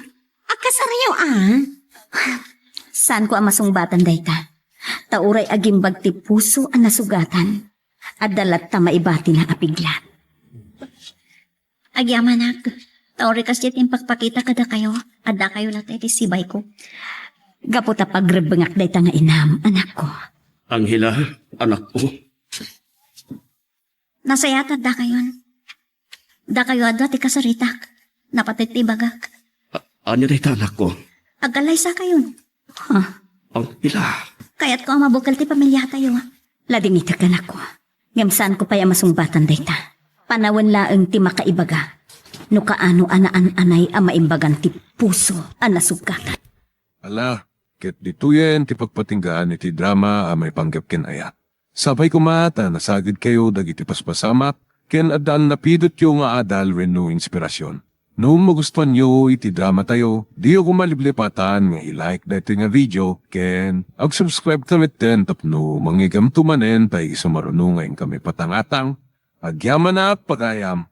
Akasarayaw ah. Saan ko ang masungbatan dayta? Tauray agimbag ti puso ang nasugatan. At dalat ta maibati na apiglat. Agyamanak, tauray kasi yung pagpakita kada kayo. Ada kayo latay ti sibay ko. Gaputa pagrebengak dayta nga inam, anak ko. Angela, anak ko. Nasayatad da kayon. Da kayo adwa ti kasaritak. Napatit ti bagak. Anya na anak ko. Agalay sa kayon. Angela. Kaya't ko ang mabukal ti pamilya tayo. Lading itagan ako. Ngamsaan ko pa yung masungbatan dayta. Panawan laeng ti makaibaga. No kaano anaan-anay ang maimbagan ti puso ang nasugatan. Ala, ket dituyen ti pagpatinggaan iti drama a may panggap ken ayat. Sabay kumata nasagid kayo dagiti paspasamak ken adan napidot yung nga adal renno inspirasyon. No magustuhan nyo iti drama tayo, di ako maliblipatan nga i-like dati nga video ken ag-subscribe kami ten tapno mangigam tumanen tayo sumarunungan kami patangatang agyaman na pagayam.